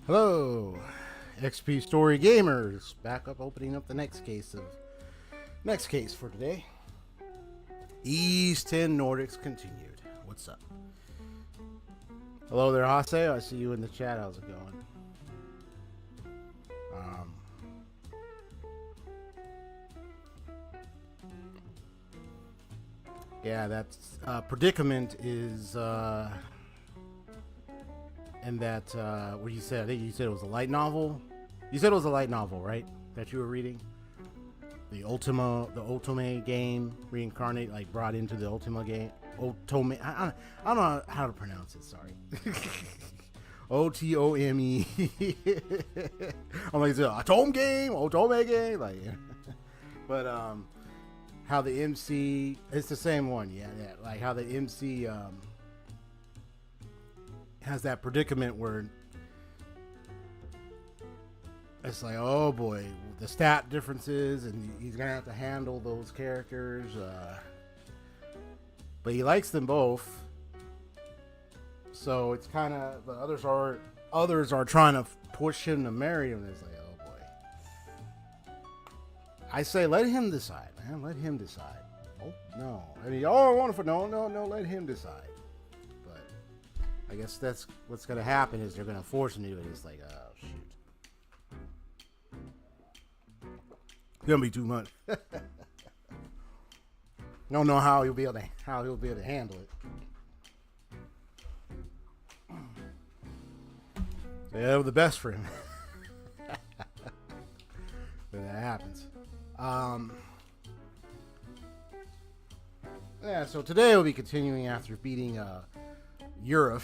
Hello, XP Story Gamers. Back up, opening up the next case for today. ysxnordics continued. What's up? Hello there, Hase. I see you in the chat. How's it going? Yeah, that's predicament is and that what you said. I think you said it was a light novel. You said it was a light novel, right? That you were reading. The Ultima game, reincarnate, like brought into the Ultima game. Ultome. I don't know how to pronounce it. Sorry. Otome. I'm like, Otome game, like. But how the MC? It's the same one, yeah. Like how the MC has that predicament where it's like, oh boy, the stat differences, and he's gonna have to handle those characters. But he likes them both, so it's kind of. But others are trying to push him to marry him. And it's like, oh boy. I say, let him decide, man. Let him decide. Oh no, I mean, oh, wonderful. No. Let him decide. But I guess that's what's gonna happen is they're gonna force him to do it. It's like, oh shoot. It's gonna be too much. Don't know how he'll be able to handle it. Yeah, the best for him. When that happens. Yeah, so today we'll be continuing after beating Urif.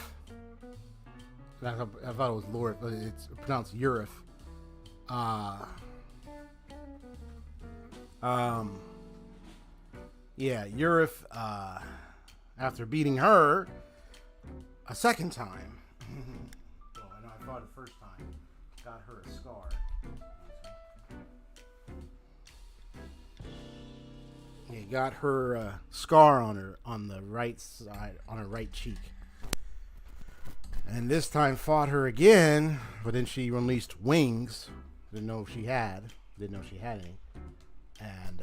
I thought it was Lord, but it's pronounced Urif. Yeah, Urif, after beating her a second time. Well, I know I fought it the first time. Got her a scar. He got her scar on the right side, on her right cheek. And this time fought her again, but then she released wings. Didn't know she had any. And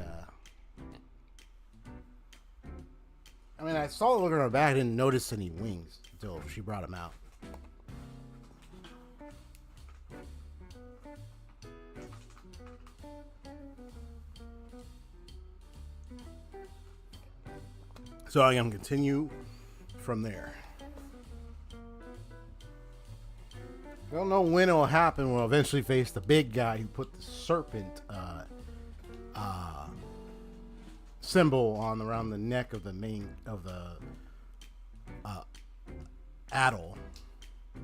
I mean, I saw the look on her back. I didn't notice any wings until she brought them out. So I'm going to continue from there. I don't know when it will happen. We'll eventually face the big guy who put the serpent symbol on around the neck of the Adol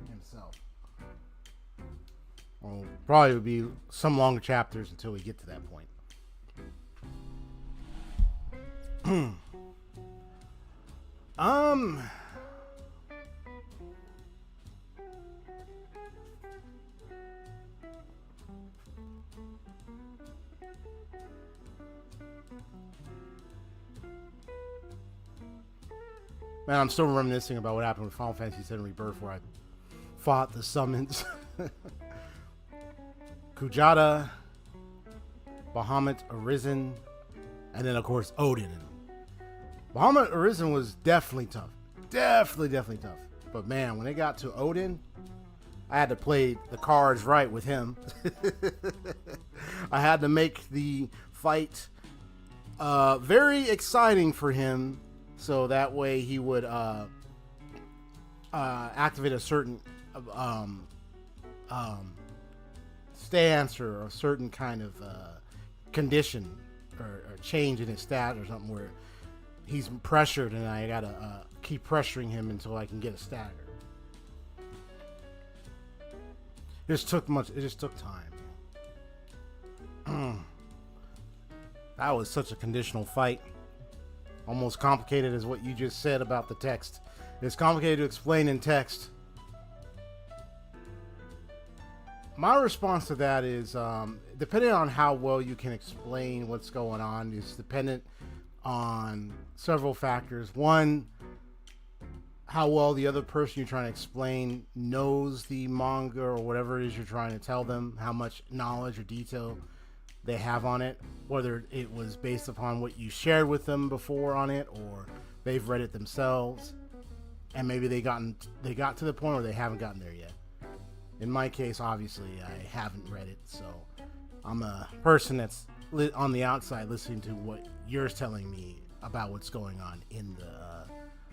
himself. Well, probably would be some long chapters until we get to that point. Man, I'm still reminiscing about what happened with Final Fantasy VII Rebirth, where I fought the summons. Kujata, Bahamut Arisen, and then, of course, Odin. Bahamut Arisen was definitely tough. Definitely tough. But, man, when it got to Odin, I had to play the cards right with him. I had to make the fight very exciting for him. So that way he would activate a certain stance or a certain kind of condition or change in his stat or something where he's pressured, and I gotta keep pressuring him until I can get a stagger. It just took time. That was such a conditional fight. Almost complicated as what you just said about the text. It's complicated to explain in text. My response to that is, depending on how well you can explain what's going on, is dependent on several factors. One, how well the other person you're trying to explain knows the manga or whatever it is you're trying to tell them, how much knowledge or detail they have on it, whether it was based upon what you shared with them before on it, or they've read it themselves, and maybe they got to the point where they haven't gotten there yet. In my case, obviously, I haven't read it, so I'm a person that's on the outside listening to what you're telling me about what's going on in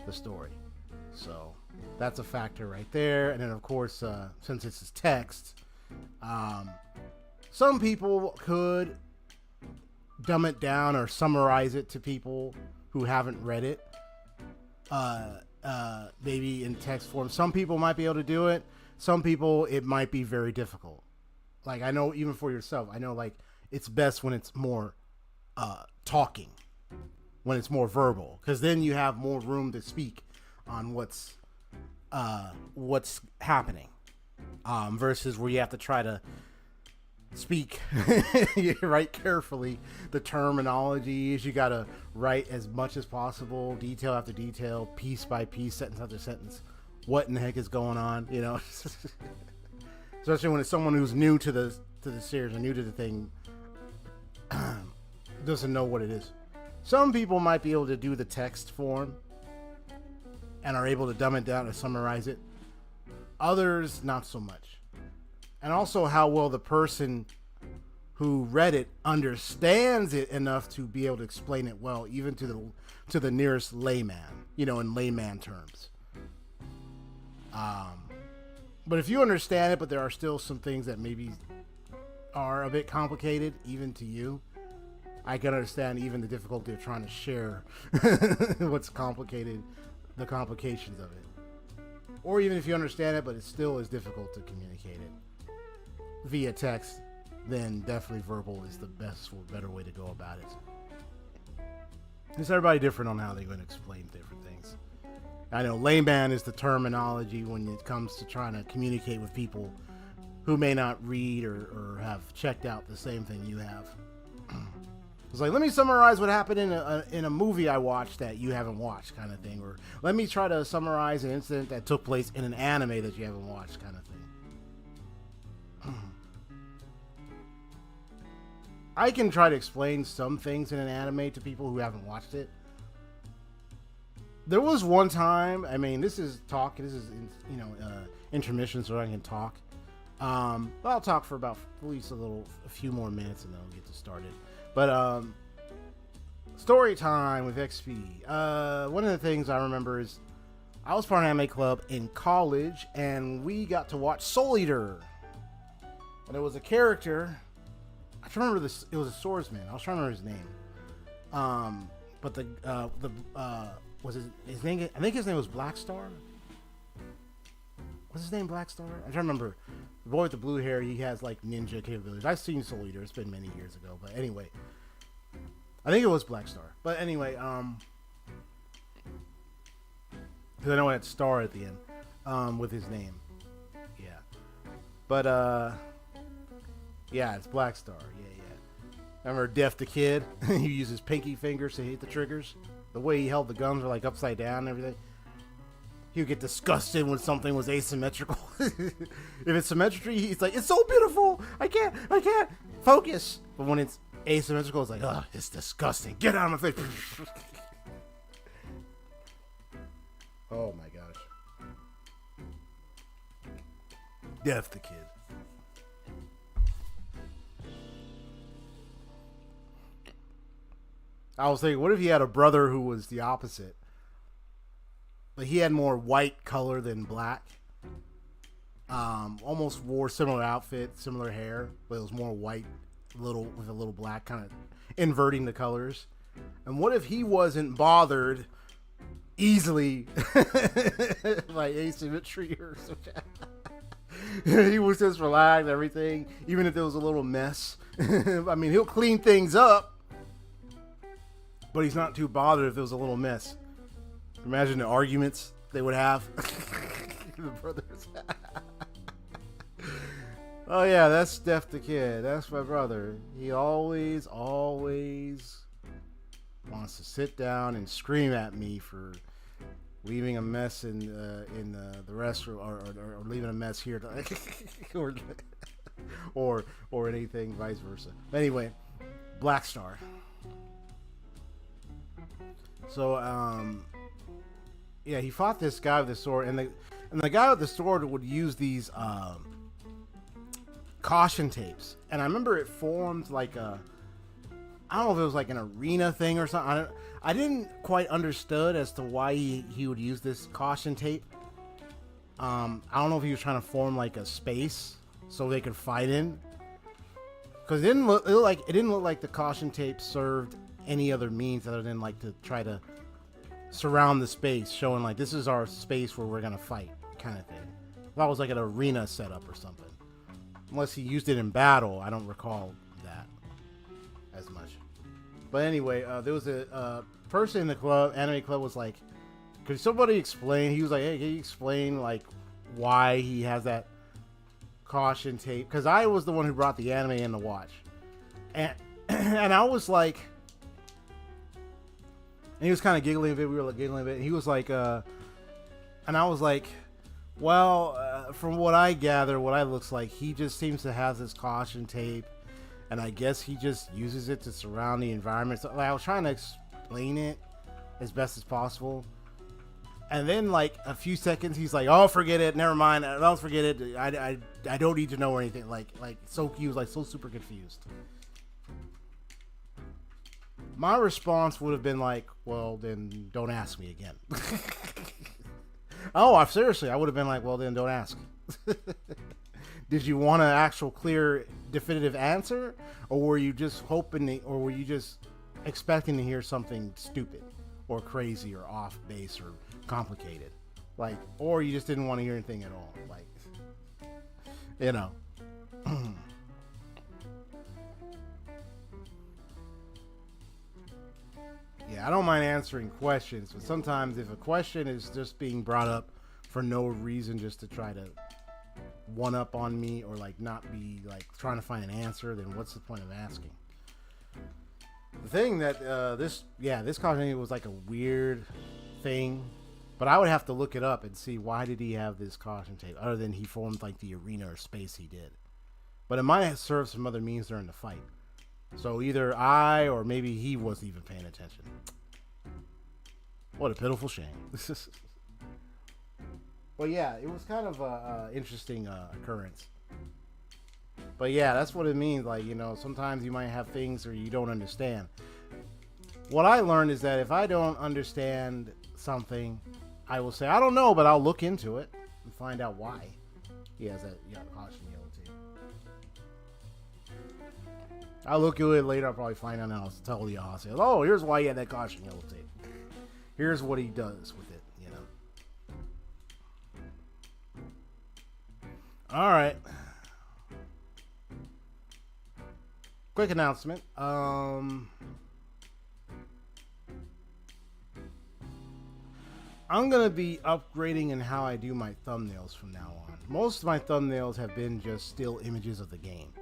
the story. So that's a factor right there. And then, of course, since it's text, some people could dumb it down or summarize it to people who haven't read it, maybe in text form. Some people might be able to do it. Some people, it might be very difficult. Like, I know even for yourself, I know, like, it's best when it's more talking, when it's more verbal, because then you have more room to speak on what's happening, versus where you have to try to speak right carefully the terminologies. You got to write as much as possible, detail after detail, piece by piece, sentence after sentence. What in the heck is going on, you know? Especially when it's someone who's new to the series or new to the thing, doesn't know what it is. Some people might be able to do the text form and are able to dumb it down and summarize it. Others, not so much. And also how well the person who read it understands it enough to be able to explain it well, even to the nearest layman, you know, in layman terms. But if you understand it, but there are still some things that maybe are a bit complicated, even to you, I can understand even the difficulty of trying to share what's complicated, the complications of it. Or even if you understand it, but it still is difficult to communicate it via text, then definitely verbal is the best or better way to go about it. It's everybody different on how they're going to explain different things. I know layman is the terminology when it comes to trying to communicate with people who may not read or have checked out the same thing you have. It's like, let me summarize what happened in a movie I watched that you haven't watched, kind of thing. Or let me try to summarize an incident that took place in an anime that you haven't watched, kind of thing. I can try to explain some things in an anime to people who haven't watched it. There was one time, I mean, this is intermission, so I can talk. But I'll talk for about at least a few more minutes, and then we'll get to started. But story time with XP. One of the things I remember is I was part of an anime club in college, and we got to watch Soul Eater. And there was a character. I remember this. It was a swordsman. I was trying to remember his name. But was his name? I think his name was Black Star. What's his name? Black Star? I don't remember. The boy with the blue hair. He has like ninja capabilities. I've seen Soul Eater. It's been many years ago, but anyway, I think it was Black Star. But anyway, because I know it had Star at the end, with his name. Yeah, but yeah, it's Black Star. Yeah. Remember Def the Kid? He uses pinky fingers to hit the triggers. The way he held the guns were like upside down and everything. He would get disgusted when something was asymmetrical. If it's symmetry, he's like, it's so beautiful. I can't focus. But when it's asymmetrical, it's like, oh, it's disgusting. Get out of my face. Oh my gosh. Def the Kid. I was thinking, what if he had a brother who was the opposite? Like he had more white color than black. Almost wore similar outfit, similar hair, but it was more white, with a little black, kind of inverting the colors. And what if he wasn't bothered easily by asymmetry or something? He was just relaxed, everything, even if there was a little mess. I mean, he'll clean things up. But he's not too bothered if there was a little mess. Imagine the arguments they would have. The brothers. Oh yeah, that's Def the Kid. That's my brother. He always wants to sit down and scream at me for leaving a mess in the restroom, or leaving a mess here, or anything vice versa. But anyway, Black Star. So yeah, he fought this guy with the sword, and the guy with the sword would use these caution tapes, and I remember it formed like a, I don't know if it was like an arena thing or something. I didn't quite understood as to why he would use this caution tape. I don't know if he was trying to form like a space so they could fight in, because it didn't look like the caution tape served any other means other than like to try to surround the space, showing like this is our space where we're gonna fight, kind of thing. That was like an arena setup or something. Unless he used it in battle, I don't recall that as much. But anyway, there was a person in the club, anime club, was like, could somebody explain? He was like, hey, can you explain like why he has that caution tape? Because I was the one who brought the anime in to watch, and I was like, and he was kind of giggling a bit. We were like giggling a bit. And he was like, and I was like, well, from what I gather, what I looks like, he just seems to have this caution tape, and I guess he just uses it to surround the environment. So, like, I was trying to explain it as best as possible, and then like a few seconds, he's like, "Oh, forget it. Never mind. Don't forget it. I don't need to know or anything." Like so he was like so super confused. My response would have been like, well, then don't ask me again. Oh, seriously, I would have been like, well, then don't ask. Did you want an actual clear, definitive answer? Or were you just hoping, or were you just expecting to hear something stupid or crazy or off base or complicated? Like, or you just didn't want to hear anything at all? Like, you know. Yeah, I don't mind answering questions, but sometimes if a question is just being brought up for no reason, just to try to one up on me, or like not be like trying to find an answer, then what's the point of asking? The thing that this content was like a weird thing, but I would have to look it up and see why did he have this caution tape, other than he formed like the arena or space he did. But it might have served some other means during the fight. So either I, or maybe he wasn't even paying attention. What a pitiful shame. Well, yeah, it was kind of a interesting occurrence. But yeah, that's what it means. Like, you know, sometimes you might have things where you don't understand. What I learned is that if I don't understand something, I will say, I don't know, but I'll look into it and find out why he has that caution yellow tape. I'll look at it later. I'll probably find out, and I'll tell you. I'll say, oh, here's why he had that caution yellow tape. Here's what he does with it, you know. All right. Quick announcement. I'm going to be upgrading in how I do my thumbnails from now on. Most of my thumbnails have been just still images of the game.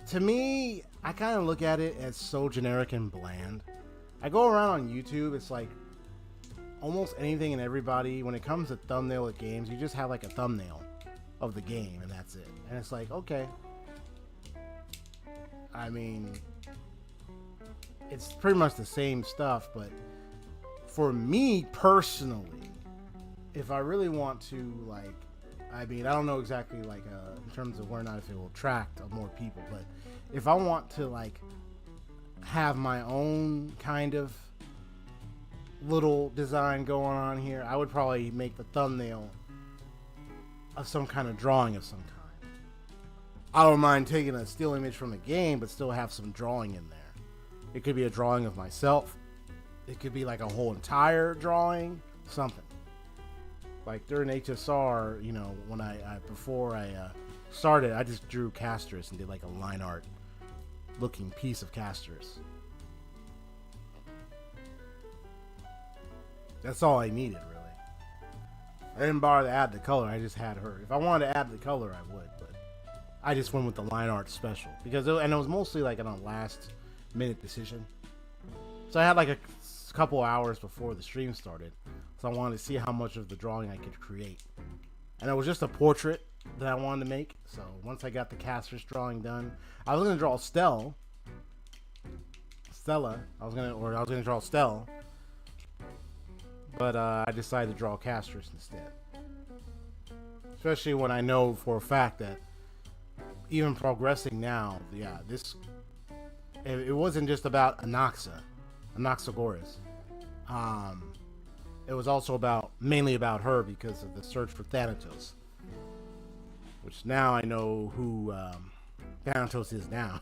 To me, I kind of look at it as so generic and bland. I go around on YouTube, it's like almost anything and everybody, when it comes to thumbnail at games, you just have like a thumbnail of the game and that's it. And it's like, okay. I mean, it's pretty much the same stuff, but for me personally, if I really want to, like, I mean, I don't know exactly, like, in terms of whether or not if it will attract more people, but if I want to, like, have my own kind of little design going on here, I would probably make the thumbnail of some kind of drawing of some kind. I don't mind taking a still image from the game, but still have some drawing in there. It could be a drawing of myself. It could be like a whole entire drawing, something. Like during HSR, you know, when before I started, I just drew Castris and did like a line art looking piece of Castris. That's all I needed, really. I didn't bother to add the color. I just had her. If I wanted to add the color, I would, but I just went with the line art special because it was mostly like a last minute decision. So I had like a a couple hours before the stream started, so I wanted to see how much of the drawing I could create. And it was just a portrait that I wanted to make. So once I got the caster's drawing done, I was gonna draw Stella. I was gonna draw Stella, but I decided to draw casters instead. Especially when I know for a fact that even progressing now, it wasn't just about Anaxagoras. It was also mainly about her because of the search for Thanatos, which now I know who Thanatos is now.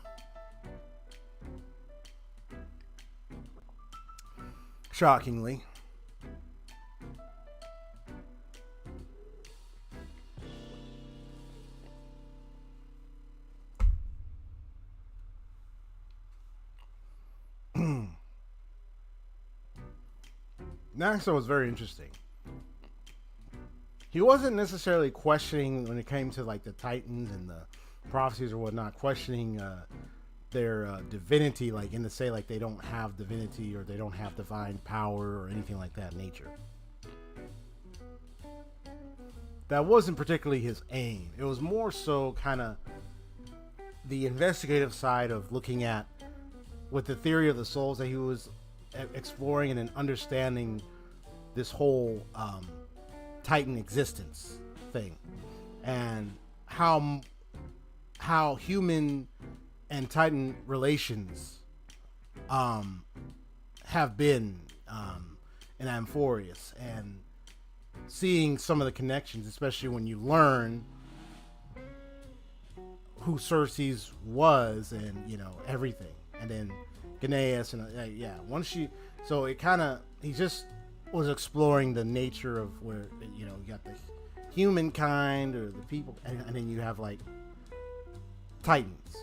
Shockingly. Naxo was very interesting. He wasn't necessarily questioning when it came to like the Titans and the prophecies or whatnot, questioning their divinity, like in to say like they don't have divinity or they don't have divine power or anything like that nature. That wasn't particularly his aim. It was more so kind of the investigative side of looking at with the theory of the souls that he was exploring and understanding this whole Titan existence thing and how human and Titan relations have been in Amphorius, and seeing some of the connections, especially when you learn who Cersei's was and everything, and then Gnaeus and so it kind of, he just was exploring the nature of where you got the humankind or the people, and then you have like Titans,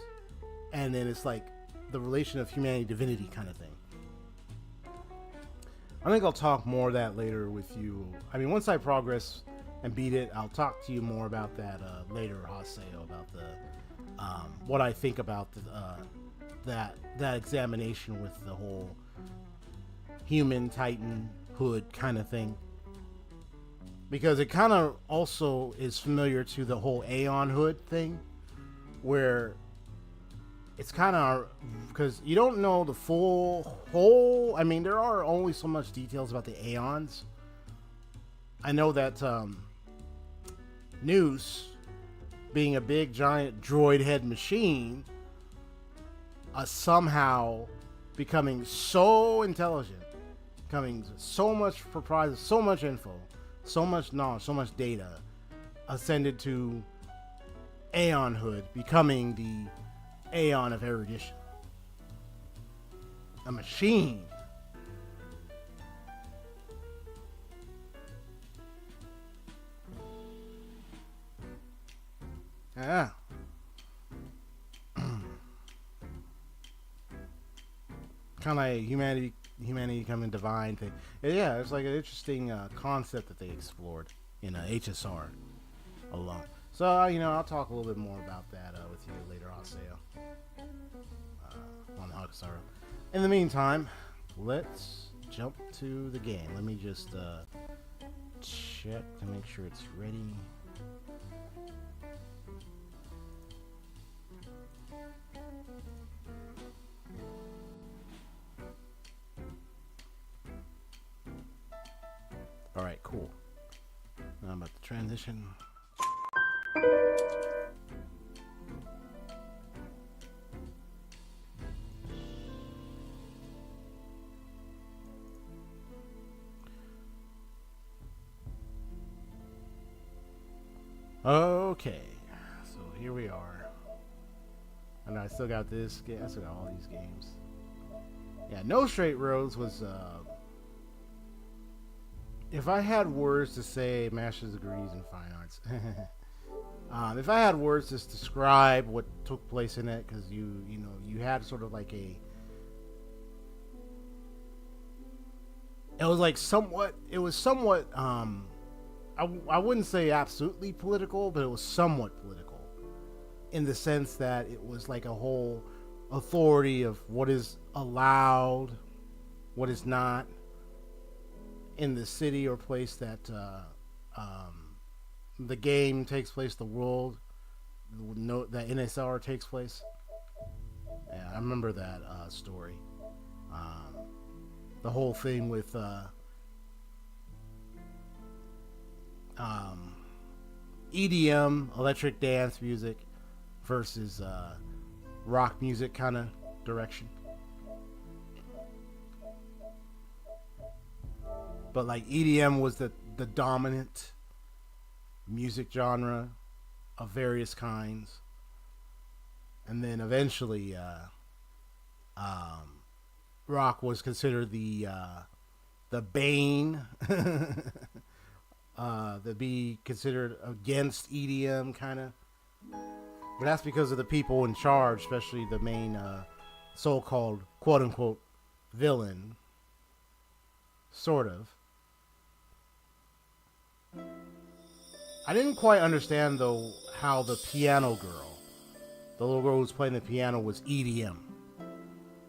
and then it's like the relation of humanity divinity kind of thing. I think I'll talk more of that later with you. I mean, once I progress and beat it, I'll talk to you more about that later, Haseo, about the what I think about that examination with the whole human Titan hood kind of thing, because it kind of also is familiar to the whole Aeon hood thing, where it's kind of, because you don't know the whole. I mean, there are only so much details about the Aeons. I know that Noose, being a big giant droid head machine, somehow becoming so intelligent, becoming so much proprietary, so much info, so much knowledge, so much data, ascended to Aeonhood, becoming the Aeon of erudition. A machine. Yeah. Kind of like humanity becoming divine thing. Yeah, it's like an interesting concept that they explored in HSR alone. So I'll talk a little bit more about that with you later, Haseo, on Hakusara. In the meantime, let's jump to the game. Let me just check to make sure it's ready. All right, cool. Now I'm about to transition. Okay, so here we are. And I still got this game. I still got all these games. Yeah, No Straight Roads was if I had words to say, Master's Degrees in Fine Arts. If I had words to describe what took place in it, because you had sort of like it was somewhat I wouldn't say absolutely political, but it was somewhat political in the sense that it was like a whole authority of what is allowed, what is not, in the city or place that the game takes place, the world, that NSR takes place. Yeah, I remember that story. The whole thing with EDM, electric dance music, versus rock music kind of direction. But like EDM was the dominant music genre of various kinds. And then eventually rock was considered the bane to be considered against EDM kind of. But that's because of the people in charge, especially the main so-called quote-unquote villain. Sort of. I didn't quite understand, though, how the piano girl, the little girl who's playing the piano, was EDM.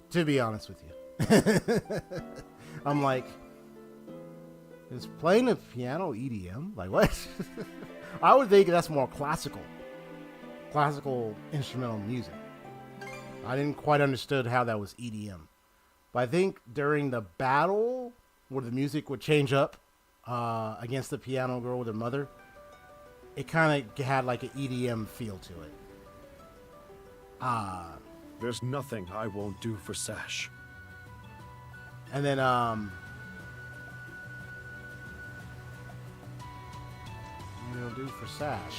To be honest with you. I'm like, is playing the piano EDM? Like, what? I would think that's more classical instrumental music. I didn't quite understood how that was EDM. But I think during the battle, where the music would change up against the piano girl with her mother, it kind of had like an EDM feel to it. There's nothing I won't do for Sash. And then what do do for Sasha.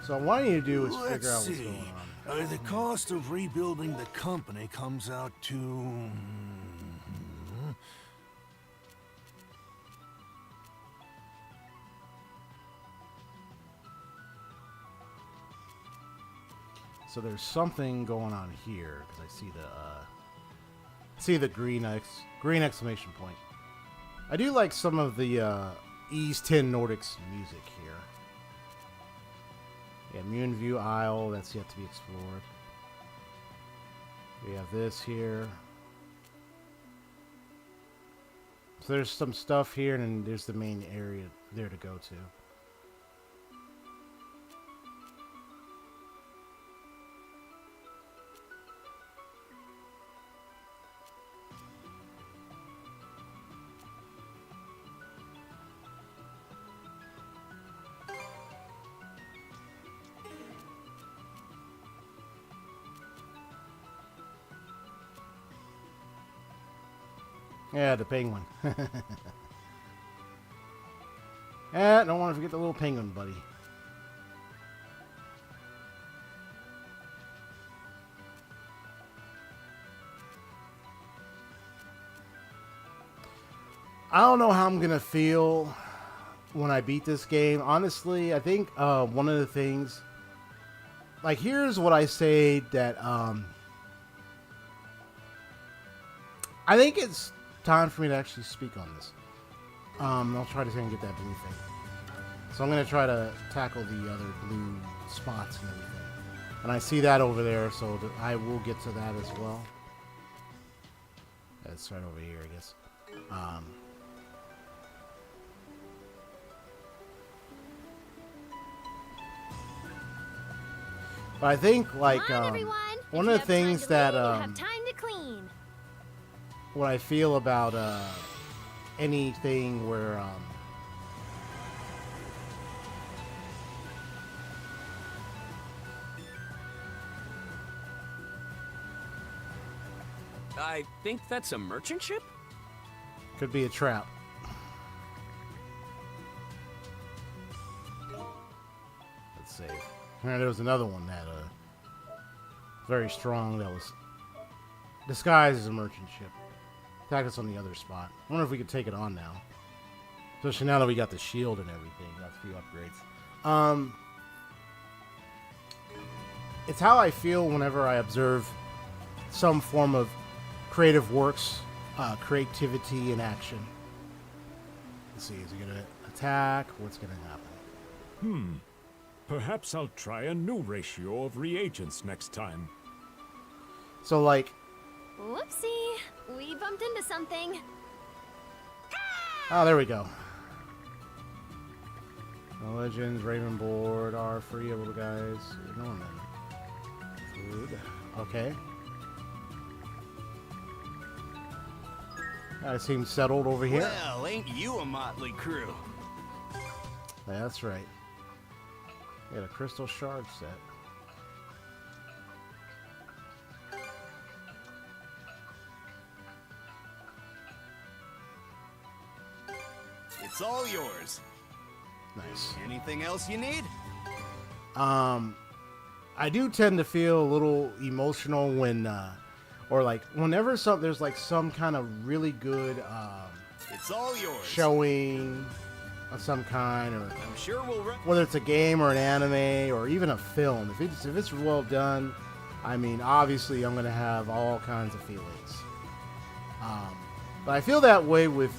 So what I want you to do is figure out what's going on. The cost of rebuilding the company comes out to... So there's something going on here because I see the green exclamation point. I do like some of the ysxnordics music here. Yeah, Moonview Isle, that's yet to be explored. We have this here. So there's some stuff here, and then there's the main area there to go to. Yeah, the penguin. Yeah, don't want to forget the little penguin, buddy. I don't know how I'm going to feel when I beat this game. Honestly, I think one of the things... Like, here's what I say that... I think it's time for me to actually speak on this. I'll try to see if I can get that blue thing. So I'm going to try to tackle the other blue spots and everything. And I see that over there, so I will get to that as well. That's right over here, I guess. But I think, like, one of the things that... what I feel about anything where I think that's a merchant ship? Could be a trap. Let's see. And there was another one that very strong that was disguised as a merchant ship. Attack us on the other spot. I wonder if we could take it on now. Especially now that we got the shield and everything. Got a few upgrades. It's how I feel whenever I observe some form of creative works, creativity in action. Let's see, is he going to attack? What's going to happen? Perhaps I'll try a new ratio of reagents next time. So like, Whoopsie. We bumped into something. oh, there we go. The legends, Ravenboard are free of little guys. Ignore them. Food. Okay. That seems settled over here. Well, ain't you a motley crew? That's right. Got a crystal shard set. It's all yours. Nice. Anything else you need? I do tend to feel a little emotional when, or like whenever there's like some kind of really good It's all yours. showing of some kind, or I'm sure we'll run. whether it's a game or an anime or even a film. If it's well done, I mean, obviously I'm gonna have all kinds of feelings. But I feel that way with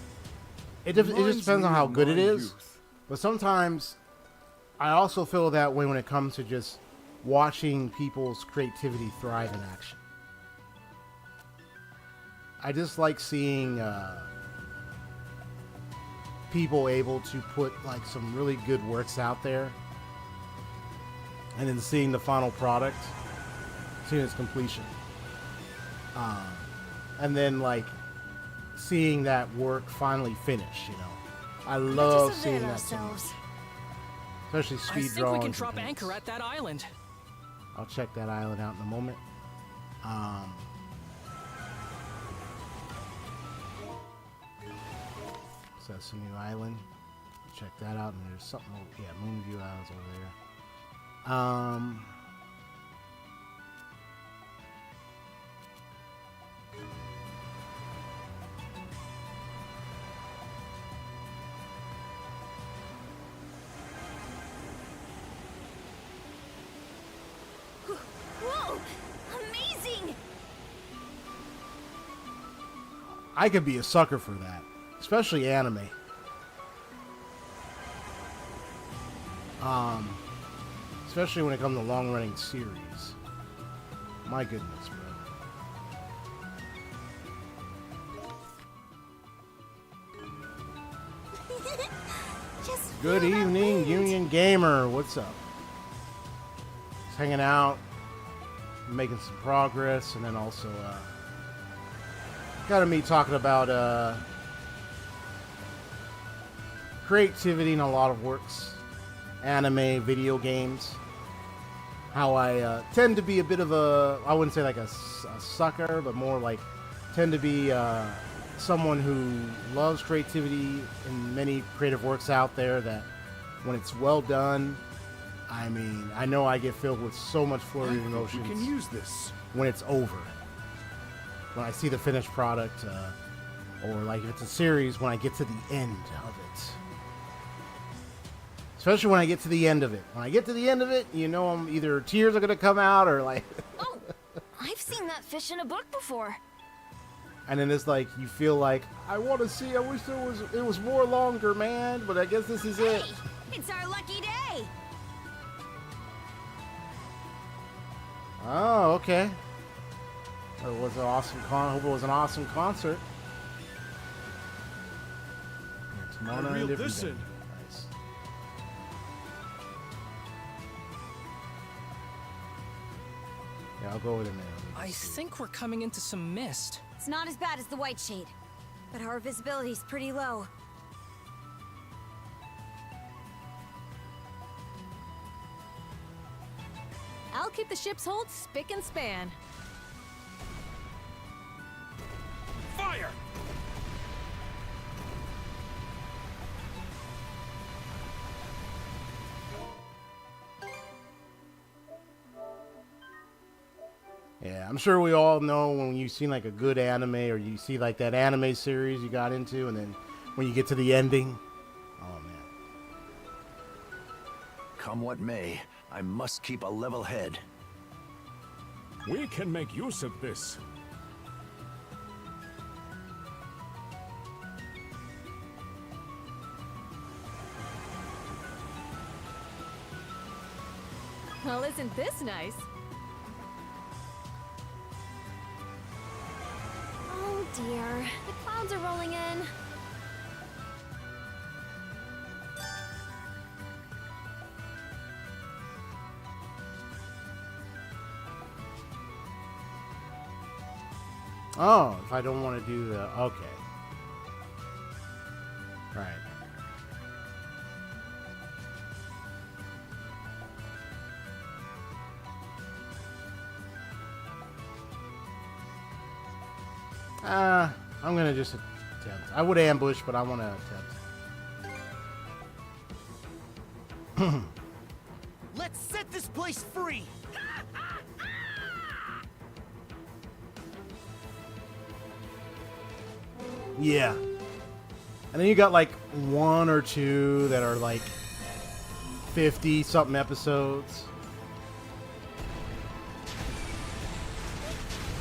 it. It just depends on how good it is. But sometimes I also feel that way when it comes to just watching people's creativity thrive in action. I just like seeing people able to put like some really good works out there, and then seeing the final product, seeing its completion, and then like seeing that work finally finish. You know, I love seeing that so much. Especially I speed think drawings. we can and drop things. anchor at that island. I'll check that island out in a moment. So that's a new island. Check that out, and there's something. Yeah, Moonview Islands over there. Whoa! Amazing! I could be a sucker for that, especially anime. Especially when it comes to long-running series. My goodness, bro. Just Good feel that evening, wind. Union Gamer. What's up? Just hanging out, making some progress, and then also got me talking about creativity in a lot of works, anime, video games. How I tend to be a bit of a, I wouldn't say like a sucker, but more like tend to be someone who loves creativity in many creative works out there that when it's well done, I mean, I know I get filled with so much flurry of You emotions can use this. when it's over. When I see the finished product, or like if it's a series, when I get to the end of it. Especially when I get to the end of it. When I get to the end of it, you know, either tears are gonna come out or like, Oh, I've seen that fish in a book before. and then it's like you feel like I want to see. I wish it was more longer, man. But I guess this is it. Hey, it's our lucky day. Oh, okay. It was an awesome hope it was an awesome concert. Yeah, tomorrow I night, reeled different this day. in. Nice. Yeah, I'll go with it, man. I think we're coming into some mist. It's not as bad as the White Shade, but our visibility's pretty low. I'll keep the ship's hold spick and span. Fire! Yeah, I'm sure we all know when you've seen like a good anime or you see like that anime series you got into, and then when you get to the ending, oh man. Come what may, I must keep a level head. We can make use of this. Well, isn't this nice? Oh dear. The clouds are rolling in. Oh, if I don't want to do the... Okay. Right. I'm gonna just attempt. I would ambush, but I want to attempt. Let's set this place free. Yeah. And then you got like one or two that are like 50-something episodes.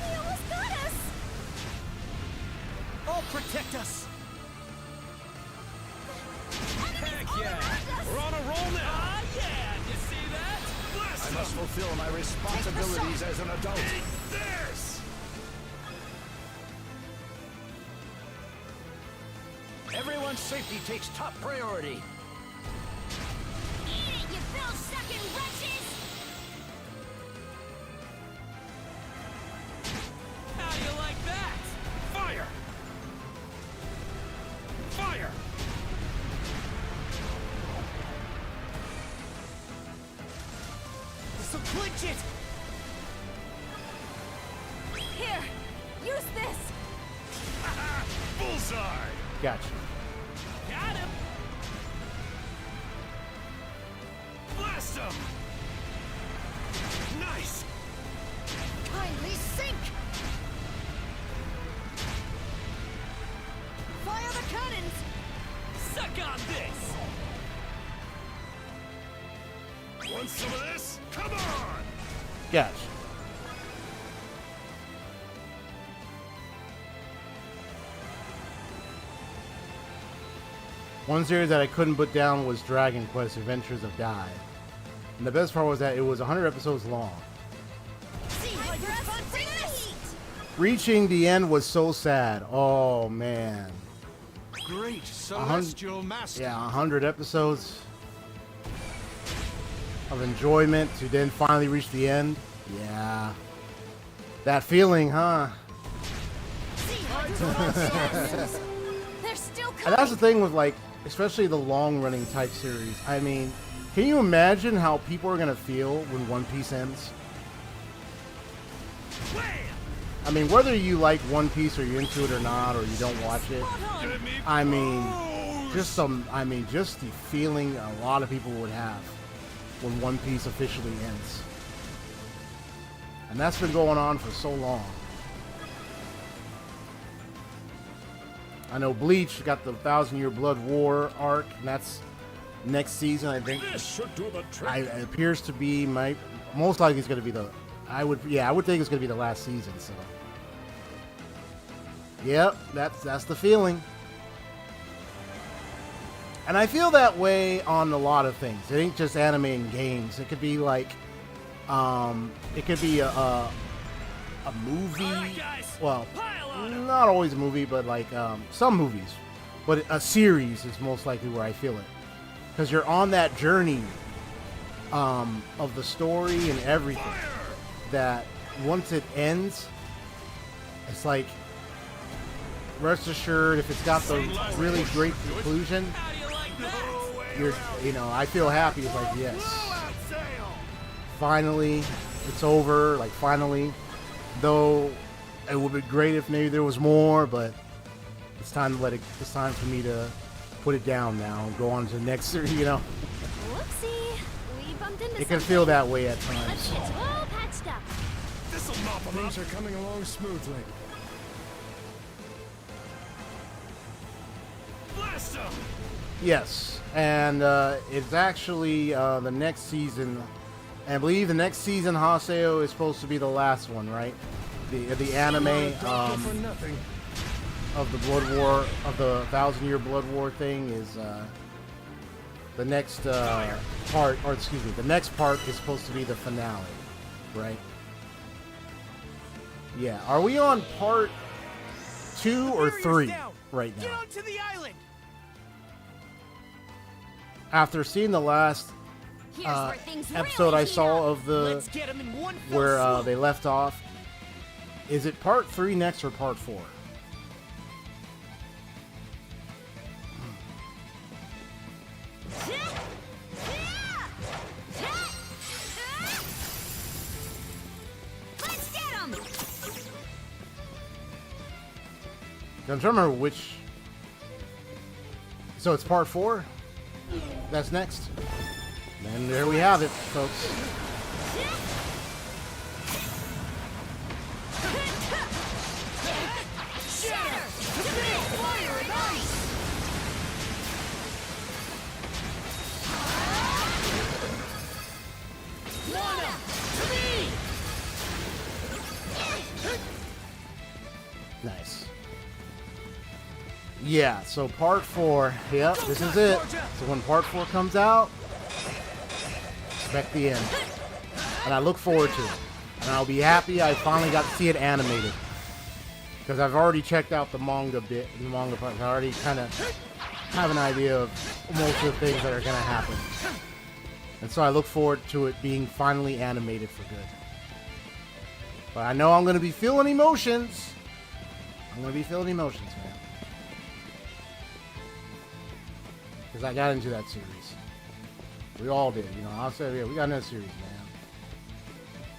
They almost got us! I'll protect us. Heck yeah! We're on a roll now. Ah, yeah! You see that? I must fulfill my responsibilities as an adult. This. Everyone's safety takes top priority. Eat it, you bill-sucking wretches! How do you like that? Fire. Fire. So clinch it. Here, use this! Bullseye. Gotcha. Got him! Blast him. Nice. Kindly sink! Fire the cannons! Suck on this! Want some of this? Come on. Gotcha. One series that I couldn't put down was Dragon Quest Adventures of Dai. And the best part was that it was 100 episodes long. Reaching the end was so sad. Oh, man. Great celestial master. Yeah, 100 episodes of enjoyment to then finally reach the end. Yeah. That feeling, huh? They're still And that's coming! the thing with, like, especially the long-running type series. I mean, can you imagine how people are going to feel when One Piece ends? I mean, whether you like One Piece or you're into it or not, or you don't watch it, I mean, just the feeling a lot of people would have when One Piece officially ends. And that's been going on for so long. I know Bleach got the 1,000-Year Blood War arc, and that's next season, I think. This should do the trick. It appears to be most likely it's going to be I would think it's going to be the last season. So, yep, that's the feeling. And I feel that way on a lot of things. It ain't just anime and games. It could be like, it could be a movie. Well, not always a movie, but like some movies. But a series is most likely where I feel it, because you're on that journey of the story and everything. That once it ends, it's like, rest assured, if it's got the really great conclusion, I feel happy. It's like, yes, finally, it's over. Like, finally, though, it would be great if maybe there was more, but it's time to it's time for me to put it down now and go on to the next, Whoopsie. We bumped into It can something. feel that way at Let's times. get all patched up. This'll mop 'em up. Things are coming along smoothly. Blast him. Yes, and it's actually the next season. And I believe the next season, Haseo, is supposed to be the last one, right? The anime For nothing. of the Blood War, of the 1,000-Year Blood War thing is the next part, or excuse me, the next part is supposed to be the finale, right? Yeah. Are we on part 2 or 3 right Get now? onto the island. After seeing the last Here's where things episode really I heat saw up. of the Let's get him in one fell where swoop. they left off, is it part 3 next or part 4? Let's get him! I'm trying to remember which. So it's part 4? That's next. And there we have it, folks. Fire and ice! Nice. Yeah, so part 4. Yep, this is it. So when part 4 comes out, expect the end. And I look forward to it. And I'll be happy I finally got to see it animated. Because I've already checked out the manga bit, the manga part. I already kind of have an idea of most of the things that are going to happen. And so I look forward to it being finally animated for good. But I know I'm going to be feeling emotions. I'm going to be feeling emotions, man. Because I got into that series. We all did, you know. I'll say, yeah, we got into that series, man.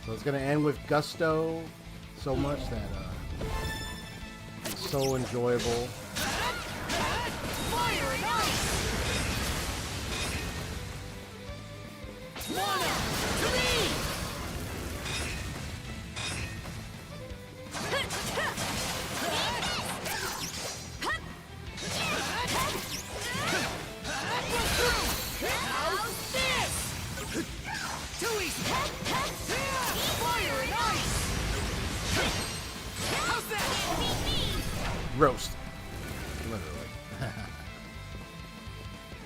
So it's going to end with gusto so much that it's so enjoyable. Fire and ice. Lana, to me. How's this? Too easy. Fire and ice. How's that? Roast. Literally.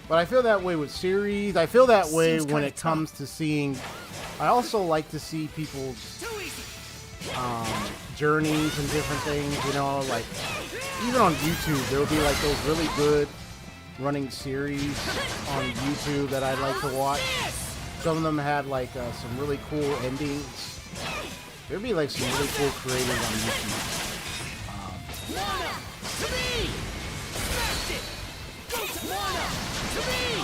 But I feel that way with series. I feel that way Seems when kinda it comes to seeing. I also like to see people's Too easy. journeys and different things. You know, like even on YouTube, there will be like those really good running series on YouTube that I like to watch. Some of them had like some really cool endings. There'd be like some really cool creators on YouTube. Lana, to me. Smashed it. Go to Lana, to me.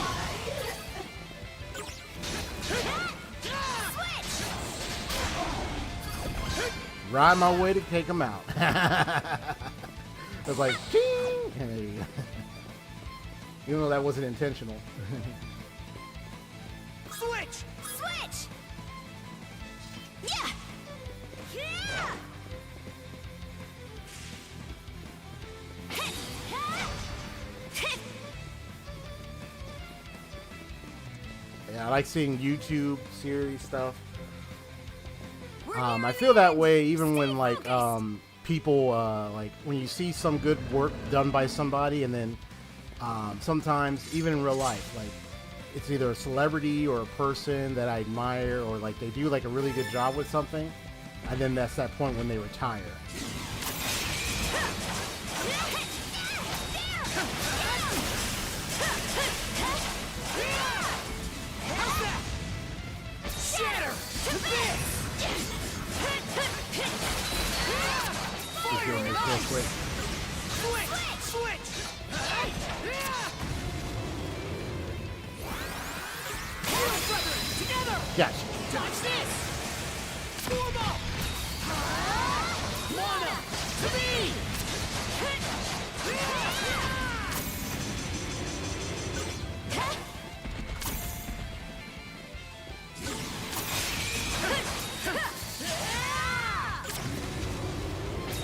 Ride my way to take them out. It's like, ding! And there you go. Even though that wasn't intentional. Switch. Switch! Yeah! Yeah! Yeah, I like seeing YouTube series stuff. I feel that way even when like people like when you see some good work done by somebody, and then sometimes even in real life, like it's either a celebrity or a person that I admire, or like they do like a really good job with something, and then that's that point when they retire. Shatter to this. Just doing this real quick. Switch. Switch. Hero brethren, together. Gotcha. Dodge this. Form up. Lana, to me.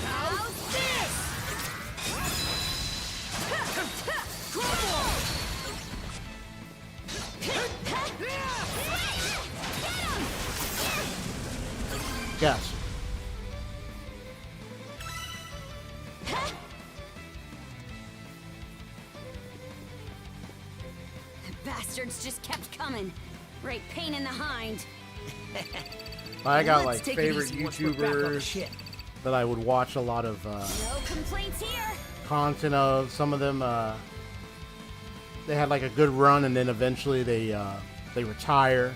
How's this? Crumble. Gotcha. bastards just kept coming. Great pain in the hind. I got Let's like take it favorite easy once we're back on the YouTubers ship. that I would watch a lot of No complaints here. content of. Some of them, they had like a good run, and then eventually they retire,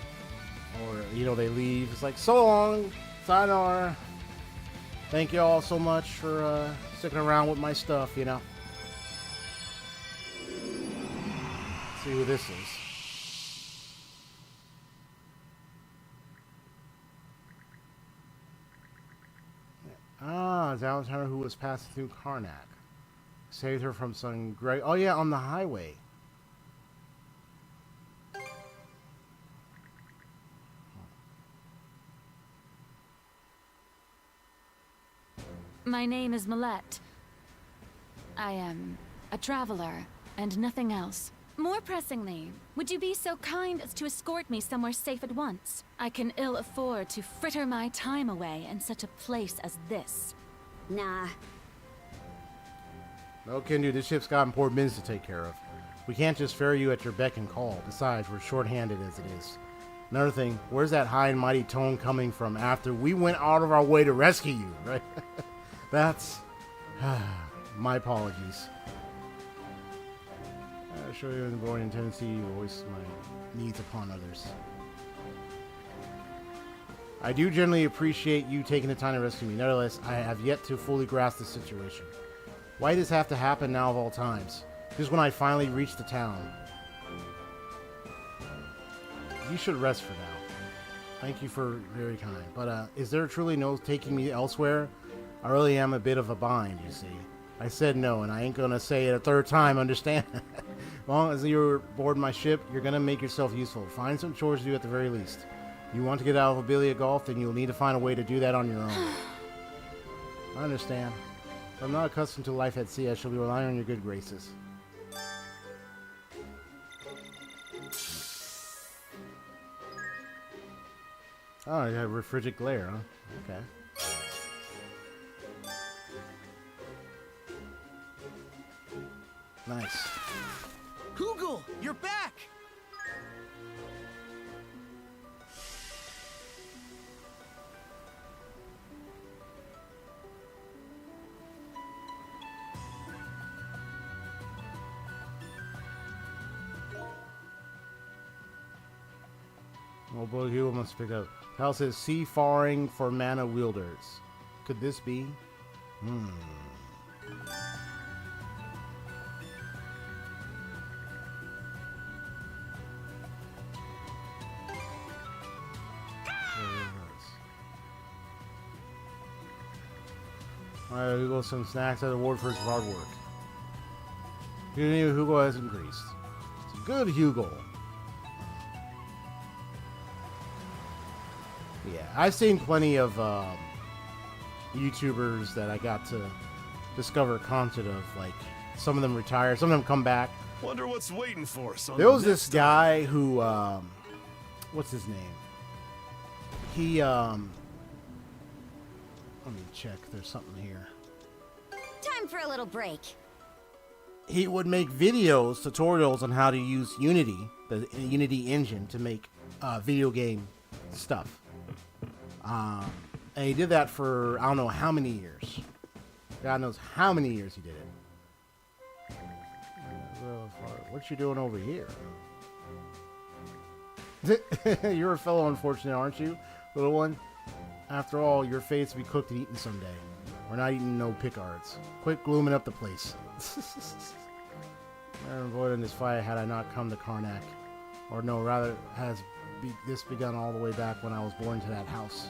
or you know, they leave. It's like, so long, sayonara. Thank you all so much for sticking around with my stuff. You know. Let's see who this is. Ah, it's Alexander who was passing through Karnak. Saved her from some great... Oh, yeah, on the highway. My name is Millette. I am a traveler and nothing else. More pressingly, would you be so kind as to escort me somewhere safe at once? I can ill afford to fritter my time away in such a place as this. Nah. No, Kendu, this ship's got important business to take care of. We can't just ferry you at your beck and call. Besides, we're short-handed as it is. Another thing, where's that high and mighty tone coming from after we went out of our way to rescue you, right? That's... my apologies. I show you in the born tendency to voice my needs upon others. I do generally appreciate you taking the time to rescue me. Nevertheless, I have yet to fully grasp the situation. Why does this have to happen now of all times? Just when I finally reach the town. You should rest for now. Thank you for very kind. But is there truly no taking me elsewhere? I really am a bit of a bind, you see. I said no, and I ain't gonna say it a third time, understand? As long as you're aboard my ship, you're gonna make yourself useful. Find some chores to do at the very least. You want to get out of Obelia Gulf, then you'll need to find a way to do that on your own. I understand. If I'm not accustomed to life at sea, I shall be relying on your good graces. Oh, you got a refrigerated glare, huh? Okay. Nice. Hugel, you're back! Oh boy, you must pick up. Cal says seafaring for mana wielders. Could this be? Alright, Hugo, some snacks as a reward for his hard work. Hugo has increased. It's good, Hugo. Yeah, I've seen plenty of YouTubers that I got to discover content of. Like, some of them retire, some of them come back. Wonder what's waiting for us. There was this guy who, what's his name? He, let me check. There's something here. Time for a little break. He would make videos, tutorials on how to use Unity, the Unity engine, to make video game stuff. And he did that for, I don't know how many years. God knows how many years he did it. What you doing over here? You're a fellow unfortunate, aren't you, little one? After all, your fate's to be cooked and eaten someday. We're not eating no picards. Quit glooming up the place. I would have avoided this fight had I not come to Karnak. Or no, rather, has this begun all the way back when I was born into that house.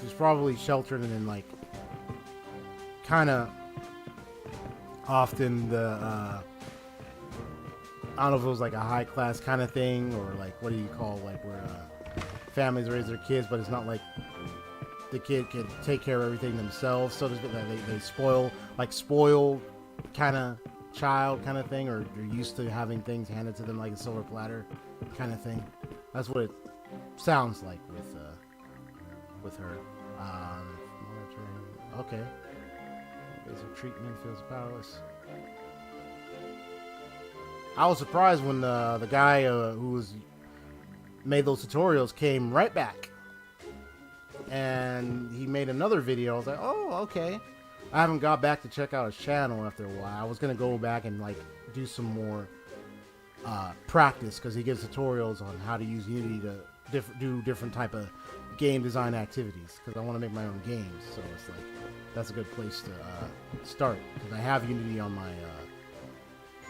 He's probably sheltered and then, like, kind of often the, I don't know if it was like a high class kind of thing, or like, what do you call, like, where families raise their kids, but it's not like the kid can take care of everything themselves, so to speak. They spoil kind of child kind of thing, or you're used to having things handed to them like a silver platter kind of thing. That's what it sounds like with her. Okay. Basic treatment, feels powerless. I was surprised when the guy who made those tutorials came right back, and he made another video. I was like, oh, okay. I haven't got back to check out his channel after a while. I was gonna go back and like do some more practice, because he gives tutorials on how to use Unity to do different type of game design activities, because I want to make my own games. So it's like that's a good place to start, because I have Unity on my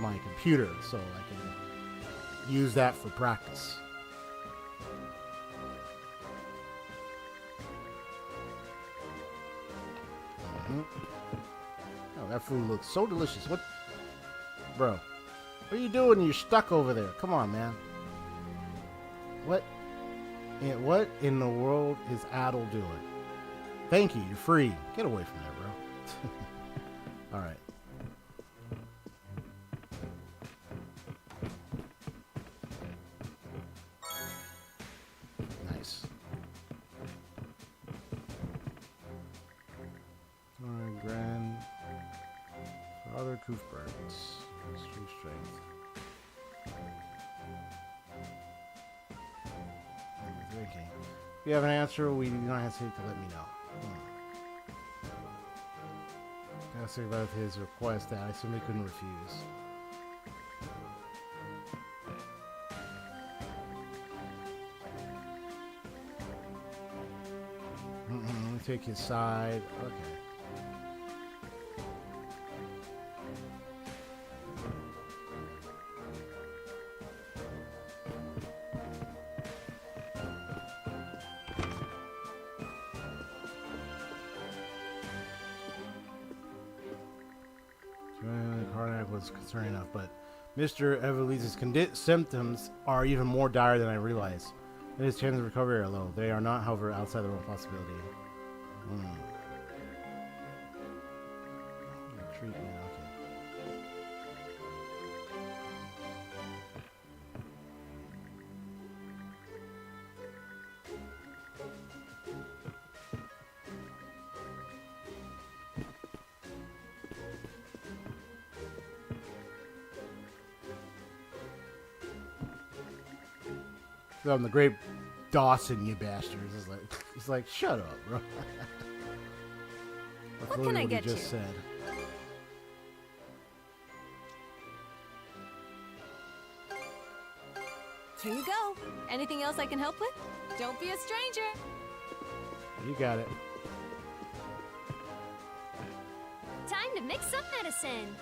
my computer, so I can use that for practice. Oh, that food looks so delicious. What, bro? What are you doing? You're stuck over there. Come on, man. What in the world is Adol doing? Thank you. You're free. Get away from there, bro. All right. Nice. All right, grand. Father Koofbergs. Extreme strength. Drinking. If you have an answer, we do not hesitate to let me know. Gotta say about his request that I simply couldn't refuse. Let me take his side. Okay. Was concerning enough, but Mr. Eveliz's symptoms are even more dire than I realized, and his chances of recovery are low. They are not, however, outside the realm of possibility. Treatment, okay. I'm the great Dawson, you bastards. It's like, shut up, bro. That's What can I he get just you? said. Here you go. Anything else I can help with? Don't be a stranger. You got it. Time to mix some medicine.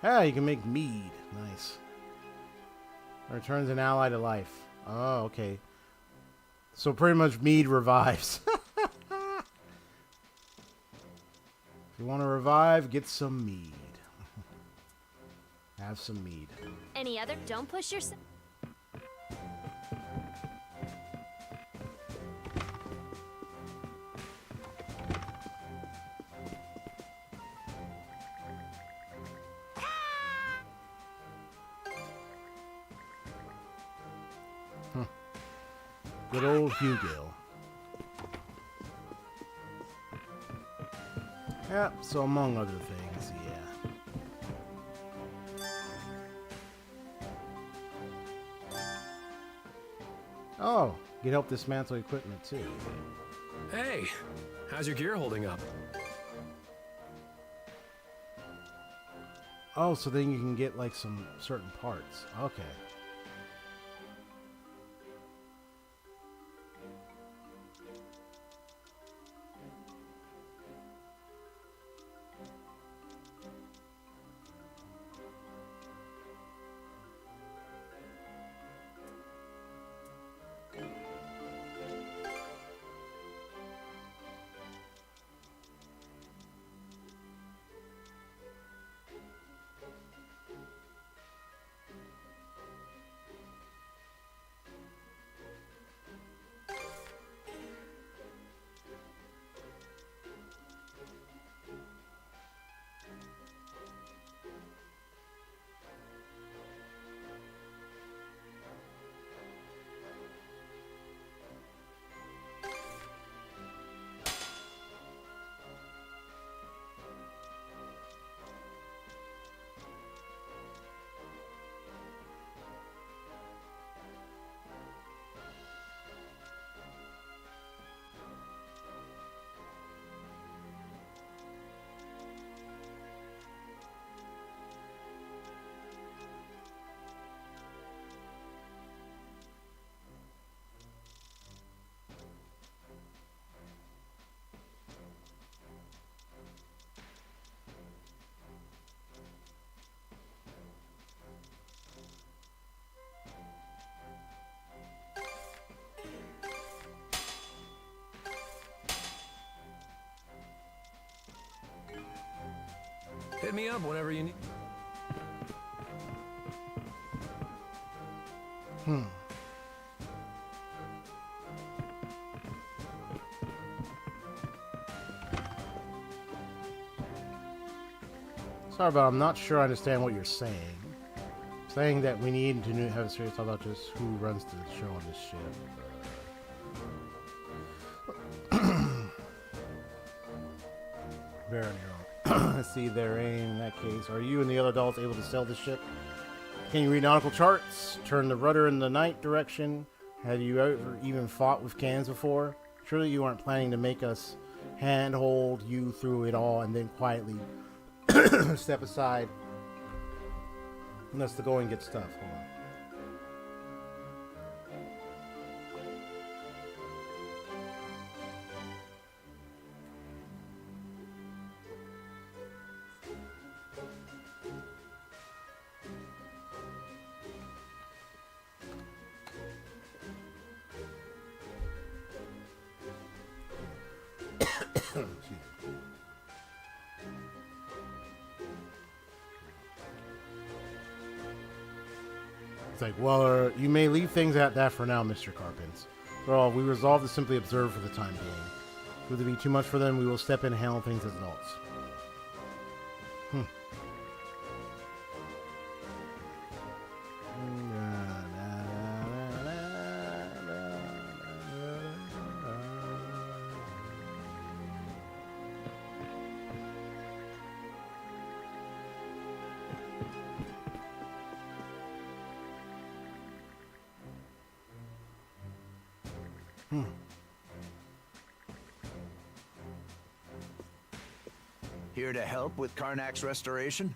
Ah, you can make mead. Nice. Returns an ally to life. Oh, okay. So pretty much mead revives. If you want to revive, get some mead. Have some mead. Any other? Don't push yourself. Good old Hugo. Yeah, so among other things, yeah. Oh, you can help dismantle equipment too. Hey, how's your gear holding up? Oh, so then you can get like some certain parts. Okay. Hit me up whenever you need. Sorry, but I'm not sure I understand what you're saying. Saying that we need to have a serious talk about just who runs the show on this ship. Very wrong. Let's see their aim in that case. Are you and the other adults able to sail the ship? Can you read nautical charts? Turn the rudder in the night direction? Have you ever even fought with cannons before? Surely you aren't planning to make us handhold you through it all and then quietly step aside unless the going gets tough. Hold on. It's like, well, you may leave things at that for now, Mr. Carpins. Well, we resolve to simply observe for the time being. If it would be too much for them, we will step in and handle things as adults. Here to help with Karnak's restoration?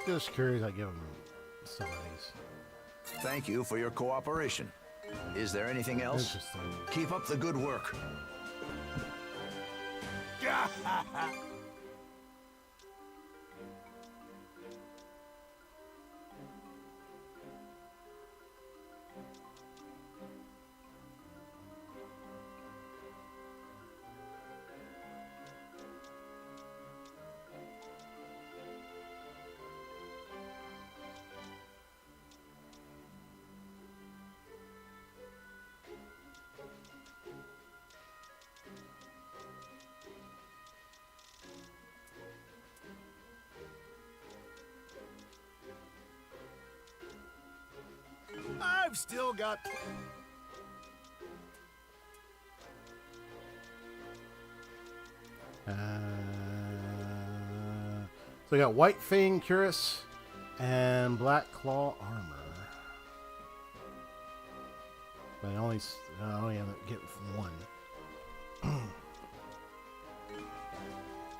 Just curious, I give them some of these. Thank you for your cooperation. Is there anything else? Interesting. Keep up the good work. I've still got... So we got White Fang Cuirass and Black Claw armor. But I only have to get one.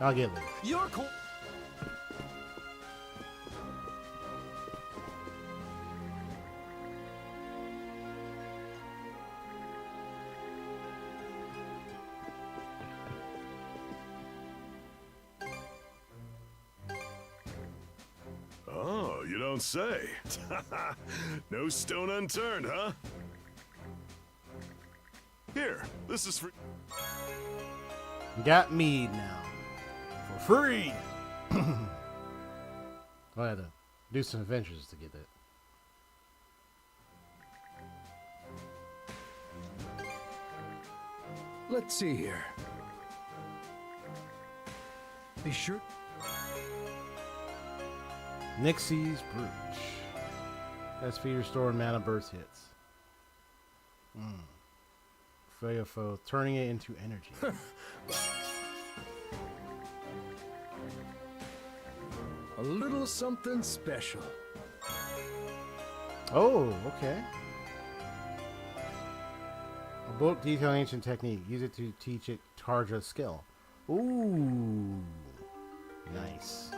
I'll get later. You're cool. Oh, you don't say. No stone unturned, huh? Here, this is for... Got mead now. For free! I had to do some adventures to get that. Let's see here. Be sure. Nixie's Brooch. That's feeder store and mana burst hits. Failure foe, turning it into energy. A little something special. Oh, okay. Book detailing ancient technique. Use it to teach it Karja skill. Ooh. Nice.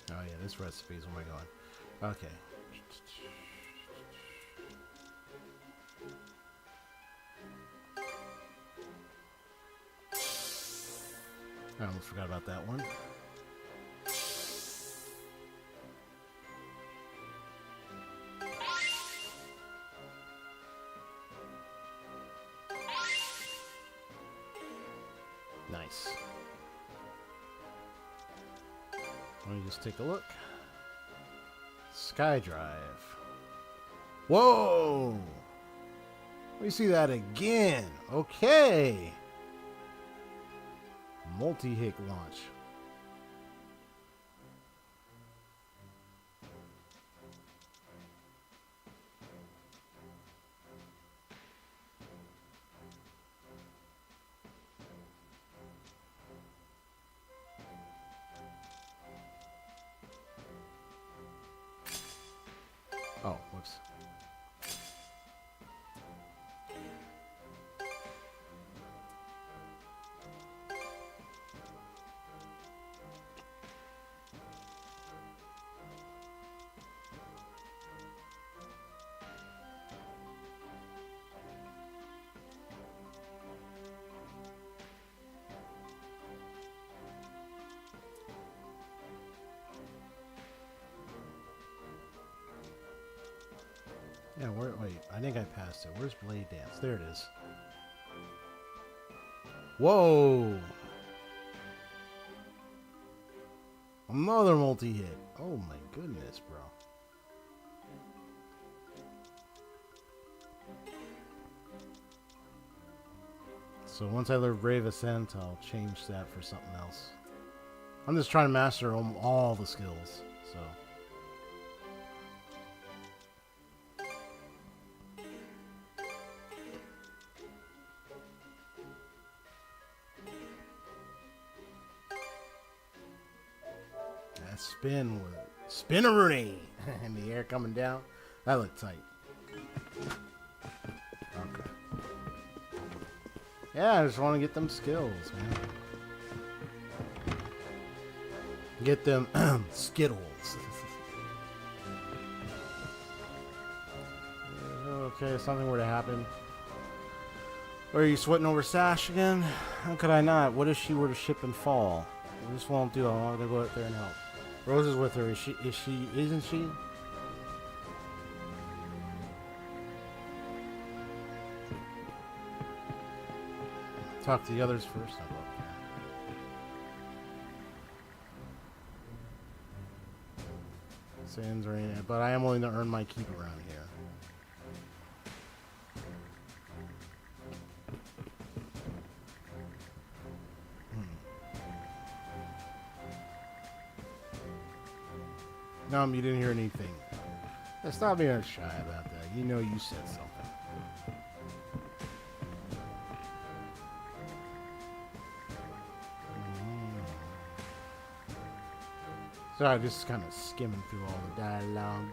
Oh yeah, this recipe is where we're going. Okay. I almost forgot about that one. Nice. Let me just take a look. Sky Drive. Whoa! Let me see that again. Okay. Multi-hit launch. Oh, whoops. Yeah, wait, I think I passed it. Where's Blade Dance? There it is. Whoa! Another multi-hit. Oh my goodness, bro. So once I learn Brave Ascent, I'll change that for something else. I'm just trying to master all the skills, so... Spin with Spinneroonie in the air coming down. That looked tight. Okay. Yeah, I just want to get them skills, man. Get them Skittles. Okay, if something were to happen. Or are you sweating over Sash again? How could I not? What if she were to ship and fall? I just won't do it. I want to go out there and help. Rose is with her. Isn't she? Talk to the others first. Sands are in it, but I am willing to earn my keep around here. No, you didn't hear anything. Stop being shy about that. You know you said something. So I just kind of skimming through all the dialogue.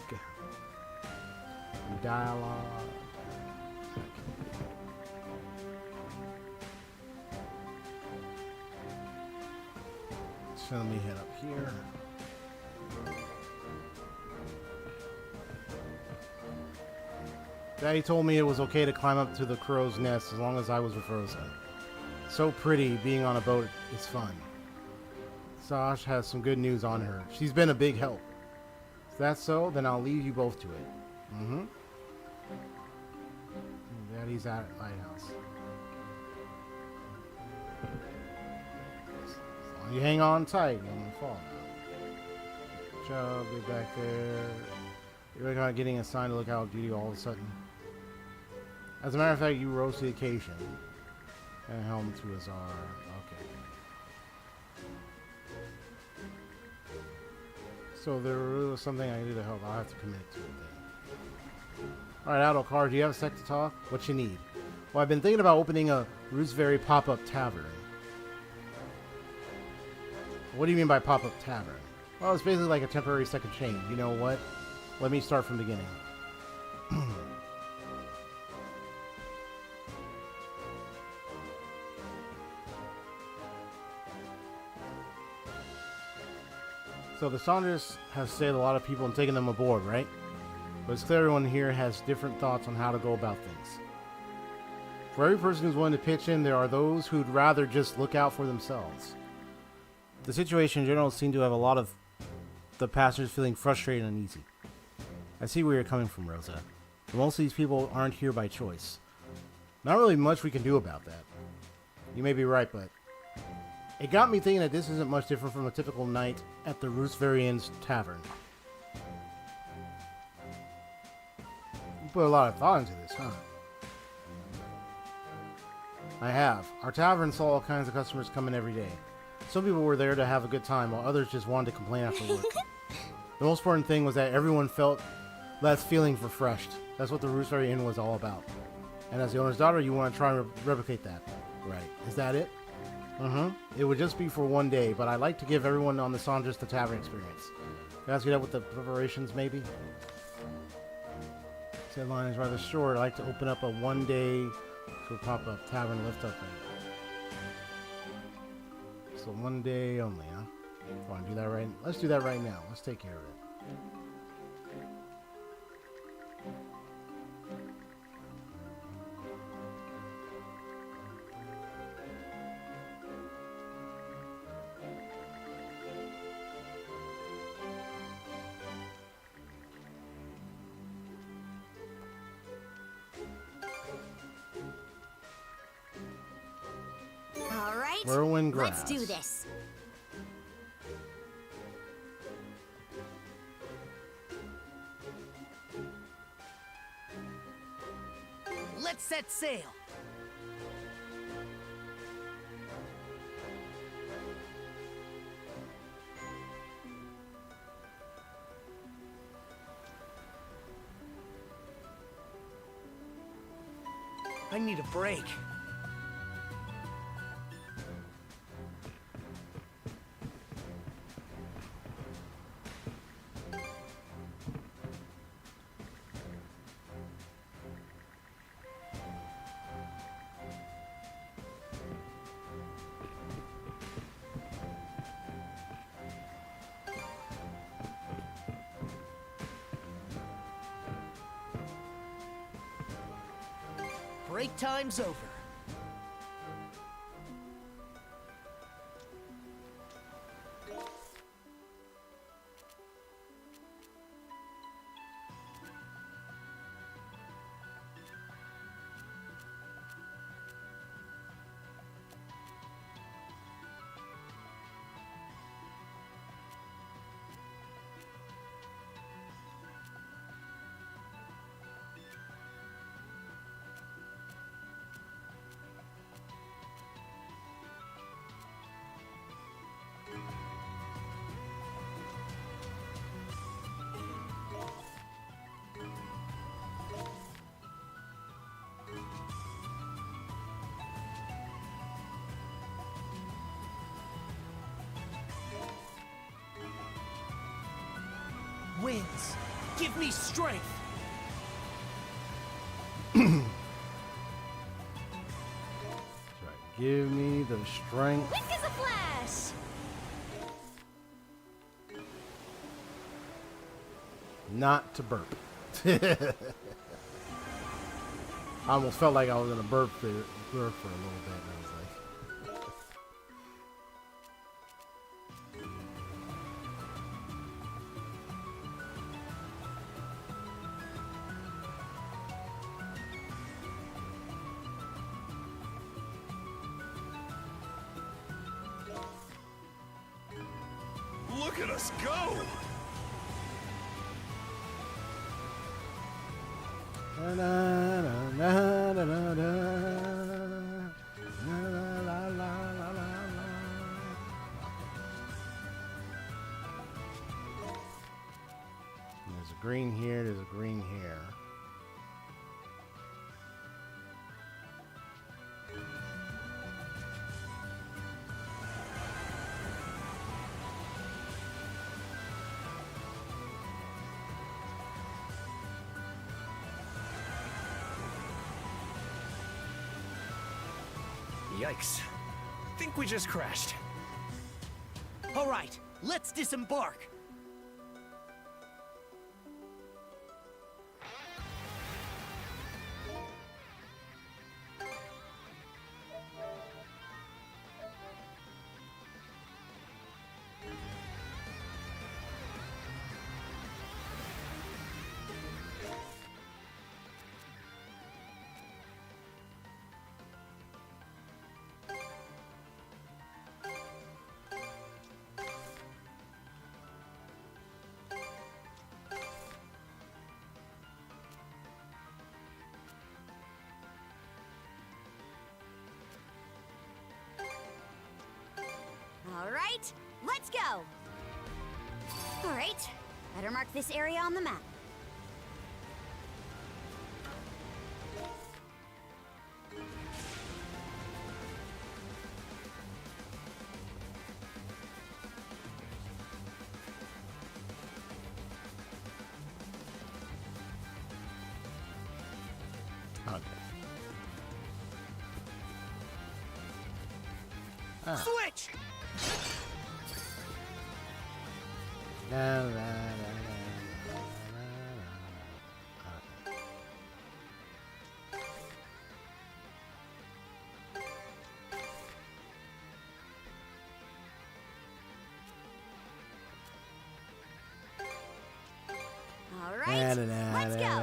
So let me head up here. Daddy told me it was okay to climb up to the crow's nest as long as I was with Rosa. So pretty, being on a boat is fun. Sash has some good news on her. She's been a big help. If that's so, then I'll leave you both to it. Daddy's at Lighthouse. As long as you hang on tight, you won't fall now. Good job, get back there. You're not getting assigned to lookout duty all of a sudden. As a matter of fact, you rose to the occasion. And helm to Azar. Okay. So there was something I needed to help. I'll have to commit to it then. Alright, Adol, Karja, do you have a sec to talk? What you need? Well, I've been thinking about opening a Roosevelt pop-up tavern. What do you mean by pop-up tavern? Well, it's basically like a temporary second chain. You know what? Let me start from the beginning. So the Saunders have saved a lot of people and taken them aboard, right? But it's clear everyone here has different thoughts on how to go about things. For every person who's willing to pitch in, there are those who'd rather just look out for themselves. The situation in general seemed to have a lot of the passengers feeling frustrated and uneasy. I see where you're coming from, Rosa. But most of these people aren't here by choice. Not really much we can do about that. You may be right, but it got me thinking that this isn't much different from a typical night at the Roosevelt Tavern. You put a lot of thought into this, huh? I have. Our tavern saw all kinds of customers come in every day. Some people were there to have a good time, while others just wanted to complain after work. The most important thing was that everyone left feeling refreshed. That's what the Roosevelt Inn was all about. And as the owner's daughter, you want to try and replicate that. Right. Is that it? It would just be for one day, but I'd like to give everyone on the Saunders the tavern experience. Can I ask you that with the preparations, maybe? This deadline is rather short. I'd like to open up a one-day pop-up tavern lift-up thing. So one day only, huh? Want to do that right? Let's do that right now. Let's take care of it. All right. Whirlwind grass. Let's do this. Let's set sail. I need a break. Break time's over. Winds, give me strength. That's right. Give me the strength. Quick as a flash. Not to burp. I almost felt like I was gonna burp for a little bit. And I was like, Look at us go! na, na, na, na, na, na, na, There's a green here. There's a green here. Yikes. Think we just crashed. All right, let's disembark. All right, let's go. All right, better mark this area on the map. Okay. Switch! La, la, la, la, la, la, la. All right, let's go.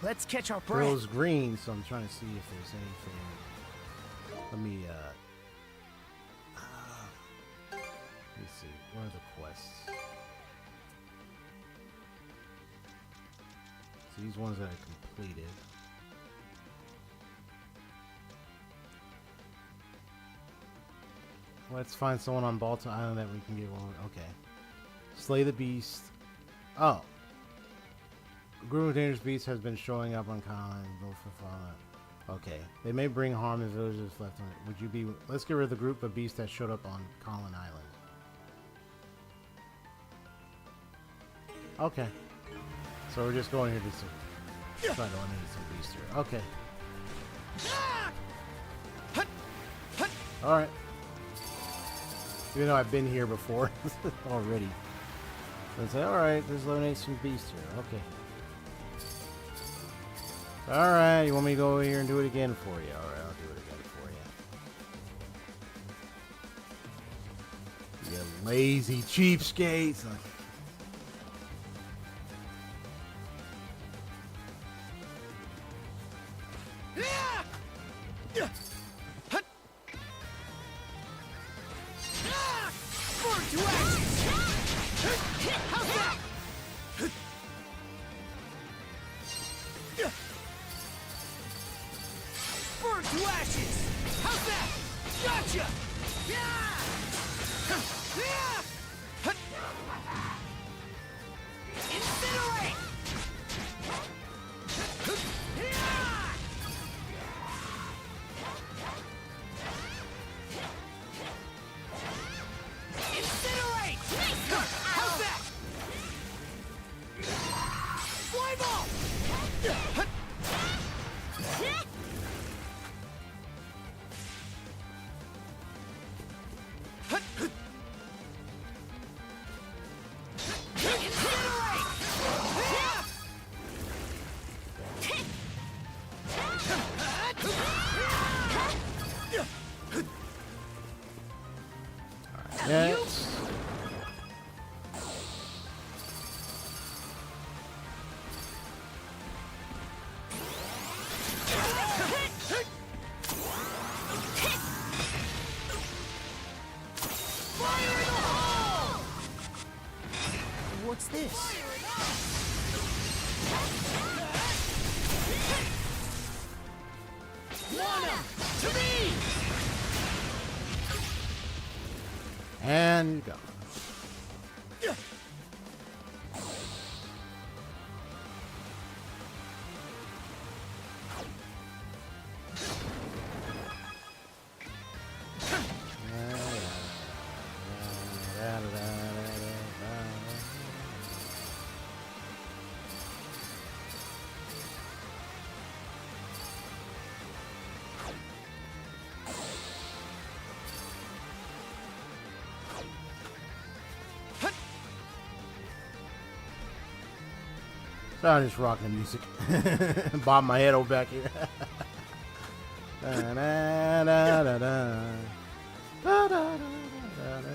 Let's catch our breath. Girl's green, so I'm trying to see if there's anything. Let me see. What are the quests? So these ones that I completed. Let's find someone on Balta Island that we can get one. Okay. Slay the beast. Oh. A group of dangerous beasts has been showing up on Colin. Go for fauna. Okay. They may bring harm to villagers left on it. Would you be... Let's get rid of the group of beasts that showed up on Colin Island. Okay. So we're just going here to try to eliminate some beasts here. Okay. Alright. Even though I've been here before already. So I say, alright, let's eliminate some beasts here. Okay. Alright, you want me to go over here and do it again for you? Alright, I'll do it again for you. You lazy cheapskates. Yes. What's this? Wanna to me! And go. I'm just rocking the music. Bob my head over back here. Da, da, da, da, da. Da, da, da, da, da.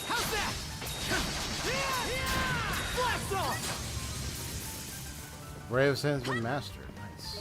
How's that? Blast off! Ray of Sand's been mastered. Nice.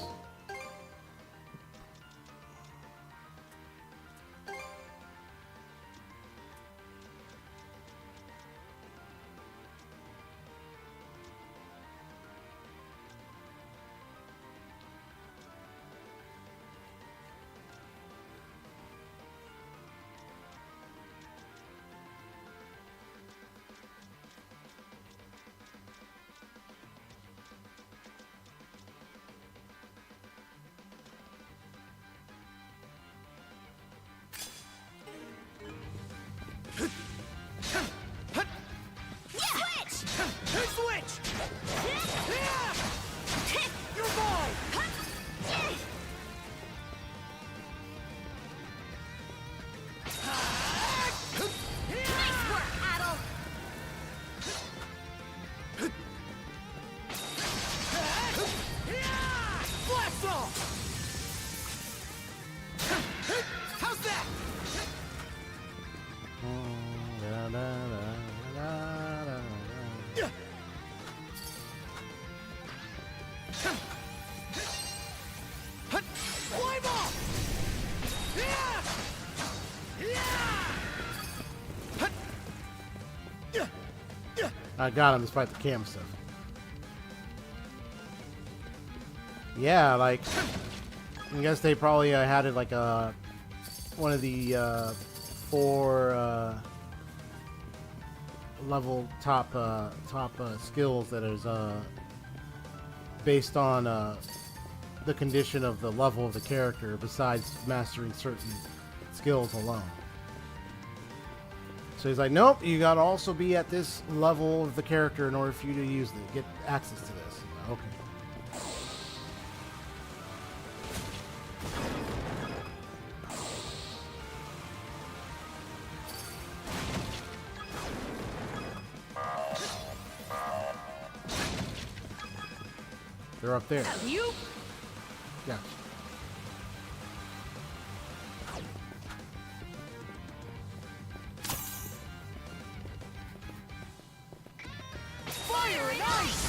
Switch! You're mine! Nice work, Adol. Blast off! How's that? Da, da, da, da, da, da. Climb off! I got him despite the camera stuff. Yeah, like I guess they probably had it like one of the 4 level top skills that is based on the condition of the level of the character, besides mastering certain skills alone. So he's like, nope, you gotta also be at this level of the character in order for you to use it, get access to this. Okay. They're up there. You? Yeah. Fire and ice!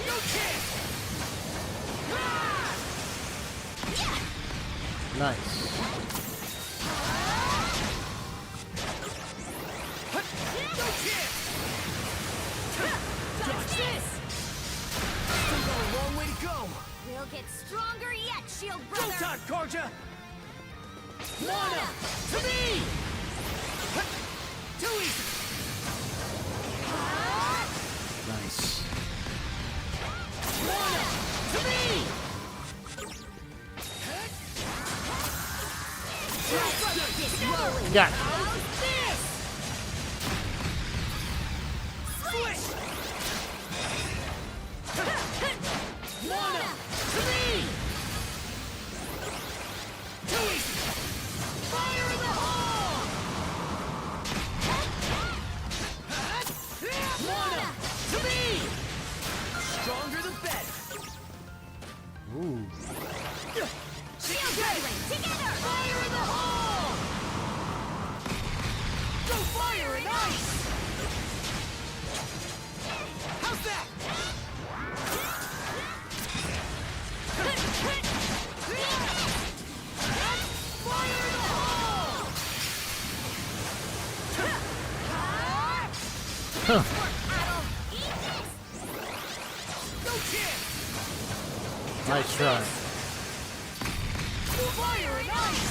No chance! Nice. No chance! Dodge this! Still got a long way to go! We'll get stronger yet, shield Go brother. time, Karja! Mana! To me! Too easy! Nice. Mana! To me! Got it. How's this? Switch! Mana! To me! Too easy! Fire in the hole! Mana! To me! Stronger the better! Ooh. Shield brethren, together. Fire in the hole! Go fire and ice! How's that? Fire in the hole! Huh. Adol, eat this. No chance! Nice try. Fire and ice!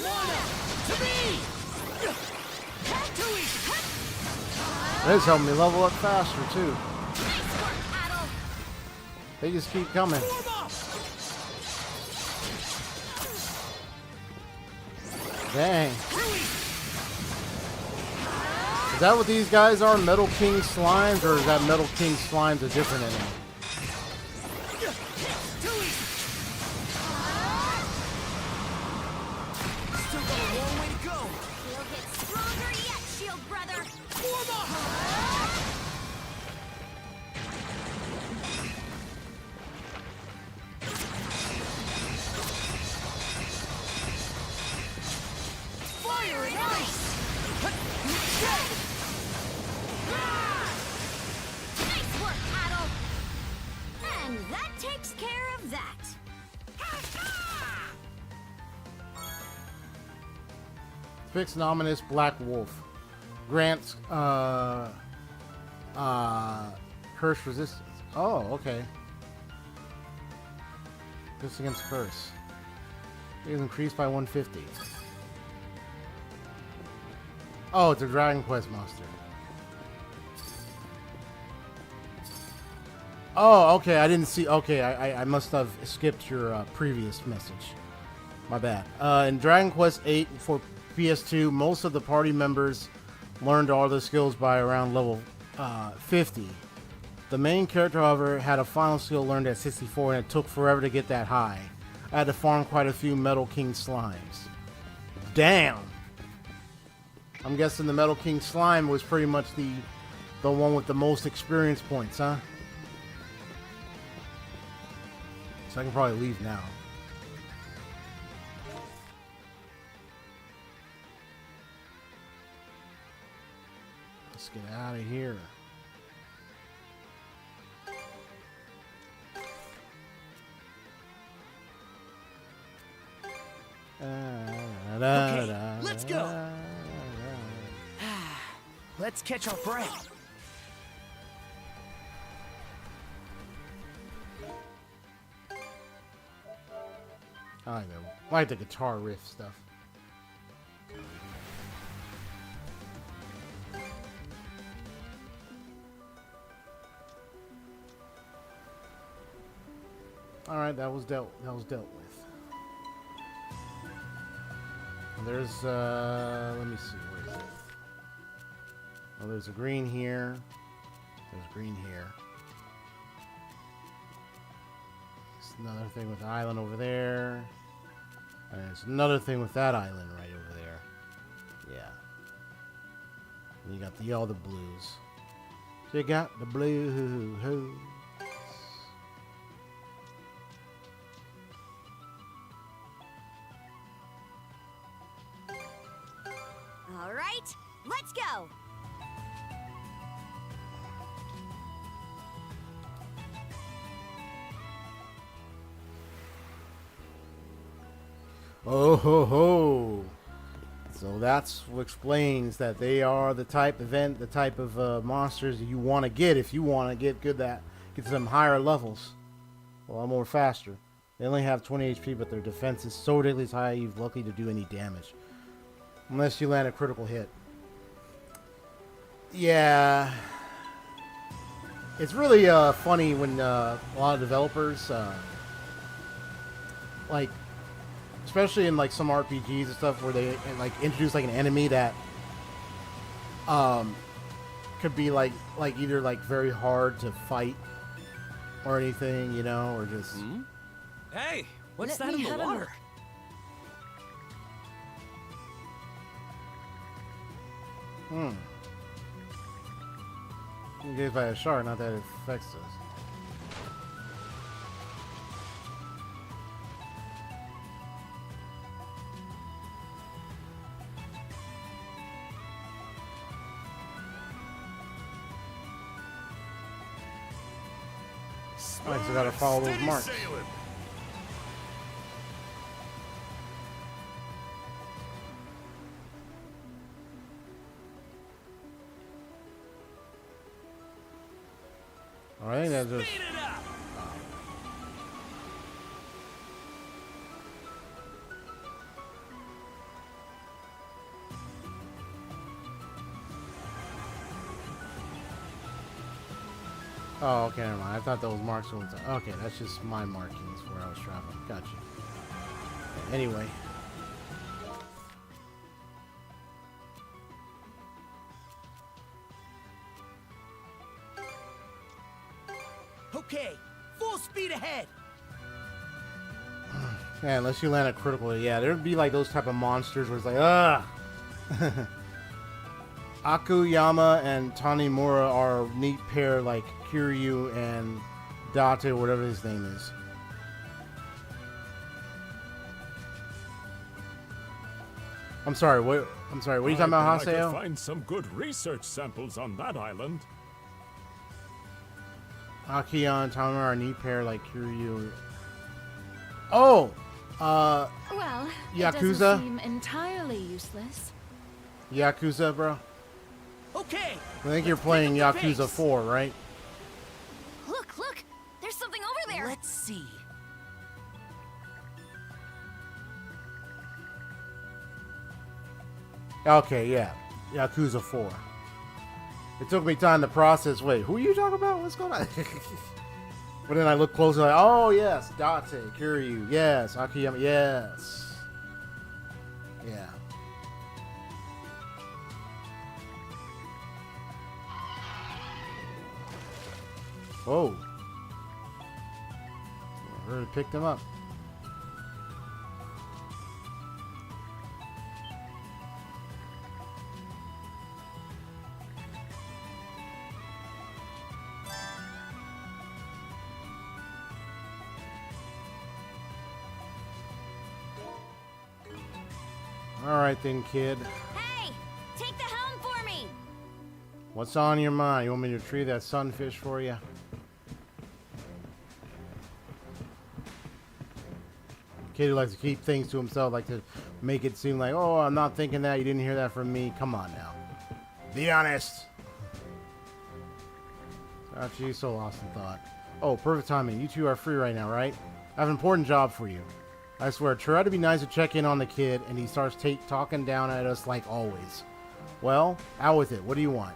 Mana! To me! Too easy! This helped me level up faster too. Nice work, Adol. They just keep coming. Form up! Dang. Is that what these guys are? Metal King slimes, or is that Metal King slimes a different enemy? Still got a long way to go. You'll get stronger yet, shield brother. Form up! Fire and ice! Nice work, Adol. And that takes care of that. Fix Nominous Black Wolf. Grants curse resistance. Oh, okay. This against curse. It is increased by 150. Oh, it's a Dragon Quest monster. Oh, okay. I didn't see. Okay, I must have skipped your previous message. My bad. In Dragon Quest 8 for PS2, most of the party members learned all their skills by around level 50. The main character, however, had a final skill learned at 64, and it took forever to get that high. I had to farm quite a few Metal King slimes. Damn! I'm guessing the Metal King slime was pretty much the one with the most experience points, huh? So I can probably leave now. Let's get out of here. Okay, let's go. Let's catch our breath. I like the guitar riff stuff. All right, that was dealt with. There's let me see, where is it? Oh, there's a green here. There's green here. There's another thing with the island over there. And there's another thing with that island right over there. Yeah. And you got all the blues. So you got the blue. All right, let's go. Oh ho ho! So that's what explains that they are the type of monsters that you want to get if you want to get get some higher levels, a lot more faster. They only have 20 HP, but their defense is so ridiculously high you're lucky to do any damage, unless you land a critical hit. Yeah, it's really funny when a lot of developers like. Especially in like some RPGs and stuff where they like introduce like an enemy that could be like either like very hard to fight or anything, you know, or just Hey, what's Let that me in the have a water? look. engaged by a shark, not that it affects us. Alright, so gotta follow those marks. Alright, that's just... Speed it up! Oh, okay, never mind. I thought those marks were... Okay, that's just my markings where I was traveling. Gotcha. Anyway. Okay, full speed ahead. Yeah, unless you land it critically. Yeah, there'd be like those type of monsters where it's like, ugh. Akuyama and Tanimura are a neat pair, like Kiryu and Date, or whatever his name is. I'm sorry. What? I'm sorry. What are you talking about, I could Haseo? find some good research samples on that island. Akiyama and Tanimura are a neat pair, like Kiryu. Oh, Well, it Yakuza? doesn't seem entirely useless. Yakuza, bro. Okay. I think you're playing pick up the Yakuza pace. 4, right? Look! There's something over there! Let's see. Okay, yeah. Yakuza 4. It took me time to process. Wait, who are you talking about? What's going on? But then I look closer, like, oh, yes. Date, Kiryu, yes. Akiyama, yes. Yeah. Whoa. I already picked him up. All right then, kid. Hey! Take the helm for me! What's on your mind? You want me to retrieve that sunfish for you? Kid who likes to keep things to himself, like to make it seem like, oh, I'm not thinking that. You didn't hear that from me. Come on now. Be honest. Actually, you're so lost in thought. Oh, perfect timing. You two are free right now, right? I have an important job for you. I swear, try to be nice to check in on the kid, and he starts talking down at us like always. Well, out with it. What do you want?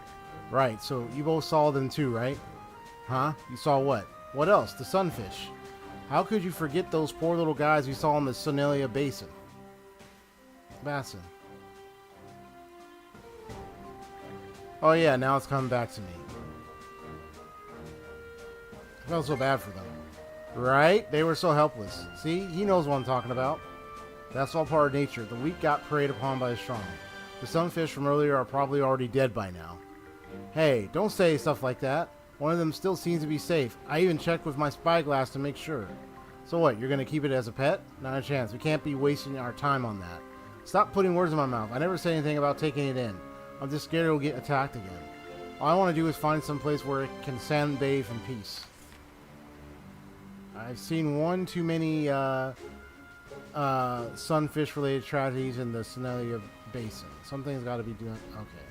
Right, so you both saw them too, right? Huh? You saw what? What else? The sunfish. How could you forget those poor little guys we saw in the Sonelia Basin? Oh yeah, now it's coming back to me. I felt so bad for them. Right? They were so helpless. See? He knows what I'm talking about. That's all part of nature. The weak got preyed upon by the strong. The sunfish from earlier are probably already dead by now. Hey, don't say stuff like that. One of them still seems to be safe. I even checked with my spyglass to make sure. So what, you're going to keep it as a pet? Not a chance. We can't be wasting our time on that. Stop putting words in my mouth. I never said anything about taking it in. I'm just scared it'll get attacked again. All I want to do is find some place where it can sunbathe in peace. I've seen one too many sunfish-related tragedies in the Sonelia Basin. Something's got to be doing... Okay.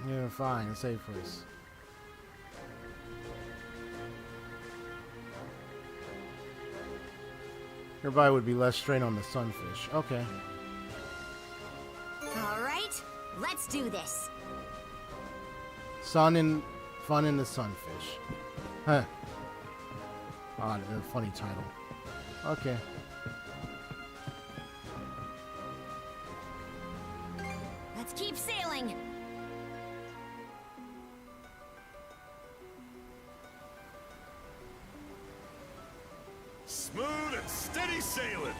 Yeah, fine. A safe place. Nearby would be less strain on the sunfish. Okay. All right, let's do this. Fun in the sunfish. Huh. Odd, a funny title. Okay. Let's keep sailing. Smooth and steady sailing.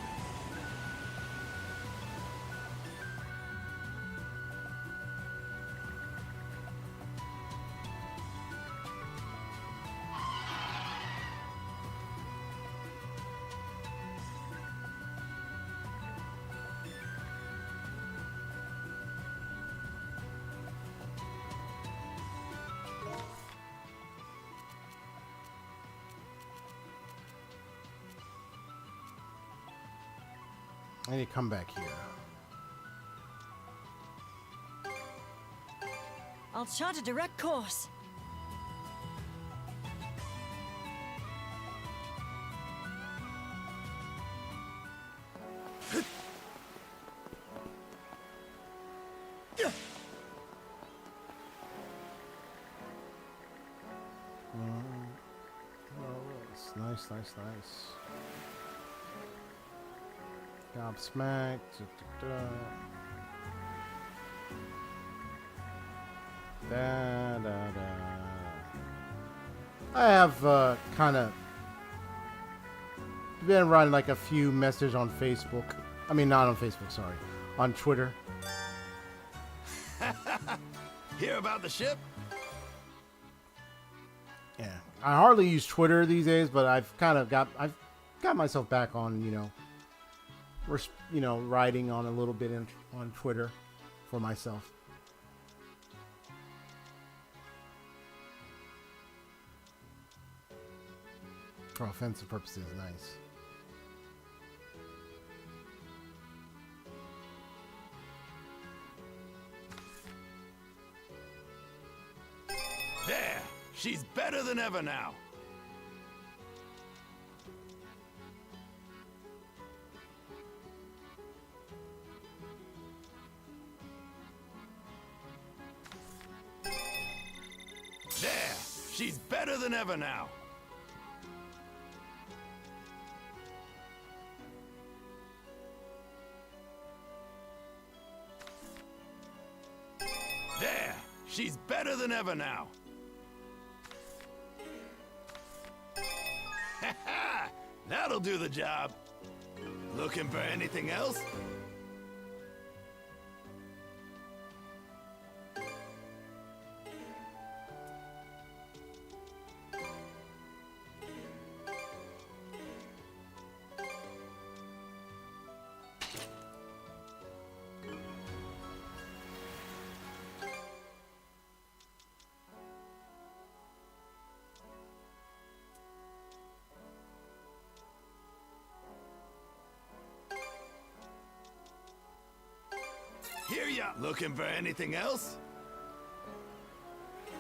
I need to come back here. I'll chart a direct course. Nice. Gobsmacked. Da, da, da. I have kind of been writing like a few messages on Facebook. I mean, not on Facebook, sorry. On Twitter. Hear about the ship? Yeah. I hardly use Twitter these days, but I've got myself back on, writing on a little bit on Twitter for myself. For offensive purposes, nice. There! She's better than ever now! There! She's better than ever now! There! She's better than ever now! That'll do the job. Looking for anything else? Hear ya! Looking for anything else?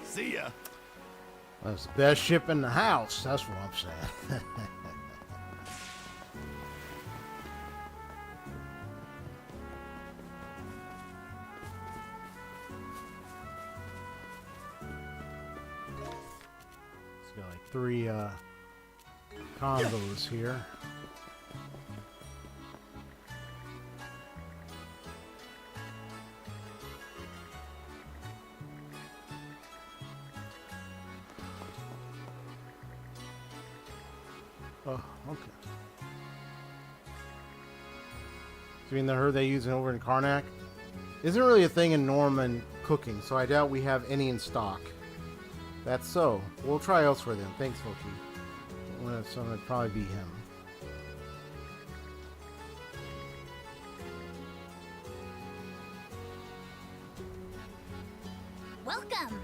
See ya! That's the best ship in the house. That's what I'm saying. It's got like 3 combos here. Oh, okay. So you mean the herd they use over in Karnak? Isn't really a thing in Norman cooking, so I doubt we have any in stock. That's so. We'll try elsewhere then. Thanks, Foki. So it'd probably be him. Welcome.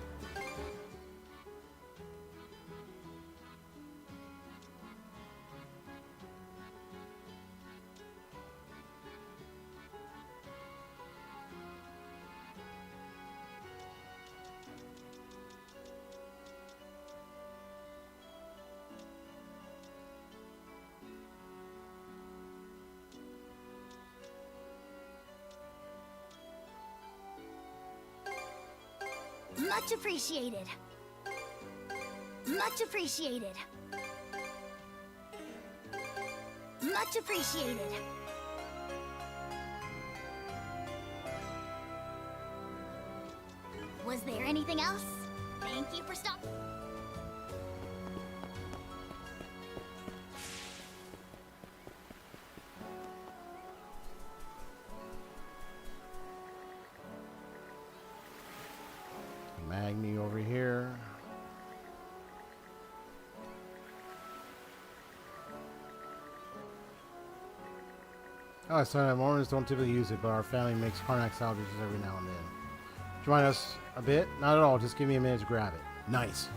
Much appreciated. Much appreciated. Much appreciated. Was there anything else? Thank you for stopping. Magni over here. Oh, so Mormons don't typically use it, but our family makes Karnak sandwiches every now and then. Join us a bit? Not at all. Just give me a minute to grab it. Nice.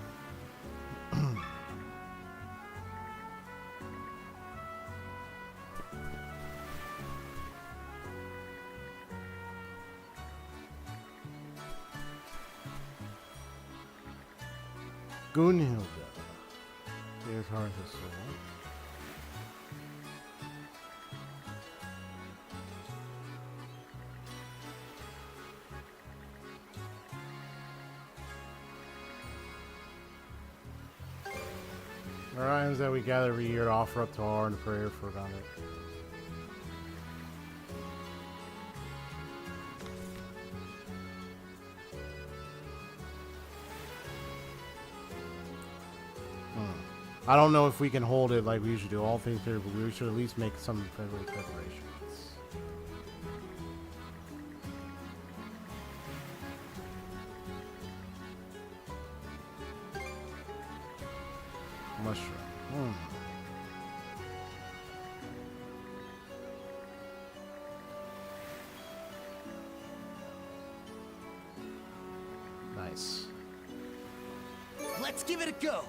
Gunhilda. There's Harthus. Our items that we gather every year to offer up to Har and prayer for God. I don't know if we can hold it like we usually do, all things clear, but we should at least make some preparations. Mushroom. Nice. Let's give it a go.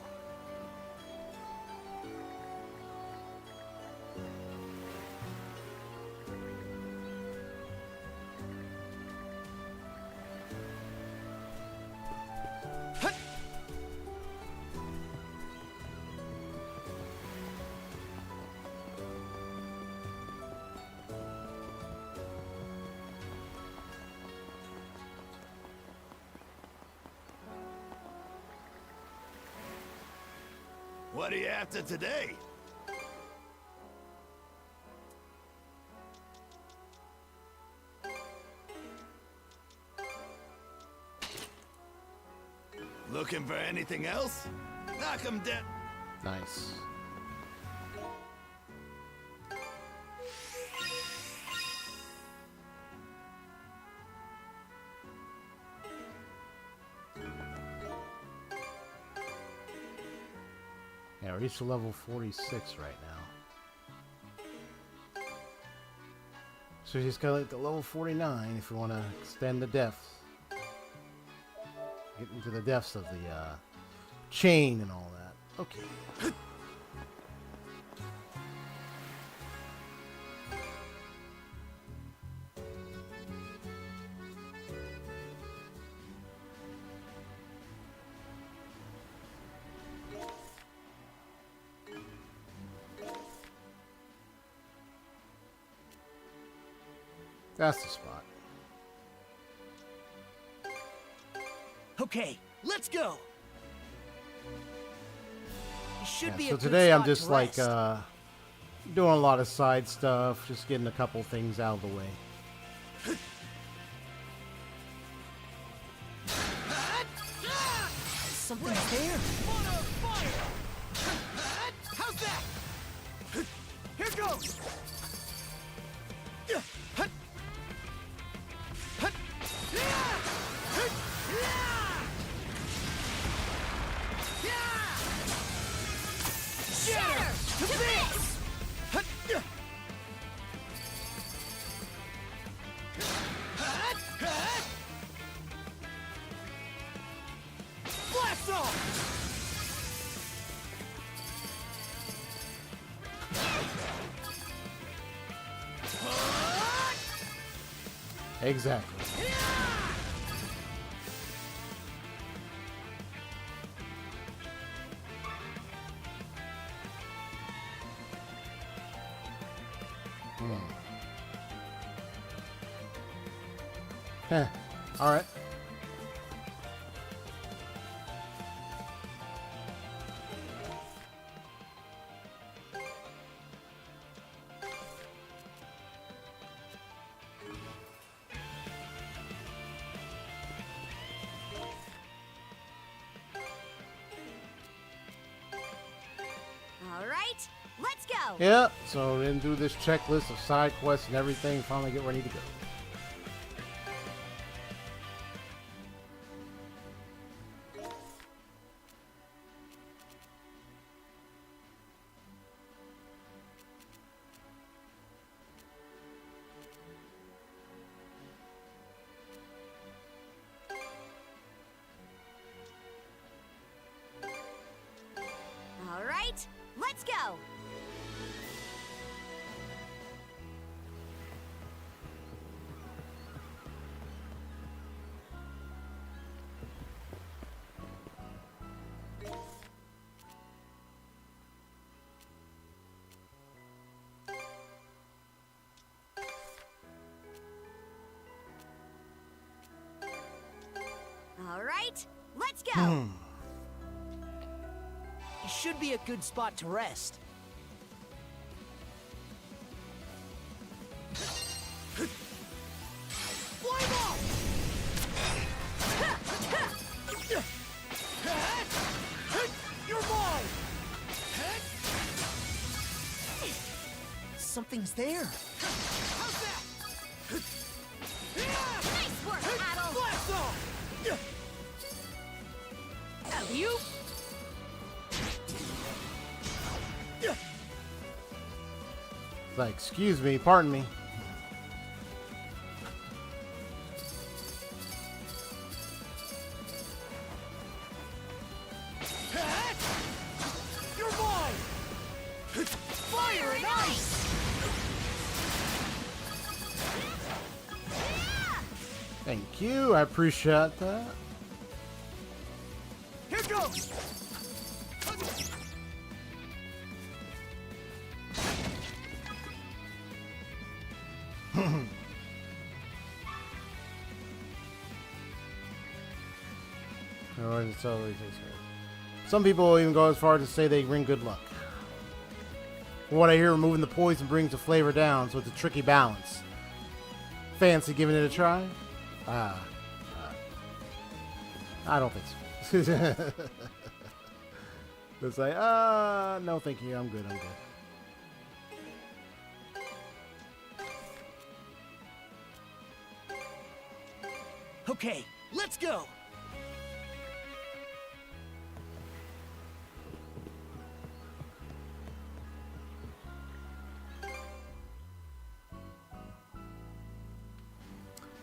What are you after today? Looking for anything else? Knock 'em down. Nice. Yeah, we're reached to level 46 right now. So you just gotta like the level 49 if you want to extend the depths. Get into the depths of the chain and all that. Okay. That's the spot. Okay, let's go. It should be a So good today I'm spot just to like rest. doing a lot of side stuff, just getting a couple things out of the way. Something's there. How's that? Here goes. Shatter to this! Blast off! Exactly. Heh. All right. All right, let's go. Yeah, so we're gonna do this checklist of side quests and everything, finally get ready to go. All right, let's go. All right, let's go. It should be a good spot to rest. Flame off! You're mine! Something's there. How's that? Nice work, Adol! Blast off! Alley-oop. Like, excuse me, pardon me. You're mine! Fire and ice! Thank you, I appreciate that. Here goes! Oh, it totally takes care. Some people even go as far as to say they bring good luck. From what I hear, removing the poison brings the flavor down, so it's a tricky balance. Fancy giving it a try? I don't think so. It's like, no thank you, I'm good, I'm good. Okay, let's go.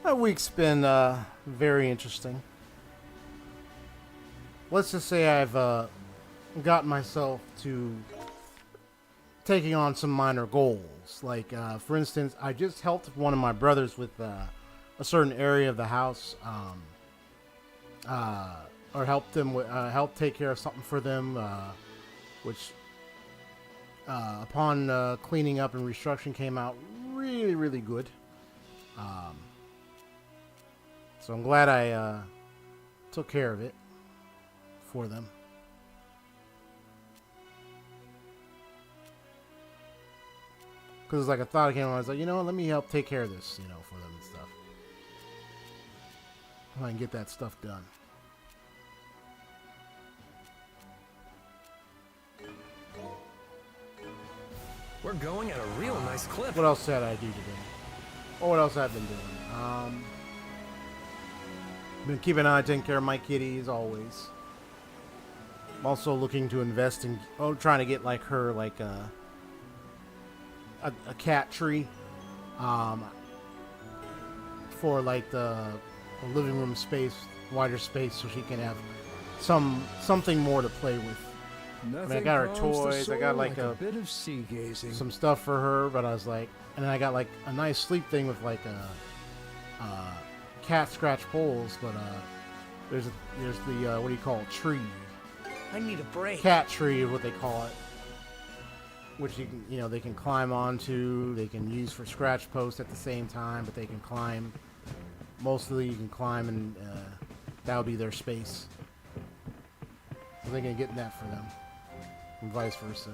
That week's been very interesting. Let's just say I've gotten myself to taking on some minor goals. Like, for instance, I just helped one of my brothers with a certain area of the house, or helped them with, helped take care of something for them, which upon cleaning up and restructuring came out really, really good. So I'm glad I took care of it for them. Because it's like a thought came on, I was like, you know what, let me help take care of this, you know, for them and stuff. If I can get that stuff done. We're going at a real nice clip. What else did I do today? Oh, what else have I been doing? Been keeping an eye, taking care of my kitty as always. I'm also looking to invest in, trying to get like her like a cat tree, for like the living room space, wider space, so she can have something more to play with. I mean, I got her toys. I got like a bit of sea gazing. some stuff for her, but I was like, and then I got like a nice sleep thing with like a cat scratch poles, but there's the what do you call it, tree? I need a break. Cat tree is what they call it, which you can, they can climb onto. They can use for scratch posts at the same time, but they can climb. Mostly, you can climb, and that'll be their space. So they're gonna get that for them, and vice versa.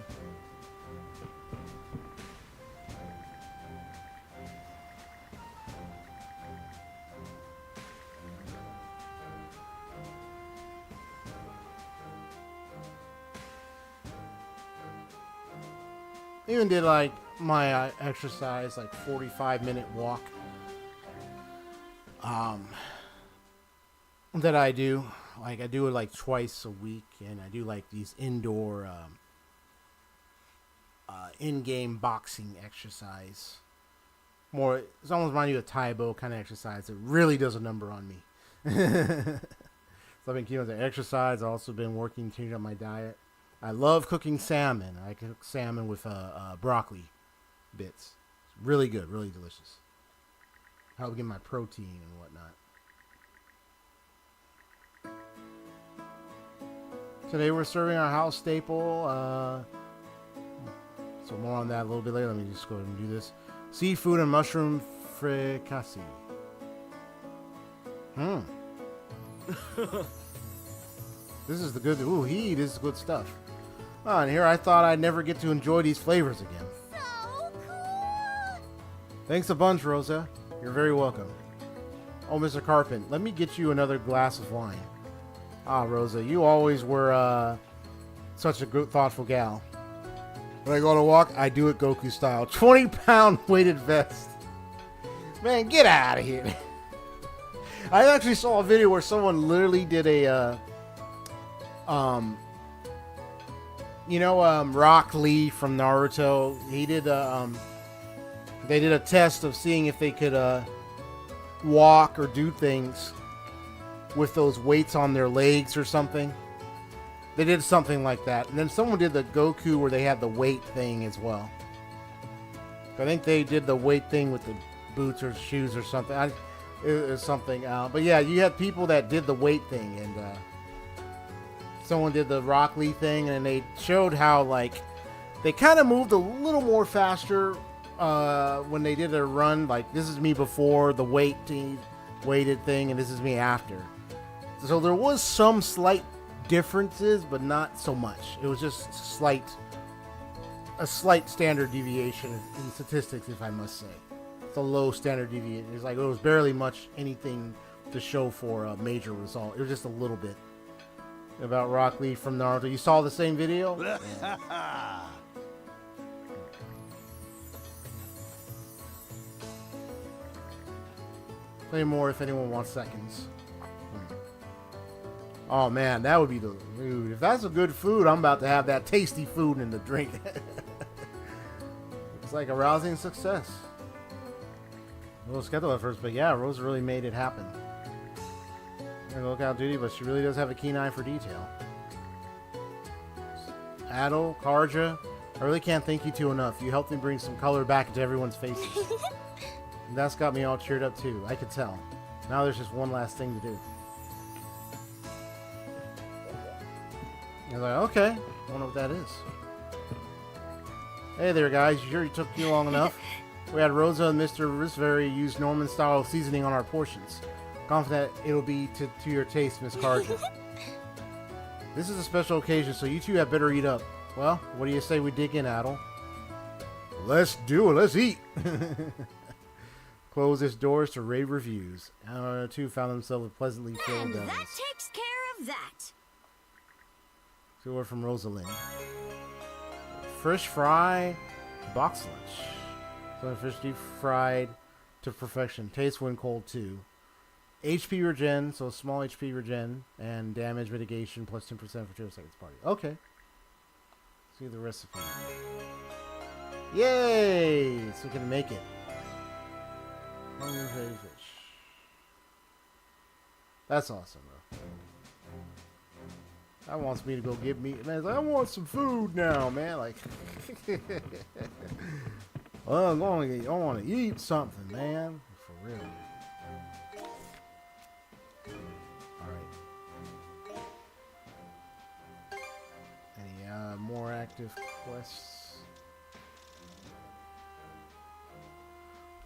Even did like my exercise, like 45-minute walk. That I do. Like I do it like twice a week, and I do like these indoor in-game boxing exercise. It's almost reminding you of Taibo kind of exercise. It really does a number on me. So I've been keeping the exercise. I've also been working to change up my diet. I love cooking salmon. I cook salmon with broccoli bits. It's really good, really delicious. Help get my protein and whatnot. Today we're serving our house staple. So more on that a little bit later. Let me just go ahead and do this. Seafood and mushroom fricassee. This is the good. This is good stuff. Oh, and here I thought I'd never get to enjoy these flavors again. So cool! Thanks a bunch, Rosa. You're very welcome. Oh, Mr. Carpent, let me get you another glass of wine. Ah, Rosa, you always were such a good, thoughtful gal. When I go on a walk, I do it Goku style. 20-pound weighted vest. Man, get out of here. I actually saw a video where someone literally did a, Rock Lee from Naruto. He did they did a test of seeing if they could walk or do things with those weights on their legs or something. They did something like that. And then someone did the Goku where they had the weight thing as well. I think they did the weight thing with the boots or shoes or something. It was something. But yeah, you had people that did the weight thing. And someone did the Rock Lee thing. And they showed how, like, they kind of moved a little more faster when they did a run. Like, this is me before the weighted thing. And this is me after. So there was some slight differences, but not so much. It was just a slight standard deviation in statistics, if I must say. It's a low standard deviation. It's like it was barely much anything to show for a major result. It was just a little bit. About Rock Lee from Naruto. You saw the same video? Yeah. Play more if anyone wants seconds. Oh man, that would be the dude. If that's a good food, I'm about to have that tasty food and the drink. It's like a rousing success. A little skeptical at first, but yeah, Rose really made it happen. Lookout duty, but she really does have a keen eye for detail. Adol, Karja, I really can't thank you two enough. You helped me bring some color back into everyone's faces. And that's got me all cheered up too. I could tell. Now there's just one last thing to do. I was like, okay, I wonder what that is. Hey there, guys. You sure it took you long enough? We had Rosa and Mr. Risveri use Norman-style seasoning on our portions. Confident it'll be to your taste, Miss Karja. This is a special occasion, so you two had better eat up. Well, what do you say we dig in, Adol? Let's do it. Let's eat. Close its doors to rave reviews. And two found themselves pleasantly filled And devils. that takes care of that. So we're from Rosalind. Fish fry box lunch. So fish deep fried to perfection. Tastes when cold too. HP regen, so small HP regen and damage mitigation plus 10% for 2 seconds party. Okay. See the recipe. Yay! So we can make it. Fish. That's awesome, bro. That wants me to go get meat. Man, like, I want some food now, man. Like, well, I want to eat something, man. For real. All right. Any more active quests?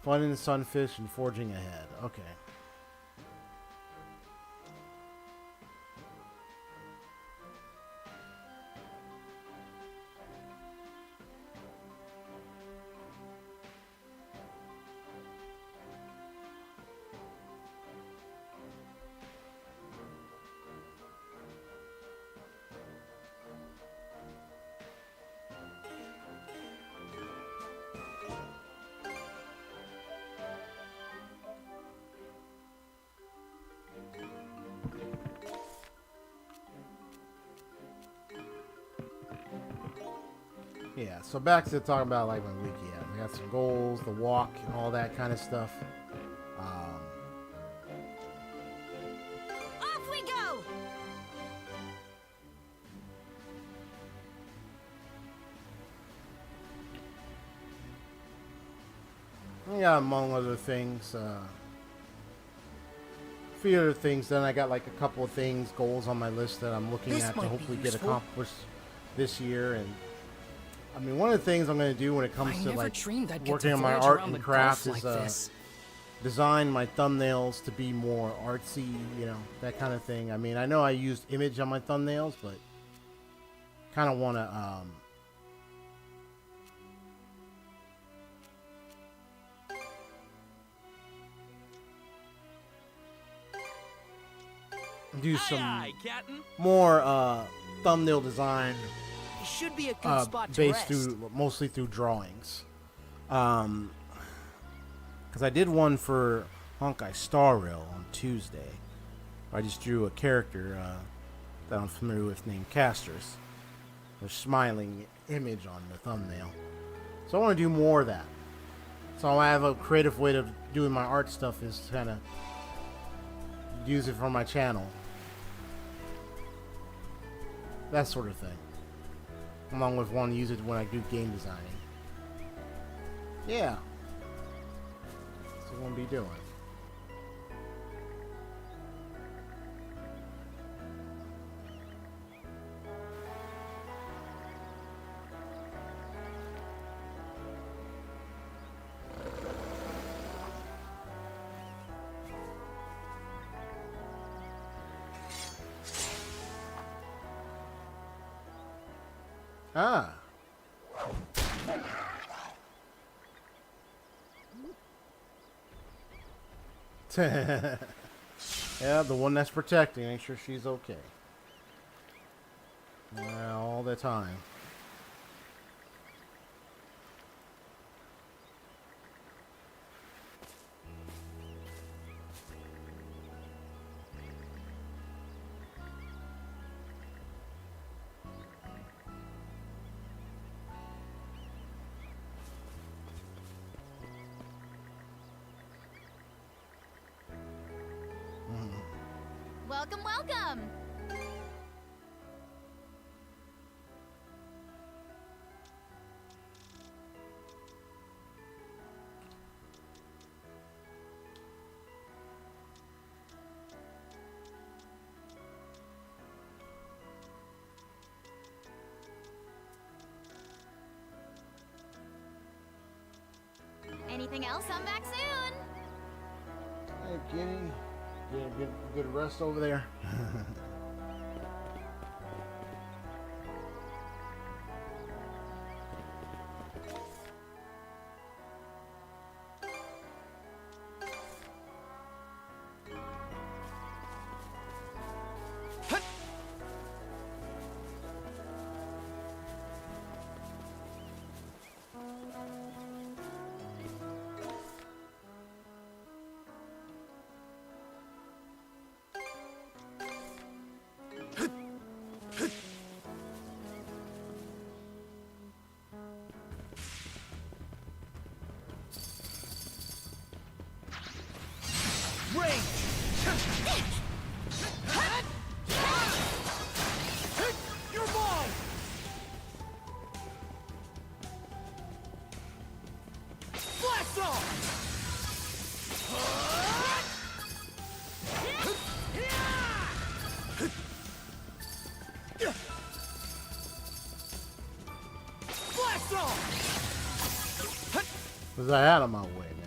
Finding the sunfish and forging ahead. Okay. Yeah, so back to talking about like my wiki. Yeah, we got some goals, the walk, and all that kind of stuff. Off we go! Yeah, among other things, a few other things. Then I got like a couple of things, goals on my list that I'm looking at to hopefully get accomplished this year. And I mean, one of the things I'm going to do when it comes to like working on my art and crafts is design my thumbnails to be more artsy, you know, that kind of thing. I mean, I know I used image on my thumbnails, but kind of want to do some more thumbnail design should be a good spot to based rest. mostly through drawings. Because I did one for Honkai Star Rail on Tuesday. I just drew a character that I'm familiar with named Casters. A smiling image on the thumbnail. So I want to do more of that. So I have a creative way of doing my art stuff is to kind of use it for my channel. That sort of thing. Along with one use it when I do game designing. Yeah. That's what I'm going to be doing. Ah. Yeah, the one that's protecting, make sure she's okay. All the time. Welcome, welcome! Anything else? I'm back soon! Hey, Kenny. Get a good rest over there. You're mine! Blast off! Blast off! Was I out of my way now?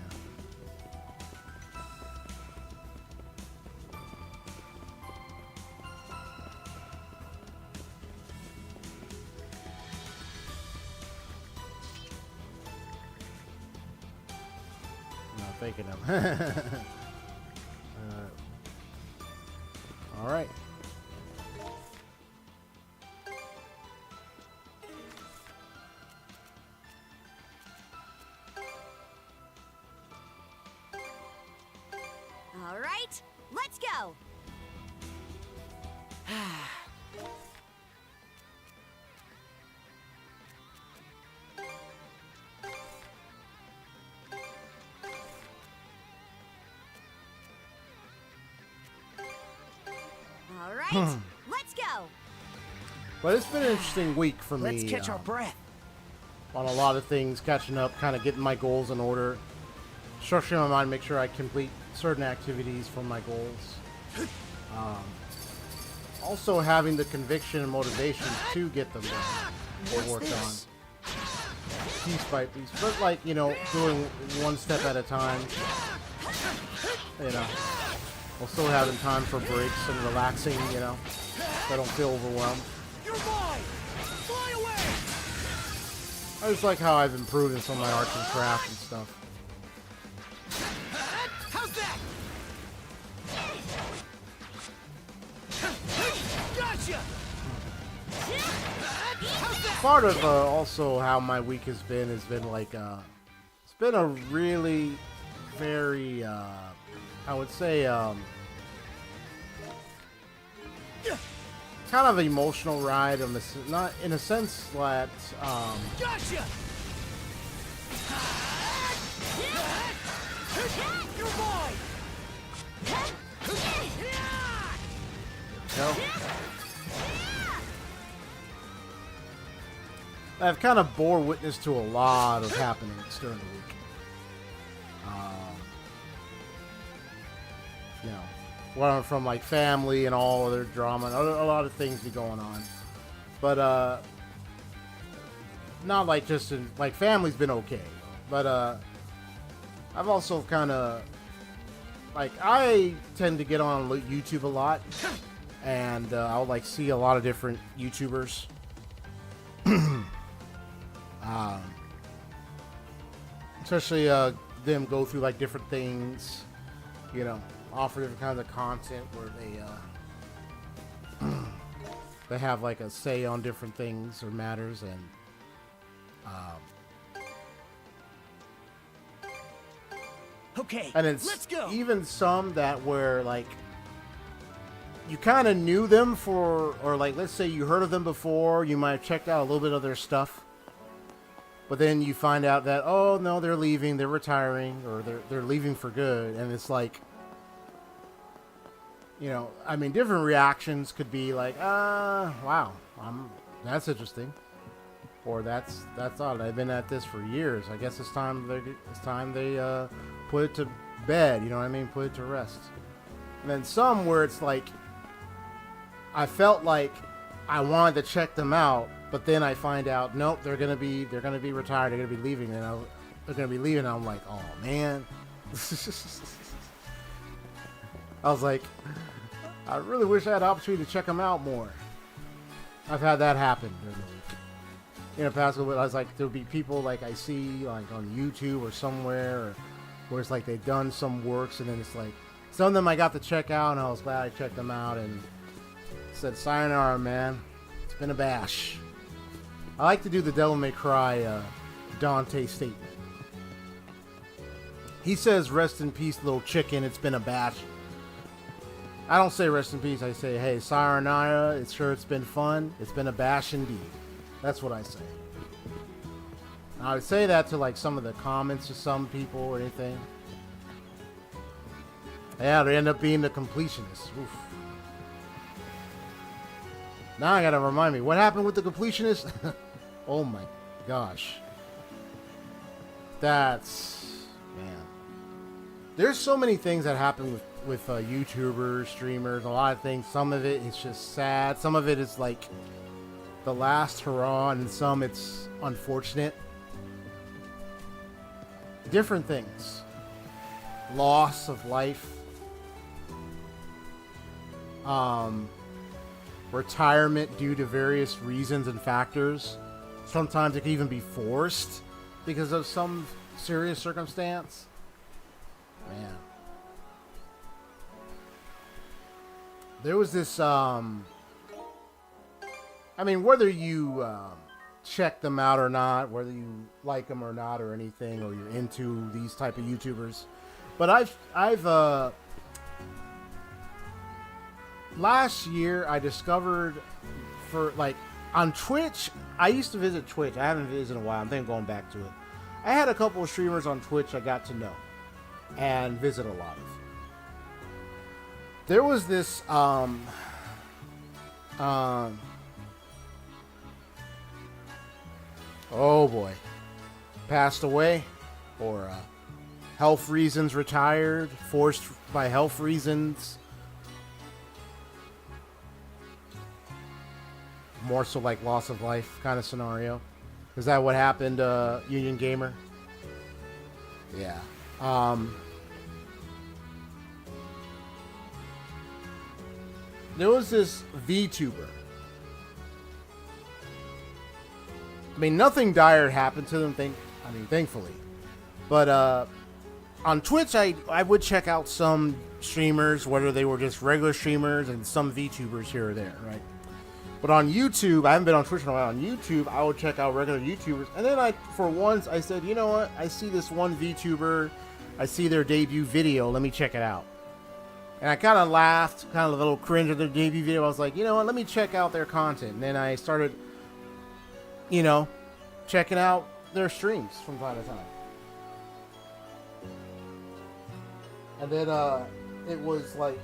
Thinking of all right. All right, let's go! All right, let's go! But it's been an interesting week for me. Let's catch our breath. On a lot of things, catching up, kind of getting my goals in order, structuring my mind, make sure I complete certain activities for my goals. Also having the conviction and motivation to get them done or worked on. Piece by piece. But like, you know, doing one step at a time. You know. While still having time for breaks and relaxing, you know. So I don't feel overwhelmed. You're mine! Fly away! I just like how I've improved in some of my arts and crafts and stuff. How's that? Gotcha! How's that? part of also how my week has been like it's been a really very I would say kind of emotional ride on this, not in a sense that Gotcha! You're mine! no. I've kind of bore witness to a lot of happenings during the week. You know, well, from like family and all other drama, and a lot of things be going on. But not like just in, like family's been okay. But I've also kind of like I tend to get on YouTube a lot, and I'll like see a lot of different YouTubers. Especially them go through like different things, you know, offer different kinds of content where they they have like a say on different things or matters, and Okay, and it's let's go. even some that where like you kind of knew them for, or like let's say you heard of them before, you might have checked out a little bit of their stuff, but then you find out that, oh no, they're leaving, they're retiring, or they're leaving for good, and it's like, you know, I mean, different reactions could be like, wow, that's interesting, or that's odd. I've been at this for years. I guess it's time they put it to bed. You know what I mean? Put it to rest. And then some where it's like, I felt like I wanted to check them out, but then I find out, nope, they're gonna be retired. They're gonna be leaving, and they're gonna be leaving. And I'm like, oh man. I was like, I really wish I had the opportunity to check them out more. I've had that happen during the week. In the past, I was like, there'll be people like I see like on YouTube or somewhere, or where it's like they've done some works, and then it's like some of them I got to check out, and I was glad I checked them out, and said, sayonara, man. It's been a bash. I like to do the Devil May Cry Dante statement. He says, rest in peace, little chicken. It's been a bash. I don't say rest in peace. I say, hey, sayonara. It's been fun. It's been a bash indeed. That's what I say. And I would say that to like some of the comments to some people or anything. Yeah, they end up being the completionists. Oof. Now I gotta remind me, what happened with the completionist? Oh my gosh. That's, man. There's so many things that happen with YouTubers, streamers, a lot of things. Some of it is just sad. Some of it is like the last hurrah, and some it's unfortunate. Different things. Loss of life. Retirement due to various reasons and factors. Sometimes it can even be forced because of some serious circumstance. Man. There was this, I mean, whether you check them out or not, whether you like them or not or anything, or you're into these type of YouTubers, but I've last year I discovered for like on Twitch, I used to visit Twitch. I haven't visited in a while. I'm thinking going back to it. I had a couple of streamers on Twitch I got to know and visit a lot of. There was this oh boy, passed away, or health reasons retired, forced by health reasons. More so like loss of life kind of scenario. Is that what happened, Union Gamer? Yeah. There was this VTuber. I mean, nothing dire happened to them, thankfully. But on Twitch, I would check out some streamers, whether they were just regular streamers and some VTubers here or there, right? But on YouTube, I haven't been on Twitch in a while. On YouTube, I would check out regular YouTubers. And then for once, I said, you know what? I see this one VTuber. I see their debut video. Let me check it out. And I kind of laughed, kind of a little cringe at their debut video. I was like, you know what? Let me check out their content. And then I started, you know, checking out their streams from time to time. And then it was like,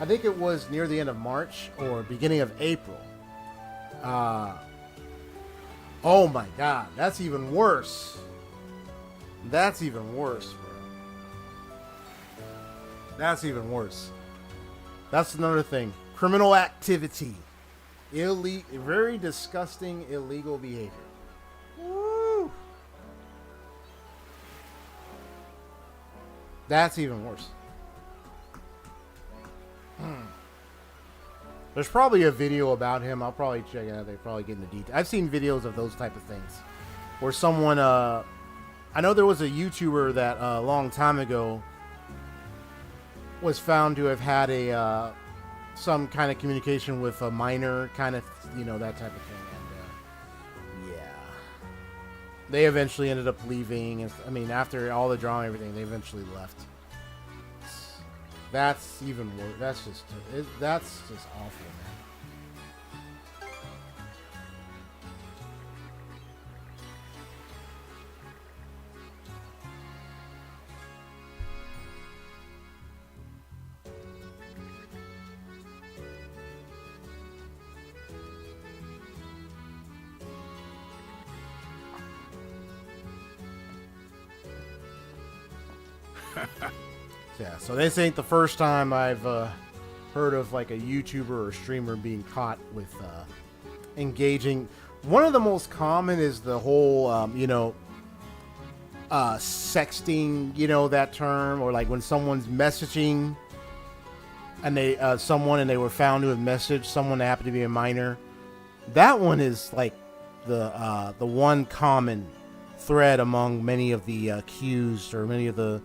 I think it was near the end of March or beginning of April. Oh my God, that's even worse. That's even worse, bro. That's even worse. That's another thing. Criminal activity. Very disgusting, illegal behavior. Woo! That's even worse. There's probably a video about him. I'll probably check it out. They probably get into detail. I've seen videos of those type of things where someone, I know there was a YouTuber that a long time ago was found to have had a some kind of communication with a minor, kind of, you know, that type of thing. And yeah, they eventually ended up leaving. I mean, after all the drama and everything, they eventually left. That's even worse. That's just awful, man. Yeah, so this ain't the first time I've heard of like a YouTuber or streamer being caught with engaging. One of the most common is the whole, you know, sexting, you know, that term, or like when someone's messaging and they they were found to have messaged someone that happened to be a minor. That one is like the one common thread among many of the accused or many of the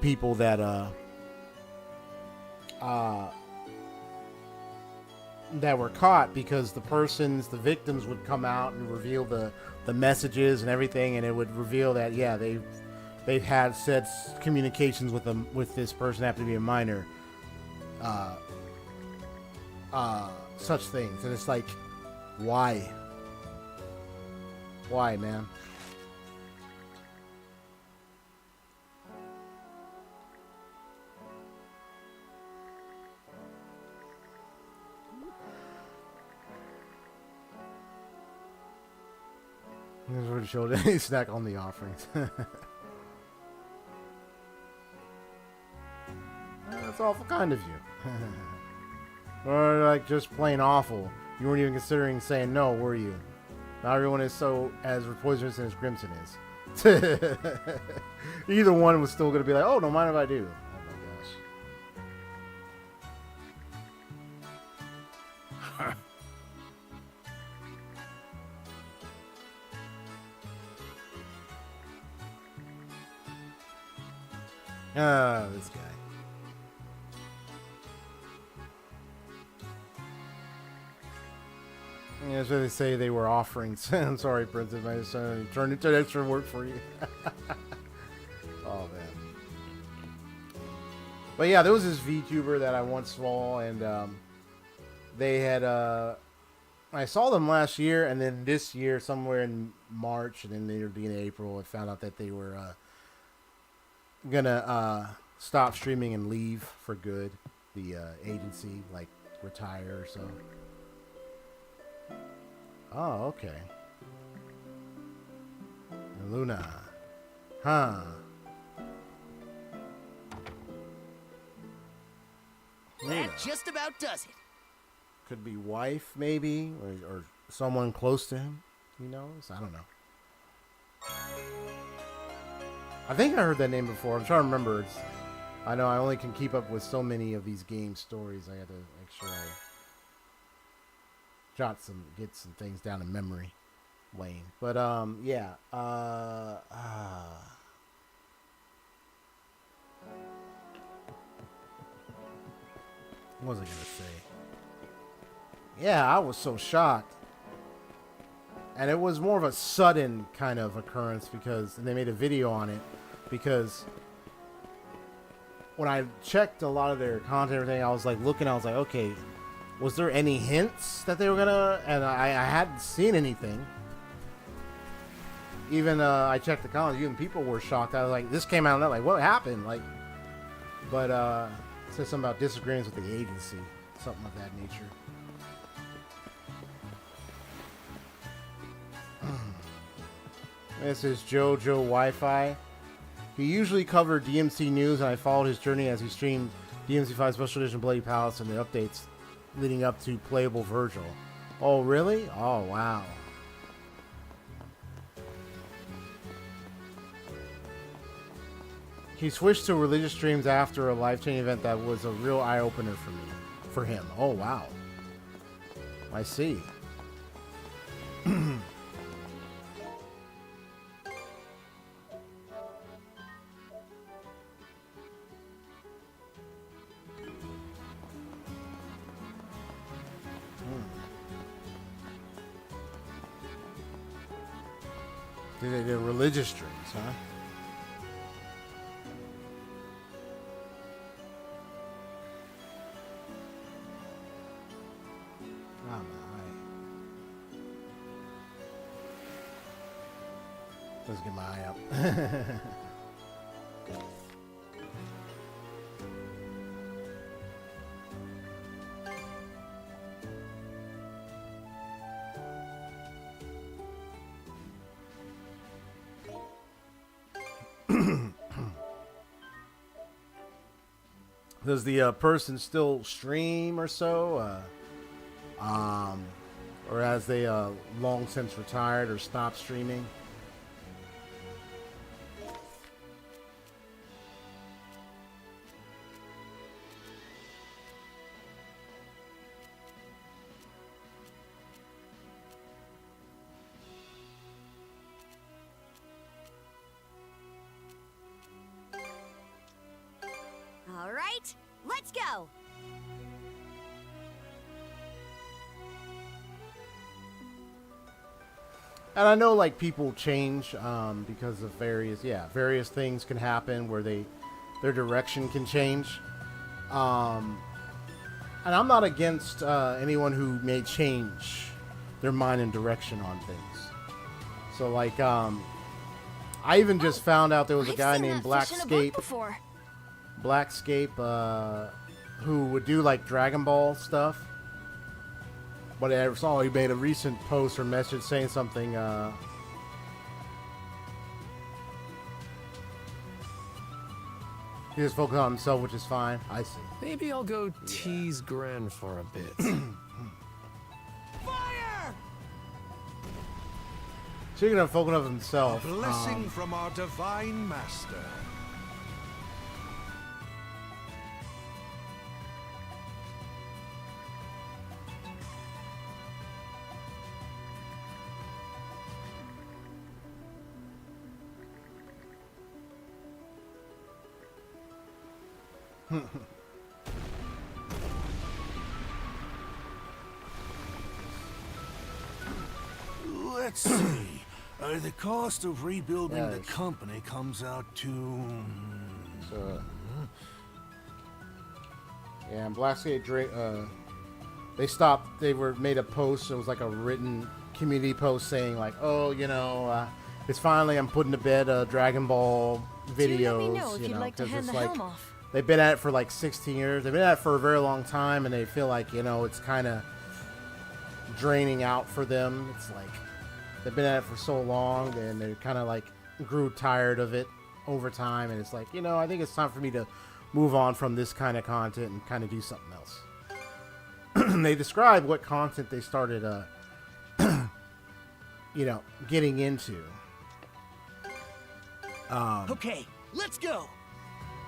people that that were caught, because the victims would come out and reveal the messages and everything, and it would reveal that, yeah, they've had said communications with this person that happened to be a minor, such things. And it's like, why, man? This would show any snack on the offerings. That's awful kind of you. Or like just plain awful. You weren't even considering saying no, were you? Not everyone is so as poisonous as Crimson is. Either one was still going to be like, oh, don't mind if I do. Oh my gosh. This guy. Yeah, that's what they say, they were offerings. I'm sorry, Princess. I just turned into an extra word for you. Oh, man. But yeah, there was this VTuber that I once saw, and they had... I saw them last year, and then this year, somewhere in March, and then they were in April, I found out that they were... gonna stop streaming and leave for good. The agency, like, retire or so. Oh, okay. Luna. Huh. That just about does it. Could be wife, maybe, or someone close to him. Who knows? I don't know. I think I heard that name before. I'm trying to remember. I know I only can keep up with so many of these game stories. I had to make sure I get some things down in memory lane. But yeah. What was I gonna say? Yeah, I was so shocked. And it was more of a sudden kind of occurrence because and they made a video on it because when I checked a lot of their content and everything, I was like looking, I was like, okay, was there any hints that they were gonna, and I hadn't seen anything. Even I checked the comments, even people were shocked. I was like, this came out and like, what happened? Like, but it said something about disagreements with the agency, something of that nature. This is JoJo Wi-Fi. He usually covered DMC news, and I followed his journey as he streamed DMC5 Special Edition Bloody Palace and the updates leading up to playable Virgil. Oh, really? Oh, wow. He switched to religious streams after a life-changing event that was a real eye-opener for him. Oh, wow. I see. They're religious streams, huh? Oh my. Let's get my eye up. Does the person still stream or so? Or has they long since retired or stopped streaming? All right, let's go. And I know, like, people change because of various things can happen where their direction can change. And I'm not against anyone who may change their mind and direction on things. So, like, I even just found out there was a guy named Blackscape, who would do, like, Dragon Ball stuff. But I saw he made a recent post or message saying something. He just focused on himself, which is fine. I see. Maybe I'll go tease Gran for a bit. Fire! Speaking of focusing on himself, Blessing from our divine master. Let's see. The cost of rebuilding the company comes out to... So, yeah, and Blackscape, they stopped. They made a post. It was like a written community post saying like, "Oh, you know, it's finally I'm putting to bed Dragon Ball videos." You know, because it's like they've been at it for like 16 years. They've been at it for a very long time, and they feel like, you know, it's kind of draining out for them. It's like they've been at it for so long, and they kind of like grew tired of it over time, and it's like, you know, I think it's time for me to move on from this kind of content and kind of do something else. They describe what content they started, you know, getting into. Okay, let's go.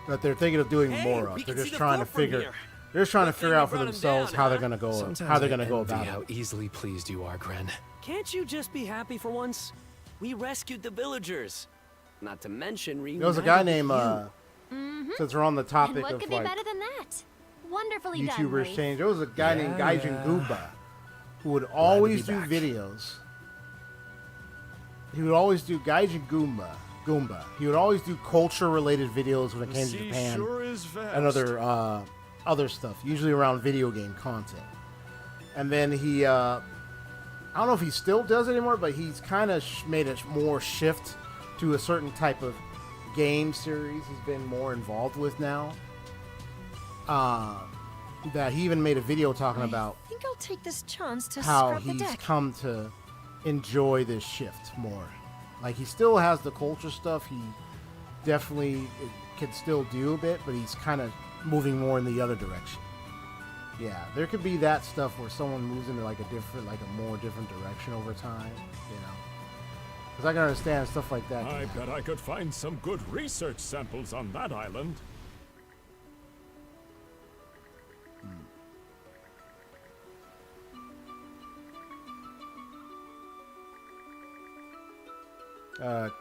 That they're thinking of doing more of. They're just trying to figure. They're just trying to figure out for themselves how they're gonna go. How they're gonna go about it. How easily pleased you are, Gren. Can't you just be happy for once? We rescued the villagers. Not to mention there was a guy named since we're on the topic And what of could like be better than that? Wonderfully done, YouTubers Rafe. change. There was a guy named Gaijin Gooba who would always do back. videos. He would always do Gaijin Goomba. He would always do culture-related videos when it came to Japan Sure is vast. and other stuff, usually around video game content. And then he, I don't know if he still does it anymore, but he's kind of made a more shift to a certain type of game series he's been more involved with now. That he even made a video talking about I think I'll take this chance to how scrub the he's deck. come to enjoy this shift more. Like, he still has the culture stuff. He definitely can still do a bit, but he's kind of moving more in the other direction. Yeah, there could be that stuff where someone moves into like a more different direction over time, you know. Because I can understand stuff like that. I bet I could find some good research samples on that island.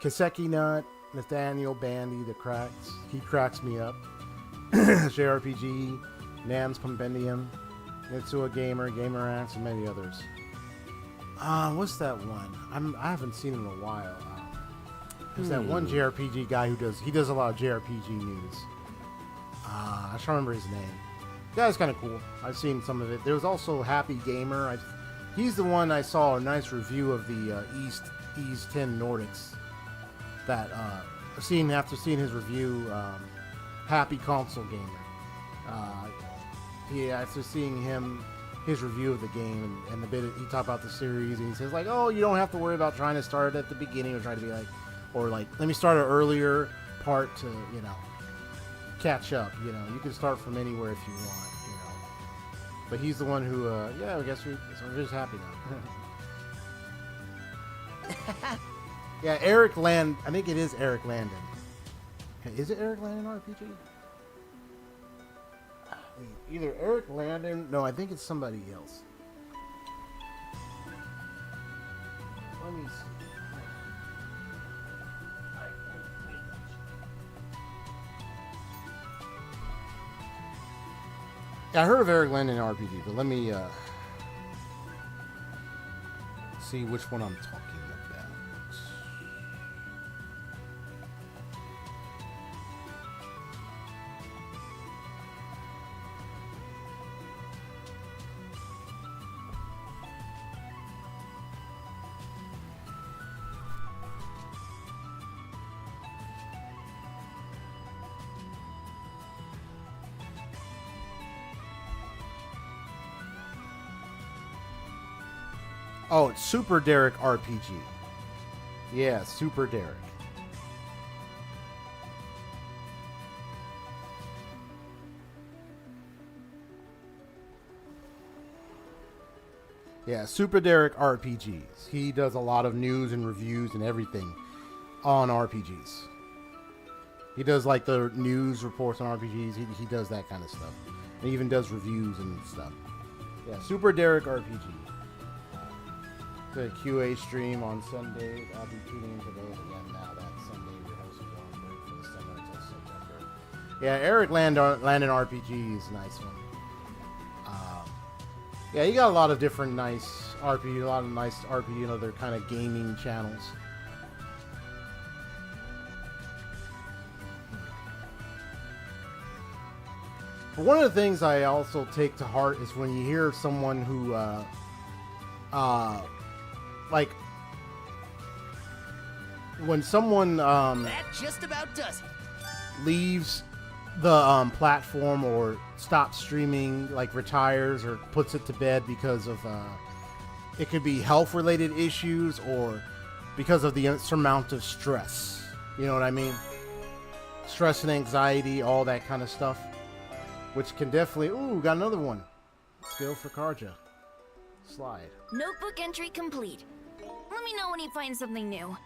Kaseki Nut, Nathaniel Bandy, he cracks me up. jrpg, Nam's Compendium, Nitsua Gamer, Gamerance, and many others. What's that one? I haven't seen him in a while. There's that one JRPG guy who does a lot of JRPG news. I can't remember his name. The guy's kind of cool. I've seen some of it. There was also Happy Gamer. He's the one I saw a nice review of the East 10 Nordics. That after seeing his review, Happy Console Gamer. After seeing his review of the game and the bit he talked about the series, and he says like, oh, you don't have to worry about trying to start it at the beginning or try to be like, or like, let me start an earlier part to, you know, catch up. You know, you can start from anywhere if you want. You know, but he's the one who, I guess we're just happy now. Yeah, Eric Land. I think it is Eric Landon. Is it Eric Landon RPG? Either Eric Landon. No, I think it's somebody else. Let me see. I heard of Eric Landon RPG, but let me see which one I'm talking about. Oh, it's Super Derek RPG. Yeah, Super Derek. Yeah, Super Derek RPGs. He does a lot of news and reviews and everything on RPGs. He does like the news reports on RPGs. He does that kind of stuff. And he even does reviews and stuff. Yeah, Super Derek RPG. The QA stream on Sunday. I'll be tuning into those again now that Sunday we're hosting on break for the summer until September. Yeah, Eric Landon RPG is a nice one. Yeah, you got a lot of different nice RPG, a lot of nice RPG and other kind of gaming channels. But one of the things I also take to heart is when you hear someone who, like, when someone That just about does it. leaves the platform or stops streaming, like retires or puts it to bed because of it could be health related issues or because of the insurmountable stress. You know what I mean? Stress and anxiety, all that kind of stuff, which can definitely got another one. Skill for Karja. Slide. Notebook entry complete. Let me know when you find something new.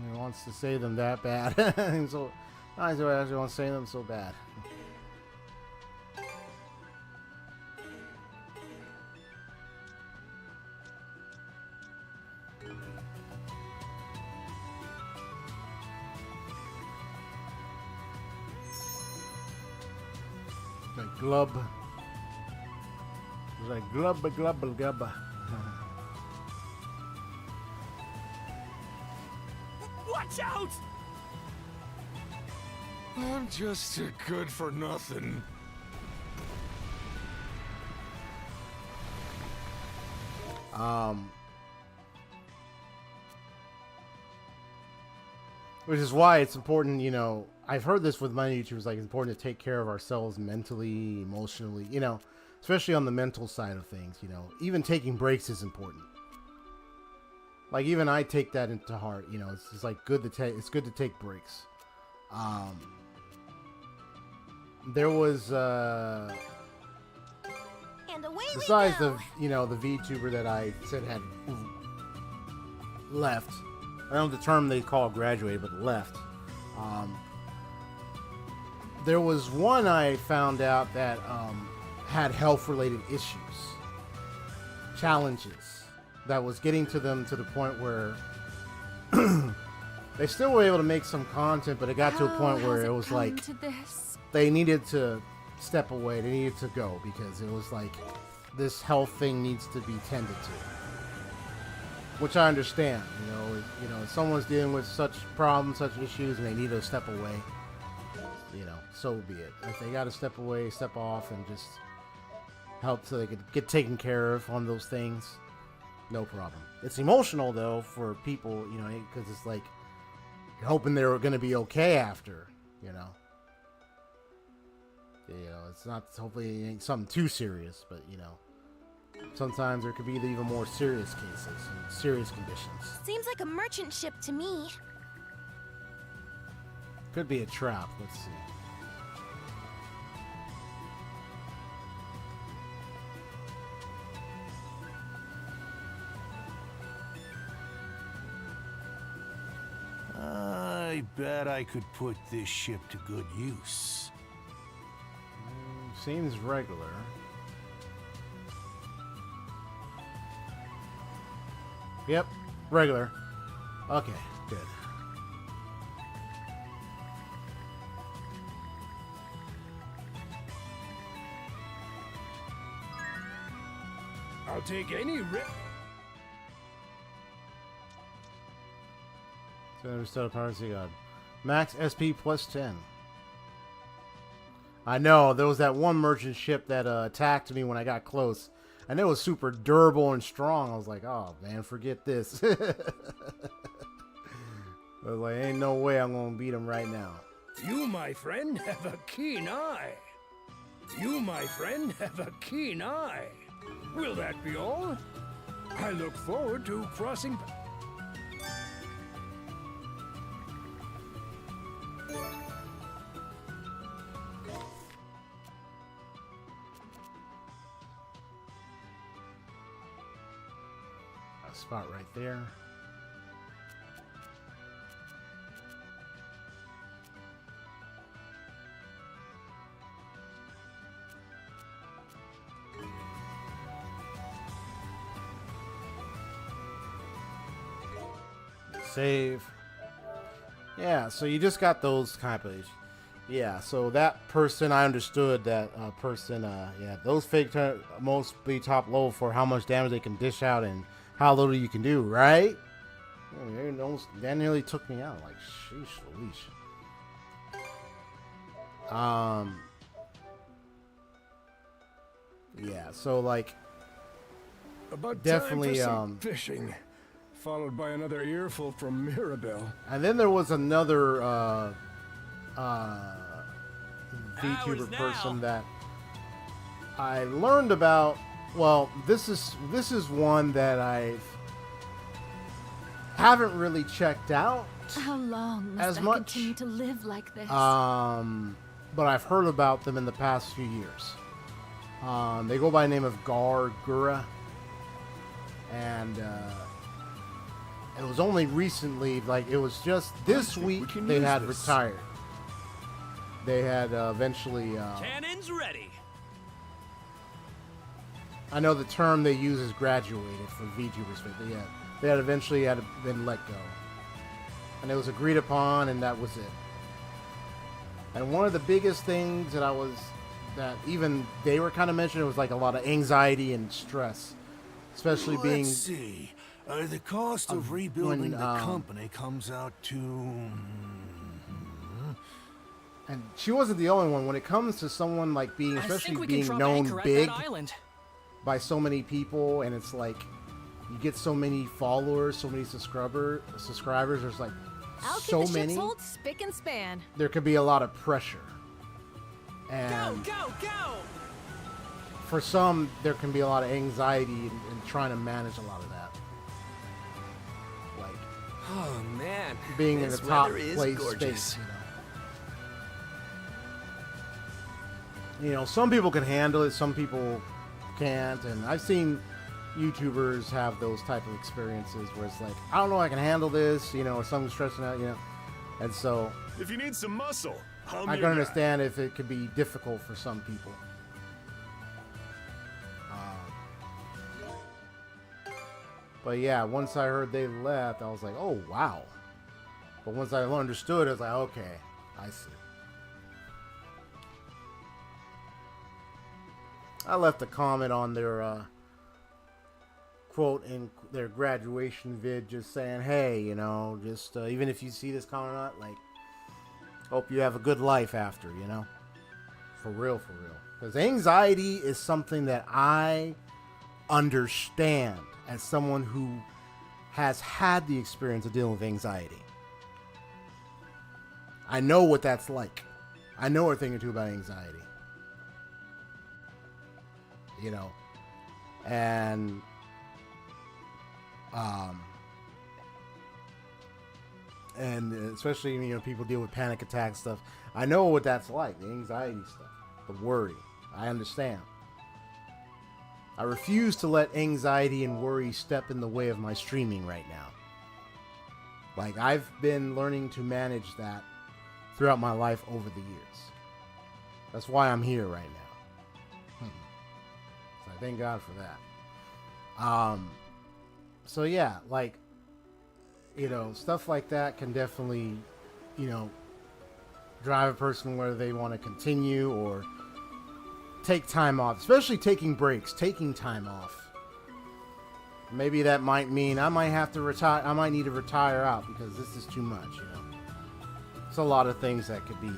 He wants to say them that bad. So I actually want to say them so bad. like glub. It's like glub glub glub. Watch out! I'm just a good for nothing. Which is why it's important, you know, I've heard this with my YouTubers, like it's important to take care of ourselves mentally, emotionally, you know, especially on the mental side of things, you know, even taking breaks is important. Like even I take that into heart, you know, it's just like good to take, it's good to take breaks. There was, And away besides we go. the, you know, the VTuber that I said had left, I don't know the term they call graduated, but left. There was one I found out that had health-related issues, challenges, that was getting to them to the point where they still were able to make some content, but it got to a point where it was like they needed to step away, they needed to go, because it was like this health thing needs to be tended to. Which I understand, you know, if someone's dealing with such problems, such issues, and they need to step away, you know, so be it. If they got to step away, step off, and just help so they could get taken care of on those things, no problem. It's emotional, though, for people, you know, because it's like you're hoping they're going to be okay after, you know. You know, it's not, hopefully it ain't something too serious, but, you know. Sometimes there could be even more serious cases and serious conditions. Seems like a merchant ship to me. Could be a trap. Let's see. I bet I could put this ship to good use. Seems regular. Yep, regular. Okay, good. I'll take any rip. So instead of Piracy God. Max SP plus 10. I know, there was that one merchant ship that attacked me when I got close. And it was super durable and strong. I was like, oh man, forget this. I was like, ain't no way I'm gonna beat him right now. You, my friend, have a keen eye. You, my friend, have a keen eye. Will that be all? I look forward to crossing. Spot right there. Save. Yeah, so you just got those type of. Yeah, so that person, I understood that person. Yeah, those fake most be top level for how much damage they can dish out and how little you can do, right? Yeah, that nearly took me out. Like, sheesh, Louise. Yeah, so like, About definitely time for some fishing, followed by another earful from Mirabelle. and then there was another VTuber person that I learned about. Well, this is one that I haven't really checked out How long as must I much. continue to live like this? But I've heard about them in the past few years. They go by the name of Griegr, and it was only recently, like it was just this week, they had retired. They had eventually. Cannons ready. I know the term they use is graduated for VTubers, but yeah, they had eventually been let go, and it was agreed upon, and that was it. And one of the biggest things that I was that even they were kind of mentioning, it was like a lot of anxiety and stress, especially being. Let's see. The cost of rebuilding the company comes out to. And she wasn't the only one. When it comes to someone like being, especially being known big by so many people, and it's like you get so many followers, so many subscribers. There's like so many. Hold spick and span. There could be a lot of pressure. And Go! for some, there can be a lot of anxiety in trying to manage a lot of that. Like, Oh man, being in the this top weather is place gorgeous. space, you know, some people can handle it, some people can't, and I've seen YouTubers have those type of experiences where it's like, I don't know, I can handle this, you know, or something's stressing out, you know, and so If you need some muscle, I can understand if it could be difficult for some people. But yeah, once I heard they left, I was like, oh, wow. But once I understood, I was like, okay, I see. I left a comment on their quote in their graduation vid just saying, hey, you know, just even if you see this comment or not, like, hope you have a good life after, you know? For real, for real. Because anxiety is something that I understand as someone who has had the experience of dealing with anxiety. I know what that's like. I know a thing or two about anxiety. You know, and especially, you know, people deal with panic attack stuff. I know what that's like, the anxiety stuff, the worry. I understand. I refuse to let anxiety and worry step in the way of my streaming right now. Like, I've been learning to manage that throughout my life over the years. That's why I'm here right now. So I thank God for that. So yeah, like, you know, stuff like that can definitely, you know, drive a person whether they want to continue or take time off, especially taking breaks, taking time off. Maybe that might mean I might have to retire. I might need to retire out because this is too much, you know. It's a lot of things that could be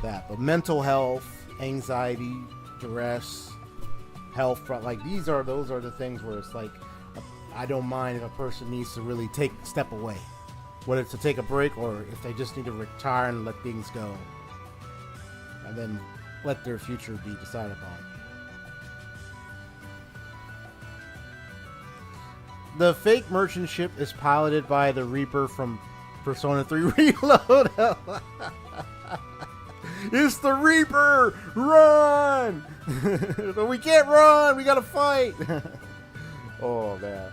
that, but mental health, anxiety, duress, health, like those are the things where it's like, I don't mind if a person needs to really step away, whether it's to take a break or if they just need to retire and let things go, and then let their future be decided upon. The fake merchant ship is piloted by the Reaper from Persona 3 Reload. It's the Reaper! Run! But we can't run! We gotta fight! Oh, man.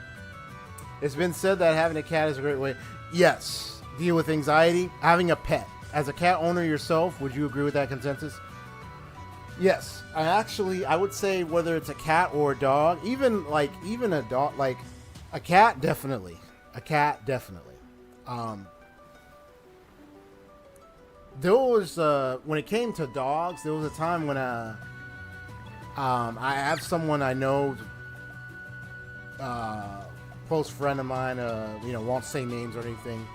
It's been said that having a cat is a great way. Yes. Deal with anxiety. Having a pet. As a cat owner yourself, would you agree with that consensus? Yes. I would say whether it's a cat or a dog, even a dog, like a cat, definitely. A cat, definitely. There was, when it came to dogs, there was a time when I have someone I know, close friend of mine, you know, won't say names or anything.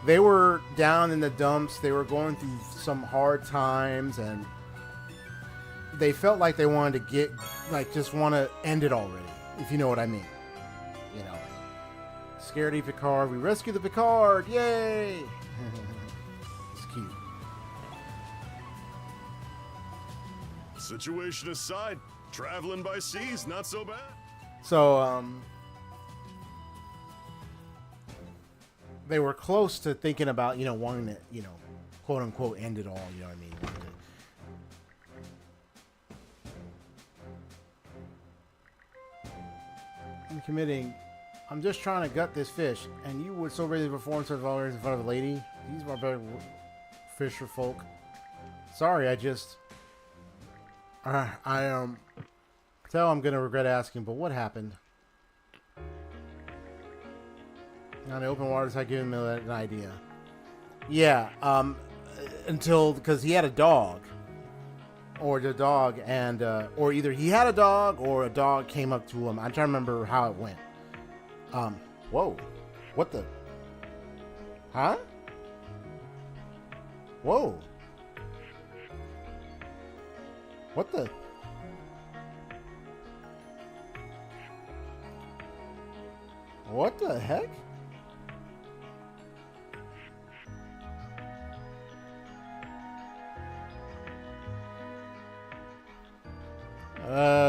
They were down in the dumps. They were going through some hard times, and they felt like they wanted to just want to end it already, if you know what I mean. You know, Scaredy Picard. We rescue the Picard! Yay! It's cute. Situation aside, traveling by sea's not so bad. So, they were close to thinking about, you know, wanting to, you know, quote unquote end it all, you know what I mean? I'm just trying to gut this fish, and you would so ready to perform such vulgarities in front of a lady. These are better fisher folk. Sorry, I tell I'm gonna regret asking, but what happened? On the open waters, I gave him an idea. Yeah, because he had a dog, or the dog, and or either he had a dog or a dog came up to him. I'm trying to remember how it went. Whoa, what the? Huh? Whoa. What the? What the heck?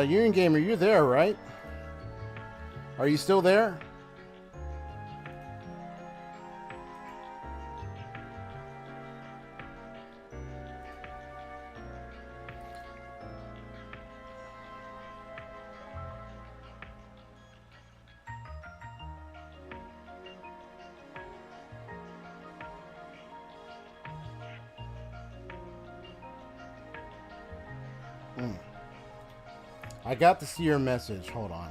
Union Gamer, you're there, right? Are you still there? I got to see your message. Hold on.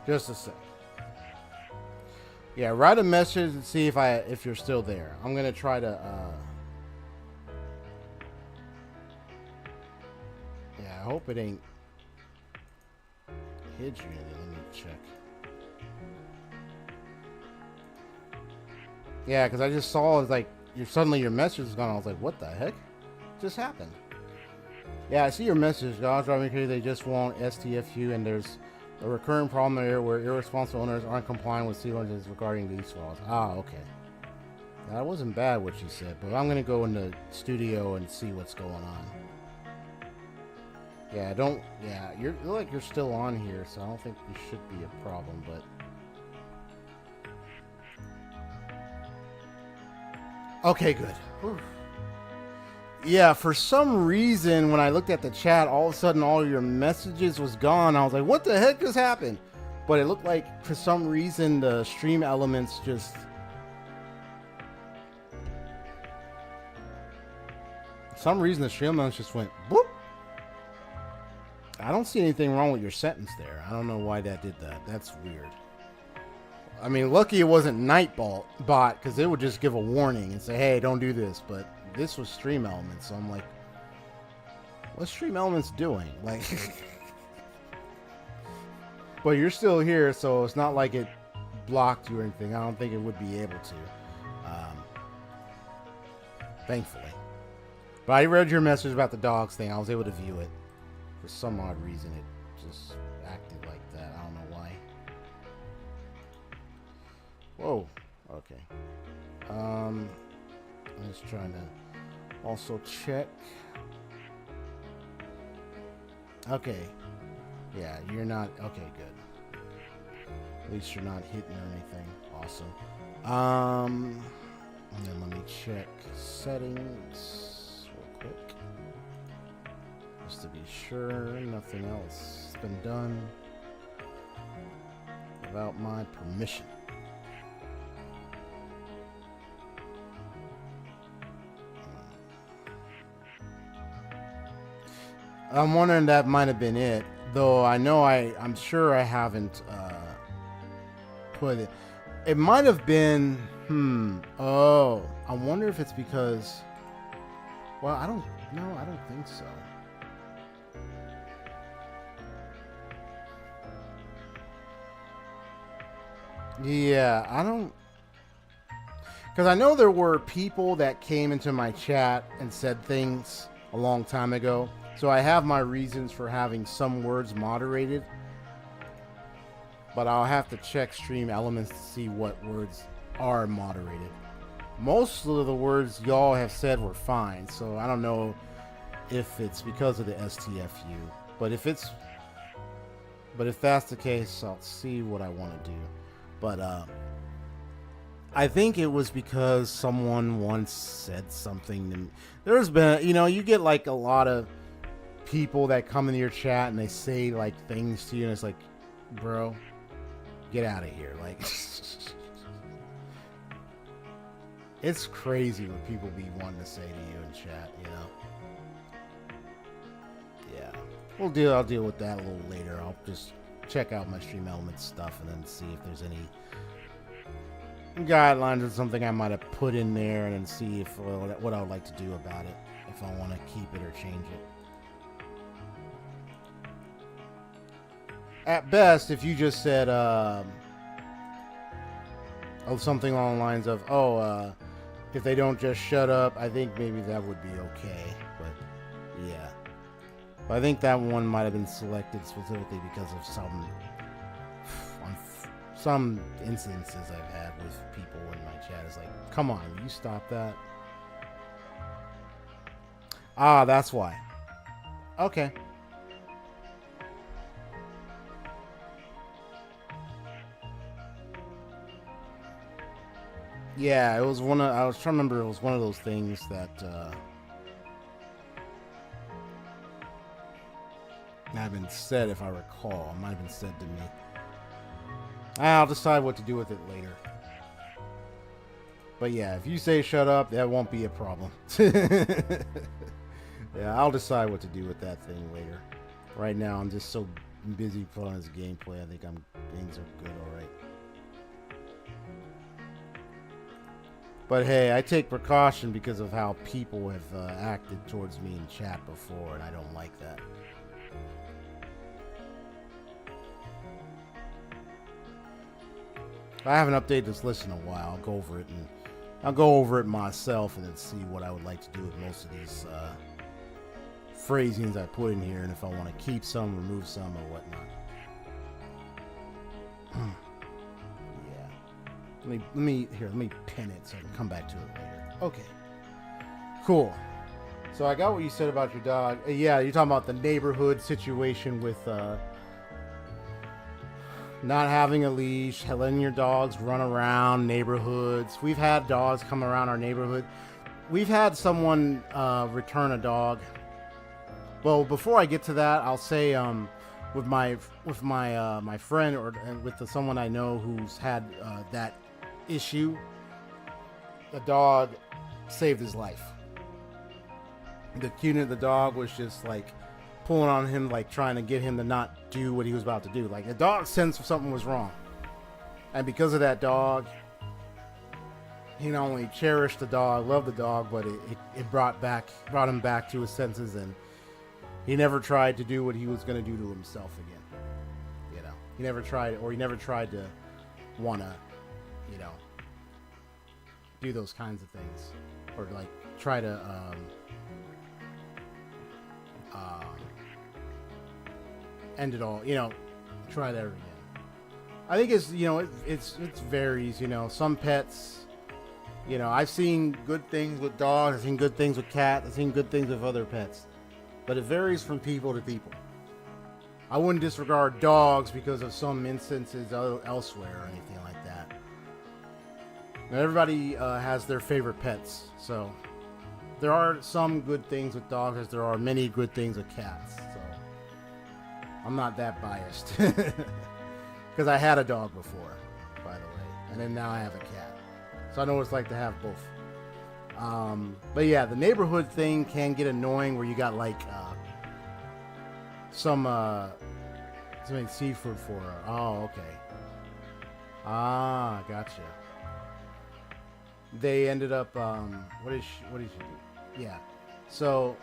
Just a sec. Yeah, write a message and see if you're still there. I'm gonna try to. Yeah, I hope it ain't hid you. Let me check. Yeah, because I just saw it's like suddenly your message is gone. I was like, what the heck just happened? Yeah, I see your message. God's driving crazy. They just won't STFU, and there's a recurring problem there where irresponsible owners aren't complying with sea ordinances regarding these laws. Ah, okay. That wasn't bad what you said, but I'm gonna go in the studio and see what's going on. Yeah, you're like you're still on here, so I don't think there should be a problem, but. Okay, good. Whew. Yeah, for some reason, when I looked at the chat, all of a sudden all your messages was gone. I was like, what the heck just happened? But it looked like, for some reason, the stream elements just... For some reason, the stream elements just went, boop. I don't see anything wrong with your sentence there. I don't know why that did that. That's weird. I mean, lucky it wasn't Nightbot, because it would just give a warning and say, hey, don't do this. But this was Stream Elements, so I'm like, what's Stream Elements doing? Like, but you're still here, so it's not like it blocked you or anything. I don't think it would be able to, thankfully. But I read your message about the dogs thing. I was able to view it. For some odd reason, it just acted like that. I don't know why. Whoa. Okay. I'm just trying to also check. Okay. Yeah, you're not. Okay, good. At least you're not hitting or anything. Awesome. And then let me check settings real quick. Just to be sure nothing else has been done without my permission. I'm wondering that might have been it, though. I know I'm sure I haven't put it. It might have been. Oh, I wonder if it's because. Well, I don't think so. Yeah, I don't. Because I know there were people that came into my chat and said things a long time ago. So I have my reasons for having some words moderated. But I'll have to check Stream Elements to see what words are moderated. Most of the words y'all have said were fine. So I don't know if it's because of the STFU. But if that's the case, I'll see what I want to do. But I think it was because someone once said something to me. There's been, you get like a lot of people that come into your chat and they say like things to you, and it's like, bro, get out of here. Like, it's crazy what people be wanting to say to you in chat, Yeah. I'll deal with that a little later. I'll just check out my Stream Elements stuff and then see if there's any guidelines and something I might have put in there, and then see if what I would like to do about it, if I want to keep it or change it. At best, if you just said something along the lines of, if they don't just shut up, I think maybe that would be okay. But yeah, but I think that one might have been selected specifically because of some instances I've had with people in my chat. It's like, come on, will you stop that? Ah, that's why. Okay. Yeah, it was I was trying to remember, it was one of those things that might have been said, if I recall. It might have been said to me. I'll decide what to do with it later. But yeah, if you say shut up, that won't be a problem. Yeah, I'll decide what to do with that thing later. Right now, I'm just so busy playing this gameplay. I think things are good, alright. But hey, I take precaution because of how people have acted towards me in chat before, and I don't like that. I haven't updated this list in a while. I'll go over it myself and then see what I would like to do with most of these phrasings I put in here, and if I want to keep some, remove some, or whatnot. Yeah. Let me pin it so I can come back to it later. Okay. Cool. So I got what you said about your dog. Yeah, you're talking about the neighborhood situation with not having a leash, letting your dogs run around neighborhoods. We've had dogs come around our neighborhood. We've had someone return a dog. Well, before I get to that, I'll say with my friend and with someone I know who's had that issue, the dog saved his life. The unit, the dog was just like pulling on him, like trying to get him to not do what he was about to do. Like the dog sensed something was wrong, and because of that dog, he not only cherished the dog, loved the dog, but it brought him back to his senses, and he never tried to do what he was going to do to himself again. You know, he never tried to want to, you know, do those kinds of things, or like try to end it all, you know, try that again. I think it's, you know, it varies, you know. Some pets, you know, I've seen good things with dogs, I've seen good things with cats, I've seen good things with other pets, but it varies from people to people. I wouldn't disregard dogs because of some instances elsewhere or anything like that. Now, everybody has their favorite pets, so there are some good things with dogs as there are many good things with cats. So I'm not that biased because I had a dog before, by the way, and then now I have a cat, so I know what it's like to have both. But yeah, the neighborhood thing can get annoying where you got like something seafood for her. Oh, okay. Ah, gotcha. They ended up what did she do? Yeah, so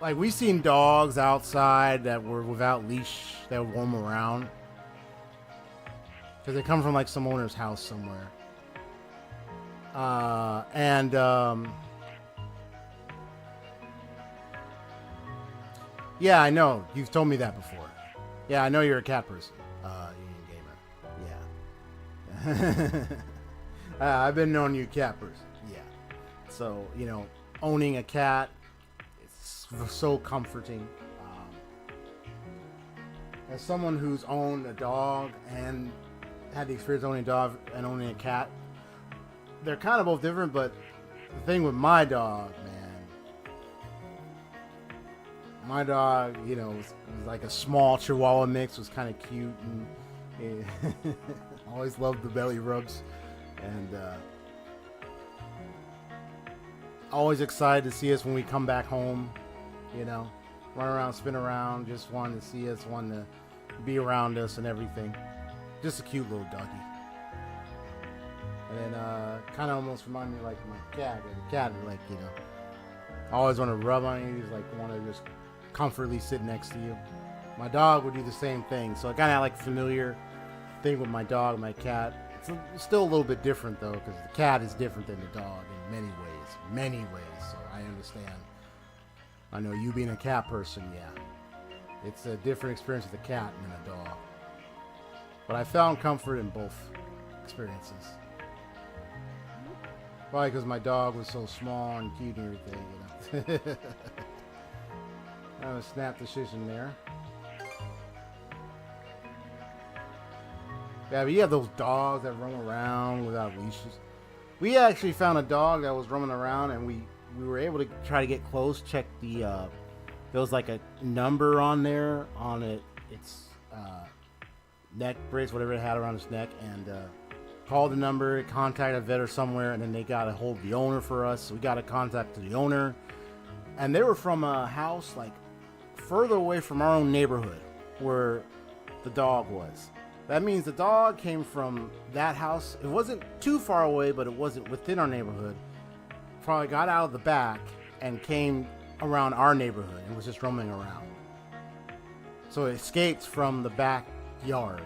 like we seen dogs outside that were without leash that would roam around because they come from like some owner's house somewhere. Yeah, I know. You've told me that before. Yeah, I know you're a cat person. Union Gamer. Yeah. I've been knowing you cat person. Yeah. So, you know, owning a cat, it's so comforting. As someone who's owned a dog and had the experience owning a dog and owning a cat, they're kind of both different, but the thing with my dog, man, my dog, you know, was like a small Chihuahua mix, was kind of cute, and always loved the belly rubs, and always excited to see us when we come back home, you know, run around, spin around, just wanted to see us, wanted to be around us and everything. Just a cute little doggy. And kind of almost remind me of, like, my cat. The cat, like, you know, always want to rub on you. He's like want to just comfortably sit next to you. My dog would do the same thing. So I kind of like familiar thing with my dog and my cat. It's still a little bit different though, because the cat is different than the dog in many ways. Many ways. So I understand. I know you being a cat person, yeah. It's a different experience with a cat than a dog. But I found comfort in both experiences. Probably because my dog was so small and cute and everything, you know. That was a snap decision there. Yeah, but you have those dogs that roam around without leashes. We actually found a dog that was roaming around, and we were able to try to get close, check the, there was like a number on there, on its neck brace, whatever it had around its neck, and called the number, contacted a vet or somewhere, and then they got a hold of the owner for us. So we got a contact to the owner, and they were from a house like further away from our own neighborhood where the dog was. That means the dog came from that house. It wasn't too far away, but it wasn't within our neighborhood. Probably got out of the back and came around our neighborhood and was just roaming around. So it escaped from the backyard,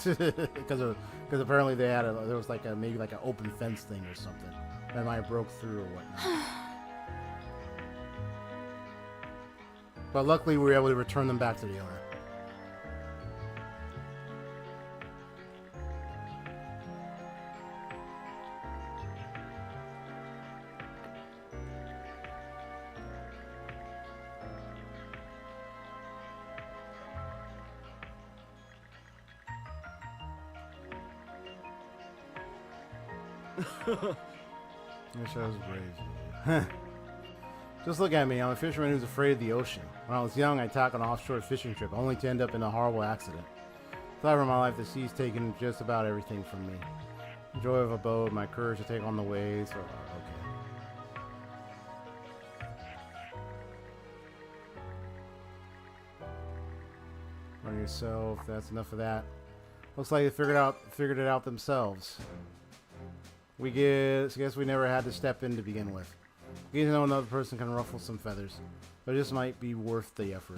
apparently. Because apparently they had there was like maybe like an open fence thing or something that might have broke through or whatnot. But luckily we were able to return them back to the owner. Wish I was brave. Just look at me. I'm a fisherman who's afraid of the ocean. When I was young, I took an offshore fishing trip, only to end up in a horrible accident. Throughout my life, the sea's taken just about everything from me. The joy of a boat, my courage to take on the waves. Okay. Run yourself. That's enough of that. Looks like they figured it out themselves. I guess we never had to step in to begin with. Getting to know another person can ruffle some feathers, but it just might be worth the effort.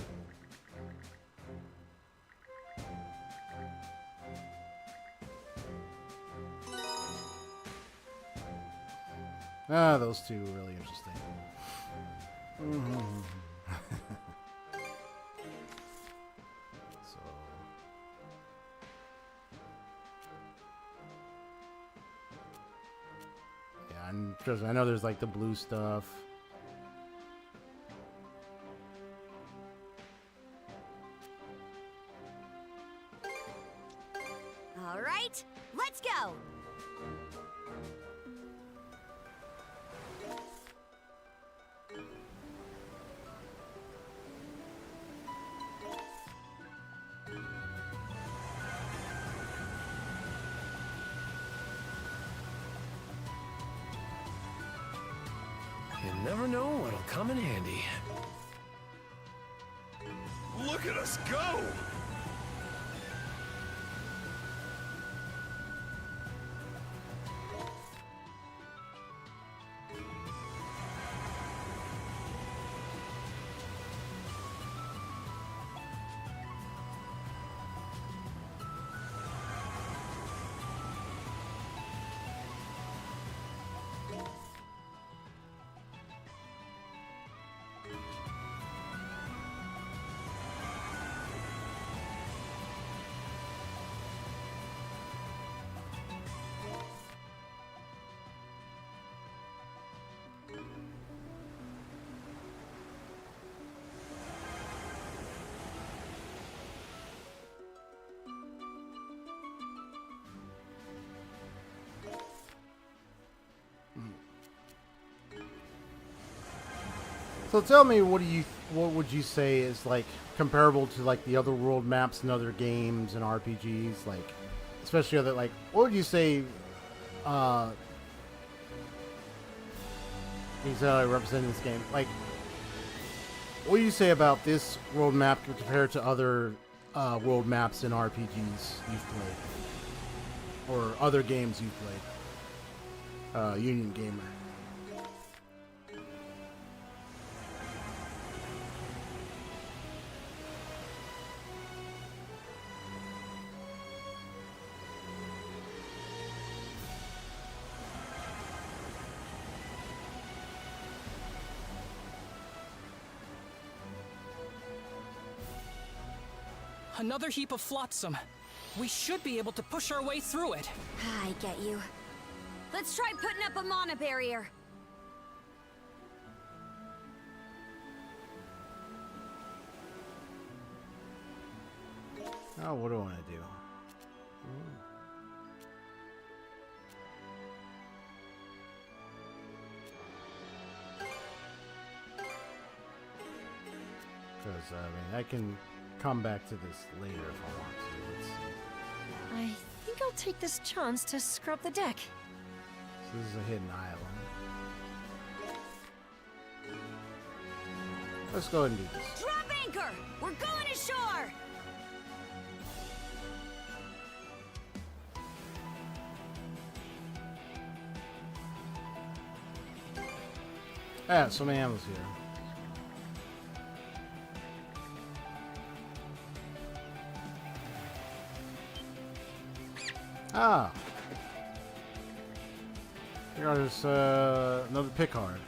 Ah, those two were really interesting. I know there's like the blue stuff. All right, let's go. You never know what'll come in handy. Look at us go! So tell me, what would you say is like comparable to like the other world maps and other games and RPGs, like especially other like what would you say? Exactly representing this game. Like, what do you say about this world map compared to other world maps and RPGs you've played, or other games you've played? Union Gamer. Another heap of flotsam. We should be able to push our way through it. I get you. Let's try putting up a mana barrier. Oh, what do I want to do? Because, I mean, I can come back to this later if I want to. Let's see. I think I'll take this chance to scrub the deck. So this is a hidden island. Let's go ahead and do this. Drop anchor! We're going ashore! Ah, so many animals here. Ah! Here's another Picard.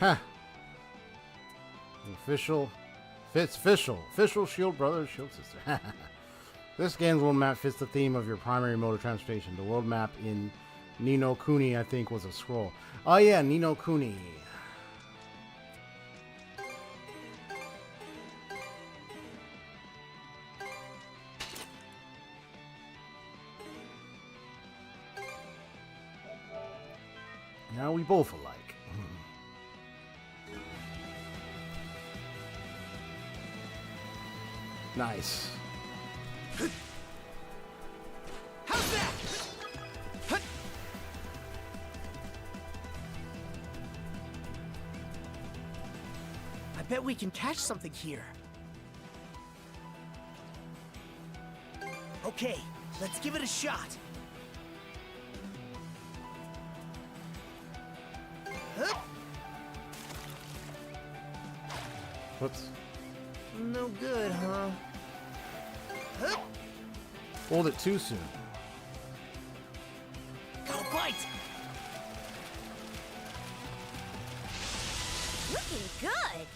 Huh. Official Shield Brother, Shield Sister. This game's world map fits the theme of your primary mode of transportation. The world map in Ni no Kuni, I think, was a scroll. Oh yeah, Ni no Kuni. Now we both alike. Nice. How's that? I bet we can catch something here. Okay, let's give it a shot. Whoops. No good, huh? Hold it too soon. Got a bite! Looking good!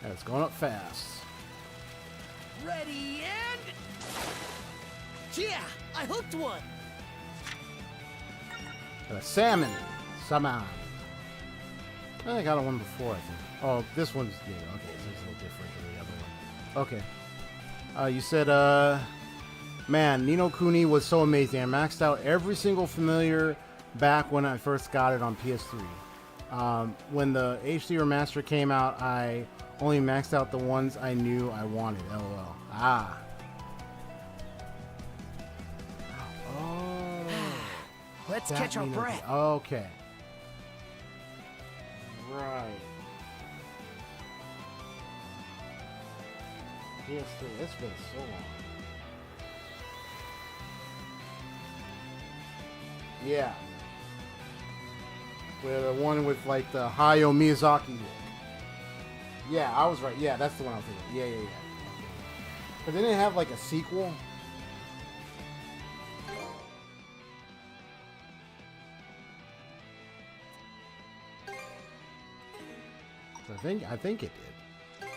Yeah, it's going up fast. Ready and... Yeah! I hooked one! Got a salmon. Salmon. I got one before, I think. Oh, this one's... Yeah, okay, so it's a little different than the other one. Okay. You said, man, Ni no Kuni was so amazing. I maxed out every single familiar back when I first got it on PS3. When the HD remaster came out, I only maxed out the ones I knew I wanted. LOL. Ah. Oh. Let's catch our breath. Okay. Right. PS3, it's been so long. Yeah. With the one with like the Hayao Miyazaki look. Yeah, I was right. Yeah, that's the one I was thinking. Yeah. But they didn't have like a sequel. I think it did.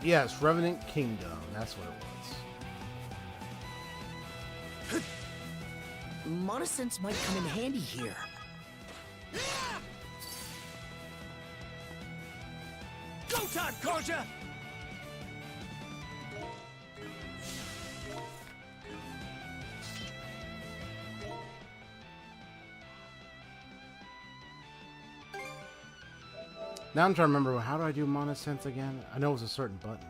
Yes, Revenant Kingdom. That's what it was. Mana sense might come in handy here. Go time, Karja! Now I'm trying to remember, how do I do Mana Sense again? I know it was a certain button.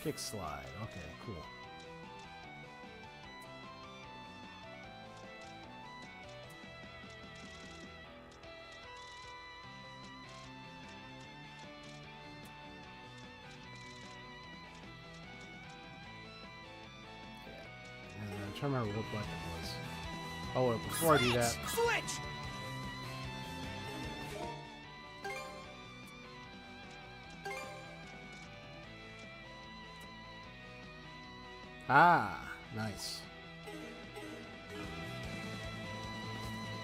Kick slide. Okay, cool. I'm trying to remember what button it was. Oh, well, before I do that. Switch! Ah, nice.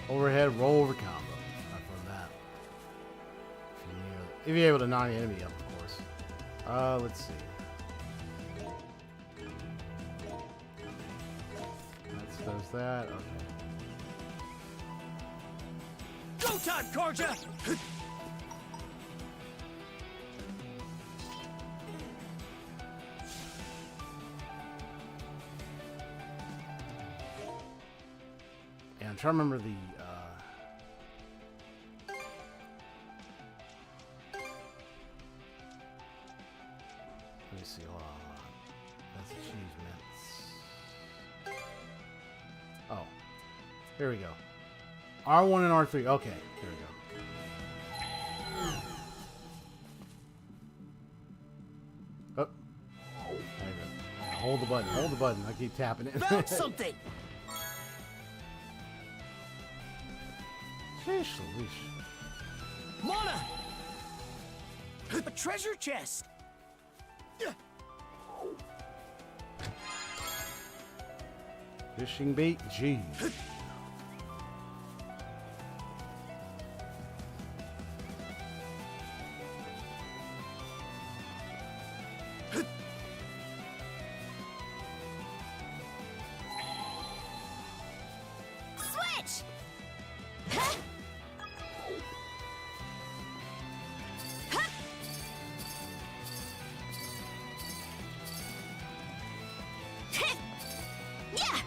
Overhead roll over combo. I've heard that. If you're able to knock the enemy up, of course. Let's see. Does that? Okay. Go time, Karja! Yeah, I'm trying to remember the let me see, hold on. That's achievements. Oh. Here we go. R1 and R3. Okay, here we go. Oh. There you go. Hold the button. Hold the button. I keep tapping it. Found something! Sheesh, leash. Mana! A treasure chest! Fishing bait, G. Switch! Yeah!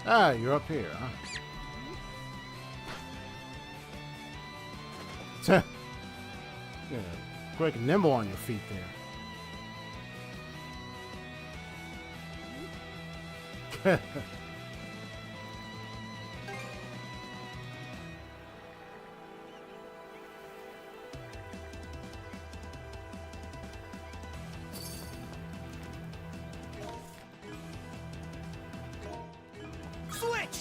Ah, you're up here, huh? Yeah, quick and nimble on your feet there. Switch!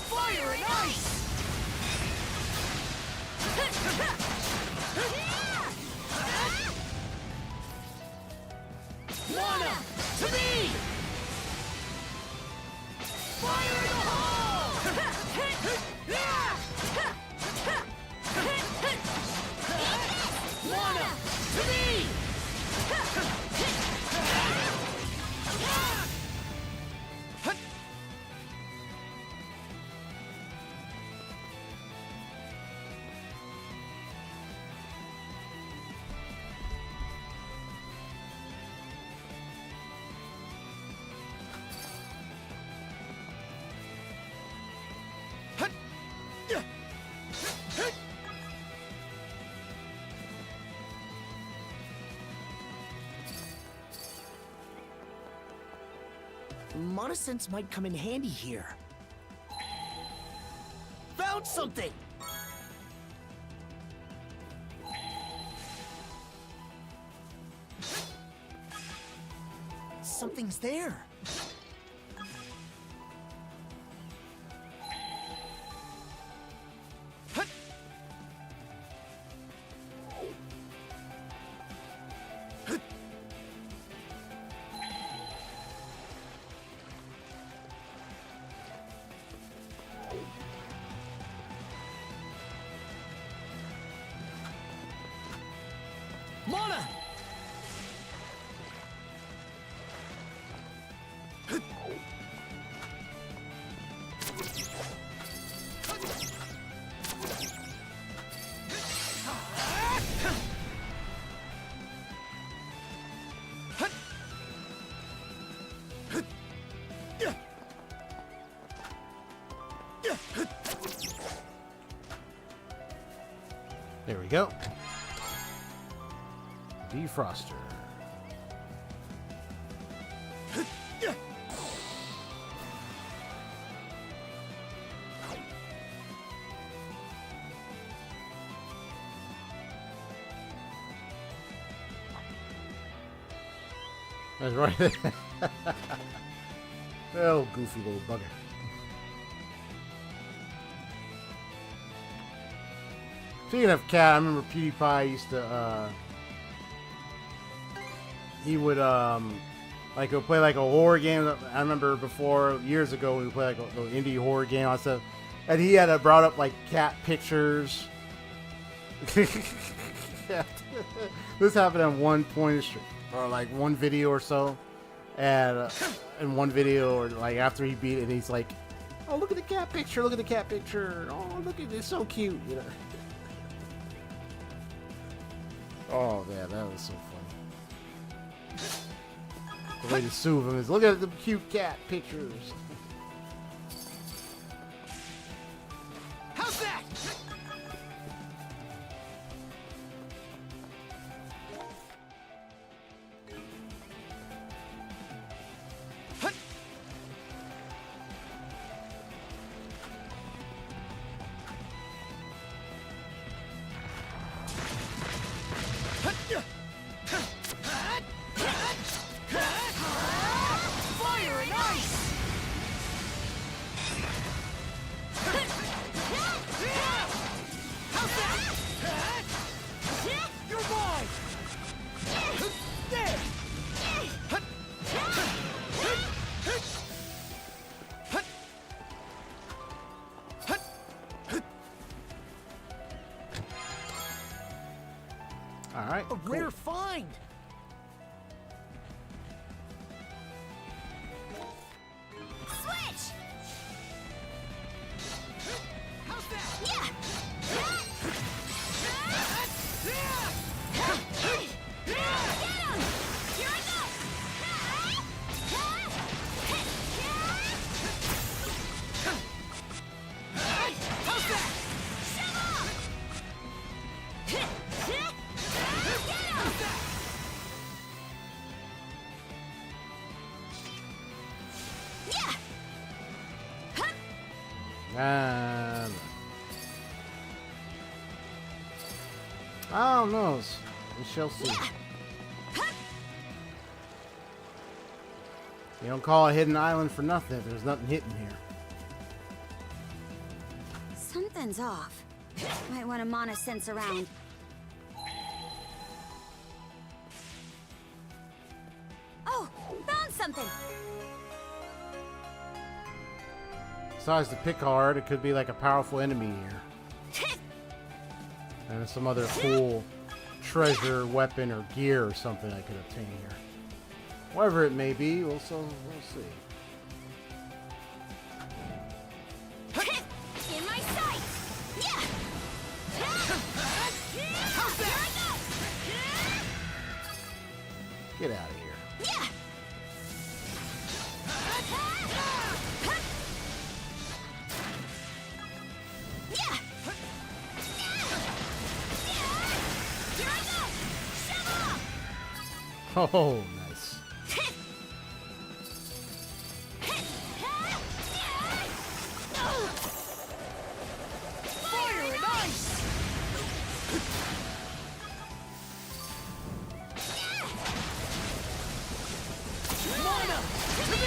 Fire and ice! Mana, to me! Fire in the hole! Mana, to me! Monosense might come in handy here. Found something! Something's there. Mana! There we go. Defroster. That's right. Oh, goofy little bugger. Speaking of cat, I remember PewDiePie used to, he would, like, go play, like, a horror game. I remember before, years ago, we would play, like, an indie horror game and stuff. And he had brought up, like, cat pictures. This happened at one point, or, like, one video or so. And in one video, or, like, after he beat it, he's like, oh, look at the cat picture, look at the cat picture. Oh, look at this, so cute, you know. Oh man, that was so funny. The way to soothe him is look at the cute cat pictures. How's that? Fire and ice! How's that? You're mine! There! All right, A rare find! Switch! How's that? Yeah! Get him! Here I go! How's that? Shove off! Get him! Yeah! And I don't know. We shall see. You don't call a hidden island for nothing if there's nothing hidden here. Something's off. Might want to monosense around. Oh, found something. Besides the Picard, it could be like a powerful enemy here. And some other cool treasure, weapon, or gear or something I could obtain here. Whatever it may be, we'll see. In my sight! Yeah! Get out of here. Yeah! Yeah! Oh, nice. Fire and ice! Mana! To me!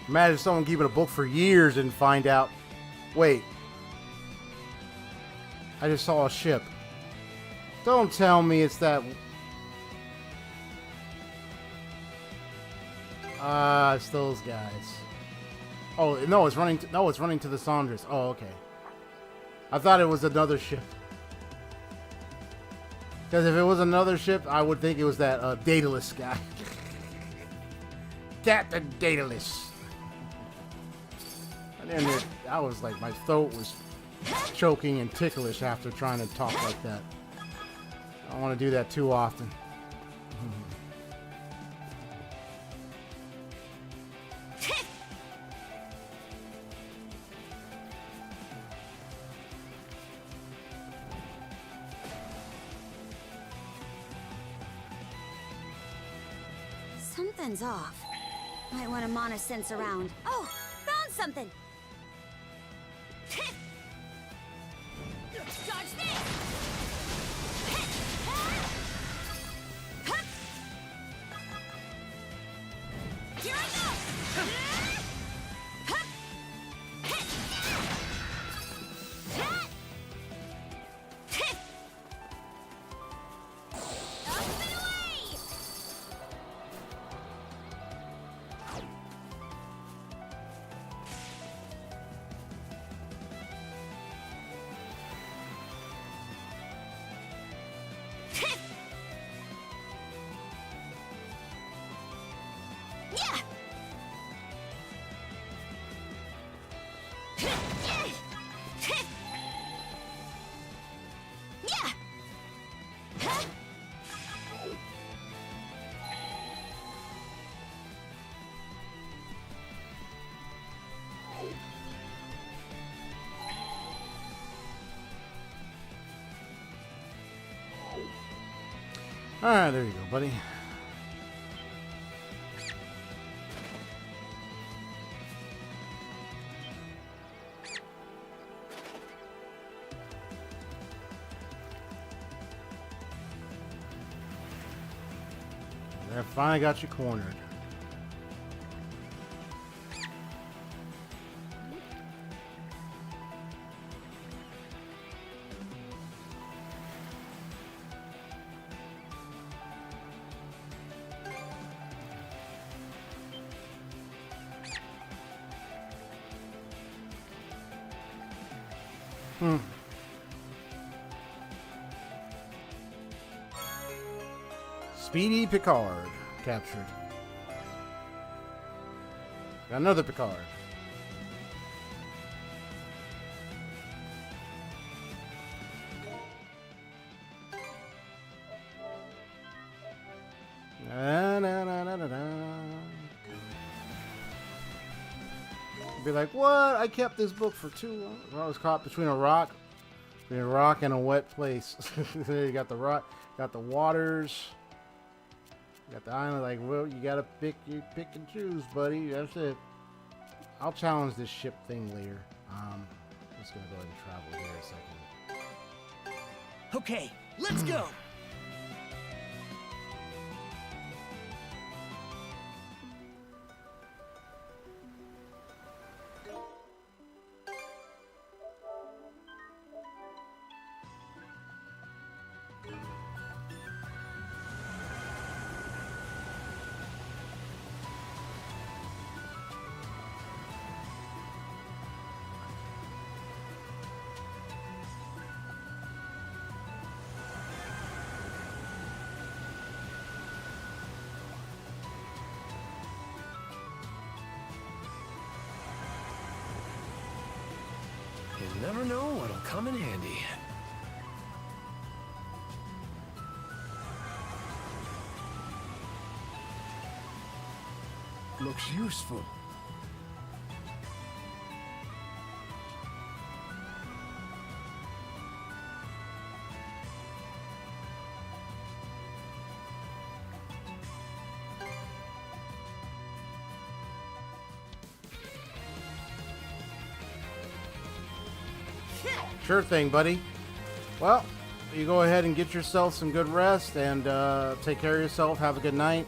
Imagine someone keeping a book for years and find out. Wait. I just saw a ship. Don't tell me it's that. It's those guys. Oh no, it's running. It's running to the Saunders. Oh, okay. I thought it was another ship. Because if it was another ship, I would think it was that Daedalus guy. Captain Daedalus. And then I was like, my throat was choking and ticklish after trying to talk like that. I don't want to do that too often. Something's off. Might want to mana sense around. Oh, found something. Dodge this! Here I go! Up and away! Alright, there you go, buddy. I finally got you cornered. Speedy Picard captured. Got another Picard. Na, na, na, na, na, na. Be like, what? I kept this book for too long. I was caught between a rock and a wet place. There you got the rock, got the waters. Got the island, like, well, you gotta pick and choose, buddy. That's it. I'll challenge this ship thing later. I'm just gonna go ahead and travel here a second. Okay, let's go! You never know what'll come in handy. Looks useful. Sure thing, buddy. Well, you go ahead and get yourself some good rest and take care of yourself. Have a good night.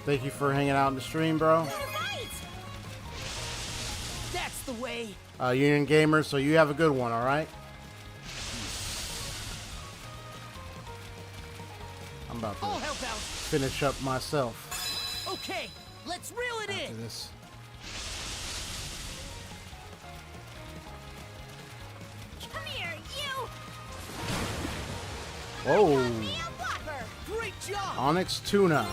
Thank you for hanging out in the stream, bro. That's the way. Union Gamers, so you have a good one, all right? I'm about to I'll help out. finish up myself Okay, let's reel it after in. this. Come here, you! Whoa. Me a whopper! Great job. Onyx Tuna.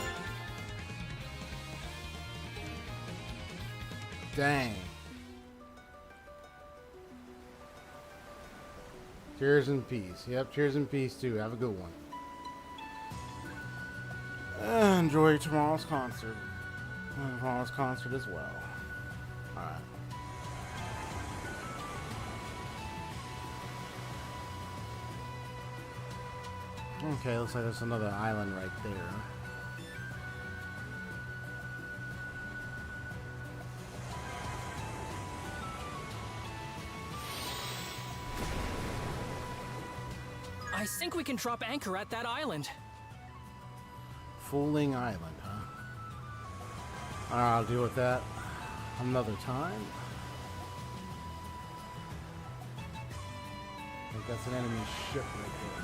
Dang. Tears in peace. Yep, tears in peace too. Have a good one. Enjoy tomorrow's concert. Tomorrow's concert as well. Alright. Okay, looks like there's another island right there. I think we can drop anchor at that island. Fooling Island, huh? I'll deal with that another time. I think that's an enemy ship right there.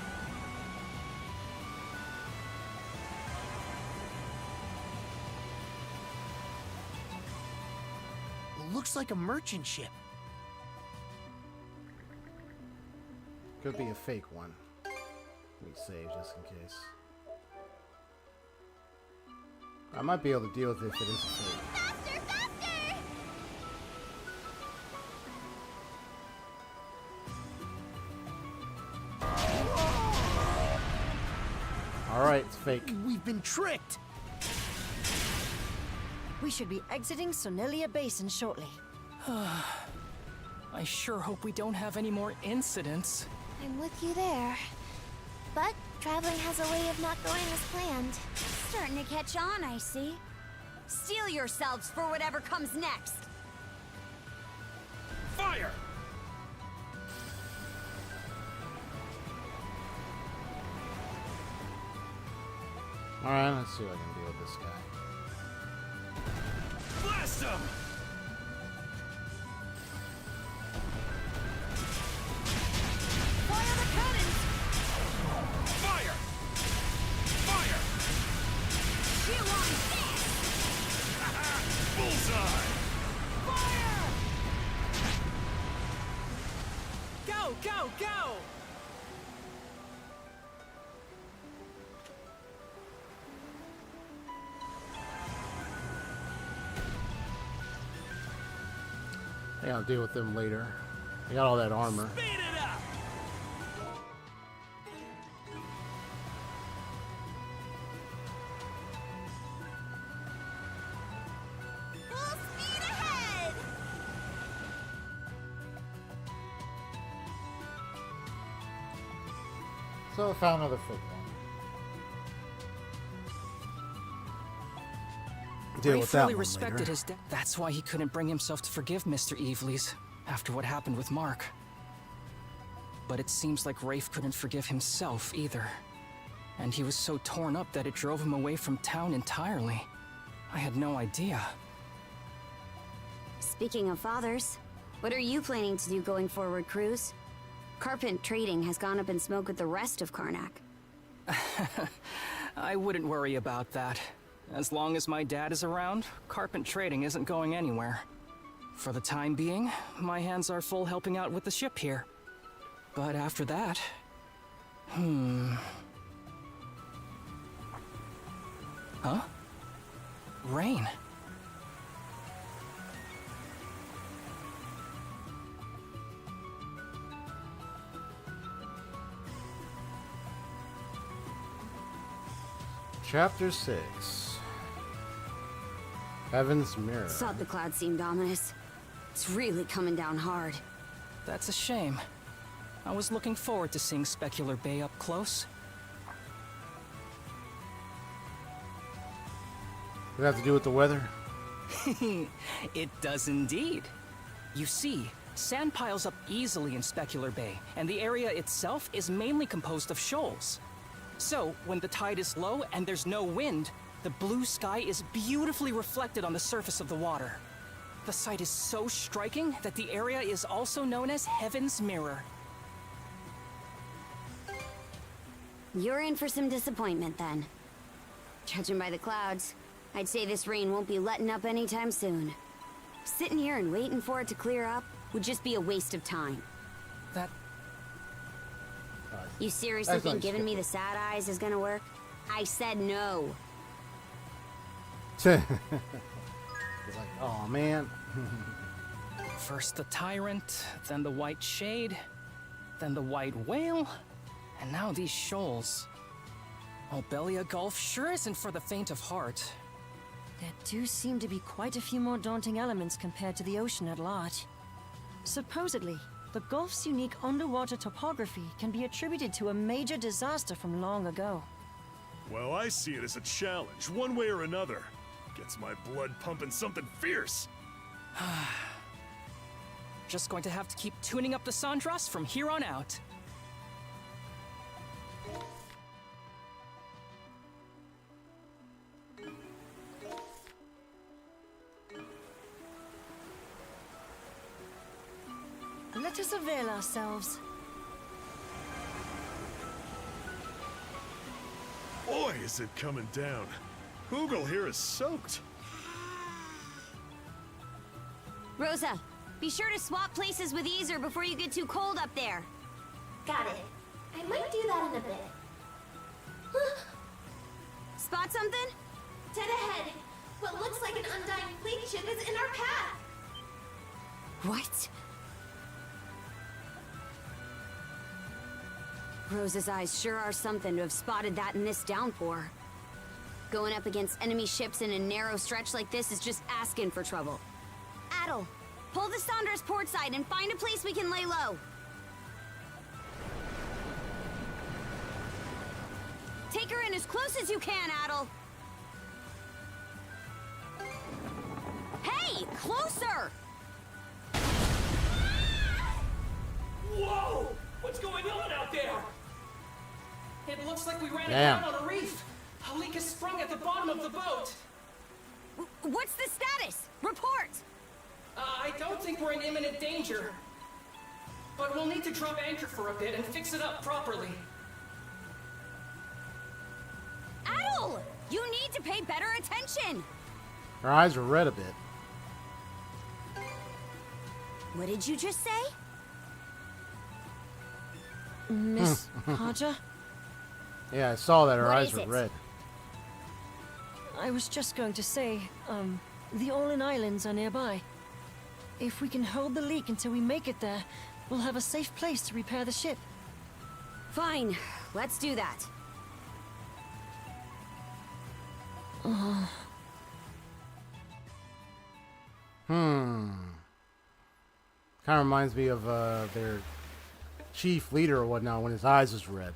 Looks like a merchant ship. Could be a fake one. Let me save just in case. I might be able to deal with it if it is a fake. Faster, faster! Alright, it's fake. We've been tricked. We should be exiting Sonelia Basin shortly. I sure hope we don't have any more incidents. I'm with you there. But traveling has a way of not going as planned. Starting to catch on, I see. Steel yourselves for whatever comes next. Fire! Alright, let's see what I can do with this guy. Blast him! Fire the cannons! Fire! Fire! You want this? Bullseye! Fire! Go, go, go! I think I'll deal with them later. I got all that armor. Speed it up! Full speed ahead! So I found another fake one. Deal with Rafe that really one respected later. his dad. That's why he couldn't bring himself to forgive Mr. Eveleys after what happened with Mark. But it seems like Rafe couldn't forgive himself either. And he was so torn up that it drove him away from town entirely. I had no idea. Speaking of fathers, what are you planning to do going forward, Cruz? Carpent trading has gone up in smoke with the rest of Karnak. I wouldn't worry about that. As long as my dad is around, carpent trading isn't going anywhere. For the time being, my hands are full helping out with the ship here. But after that... Huh? Rain. Chapter 6. Heaven's Mirror. Thought the cloud seemed ominous. It's really coming down hard. That's a shame. I was looking forward to seeing Specular Bay up close. Does it have to do with the weather? It does indeed. You see, sand piles up easily in Specular Bay, and the area itself is mainly composed of shoals. So, when the tide is low and there's no wind, the blue sky is beautifully reflected on the surface of the water. The sight is so striking that the area is also known as Heaven's Mirror. You're in for some disappointment then. Judging by the clouds, I'd say this rain won't be letting up anytime soon. Sitting here and waiting for it to clear up would just be a waste of time. That... You seriously think giving me the sad eyes is gonna work? I said no. It's like, oh man. First the Tyrant, then the White Shade, then the White Whale, and now these shoals. Obelia Gulf sure isn't for the faint of heart. There do seem to be quite a few more daunting elements compared to the ocean at large. Supposedly, the Gulf's unique underwater topography can be attributed to a major disaster from long ago. Well, I see it as a challenge, one way or another. Gets my blood pumping something fierce. Just going to have to keep tuning up the Sandras from here on out. Let us avail ourselves. Boy, is it coming down. Hoogle here is soaked. Rosa, be sure to swap places with Easer before you get too cold up there. Got it. I might do that in a bit. Spot something? Dead ahead. What looks like an undying fleet ship is in our path. What? Rosa's eyes sure are something to have spotted that in this downpour. Going up against enemy ships in a narrow stretch like this is just asking for trouble. Adol, pull the Sandra's port side and find a place we can lay low. Take her in as close as you can, Adol. Hey, closer! Whoa! What's going on out there? It looks like we ran Damn. down on a reef. A leak has sprung at the bottom of the boat. What's the status? Report! I don't think we're in imminent danger. But we'll need to drop anchor for a bit and fix it up properly. Adol! You need to pay better attention! Her eyes are red a bit. What did you just say? Miss Karja? Yeah, I saw that. Her What eyes is were it? red. I was just going to say, the All-in Islands are nearby. If we can hold the leak until we make it there, we'll have a safe place to repair the ship. Fine, let's do that. Kind of reminds me of their chief leader or whatnot when his eyes is red.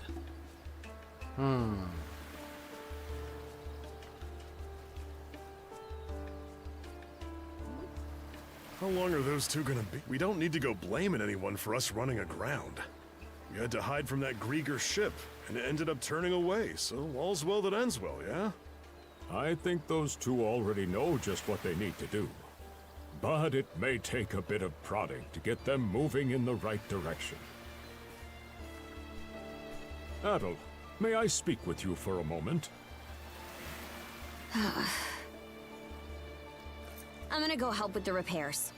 How long are those two gonna be? We don't need to go blaming anyone for us running aground. We had to hide from that Griegr ship, and it ended up turning away, so all's well that ends well, yeah? I think those two already know just what they need to do. But it may take a bit of prodding to get them moving in the right direction. Adol, may I speak with you for a moment? I'm gonna go help with the repairs.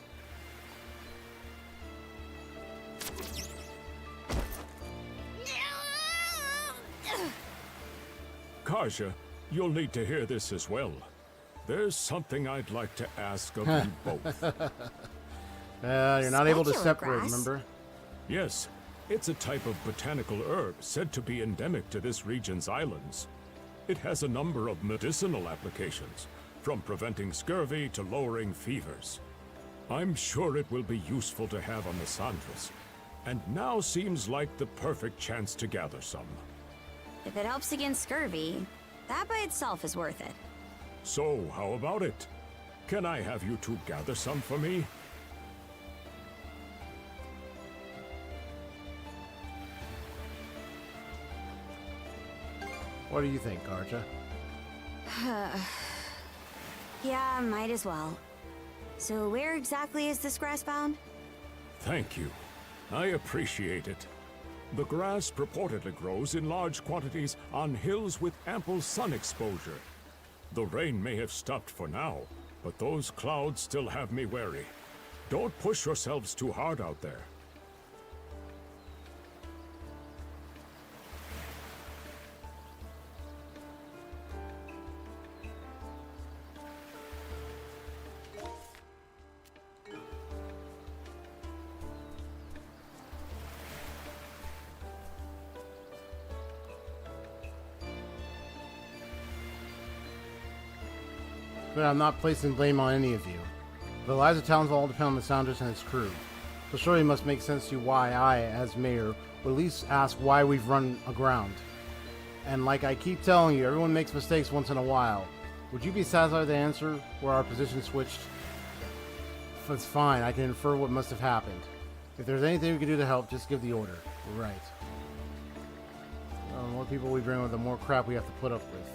Karja, you'll need to hear this as well. There's something I'd like to ask of you both. You're not able to Specular separate, grass? remember? Yes, it's a type of botanical herb said to be endemic to this region's islands. It has a number of medicinal applications, from preventing scurvy to lowering fevers. I'm sure it will be useful to have on the Sandras, and now seems like the perfect chance to gather some. If it helps against scurvy, that by itself is worth it. So, how about it? Can I have you two gather some for me? What do you think, Karja? Yeah, might as well. So where exactly is this grass found? Thank you. I appreciate it. The grass purportedly grows in large quantities on hills with ample sun exposure. The rain may have stopped for now, but those clouds still have me wary. Don't push yourselves too hard out there. But I'm not placing blame on any of you. The lives of towns all depend on the Sounders and its crew. So surely it must make sense to you why I, as mayor, would at least ask why we've run aground. And like I keep telling you, everyone makes mistakes once in a while. Would you be satisfied with the answer where our position switched? If it's fine, I can infer what must have happened. If there's anything we can do to help, just give the order. We're right. The more people we bring with, the more crap we have to put up with.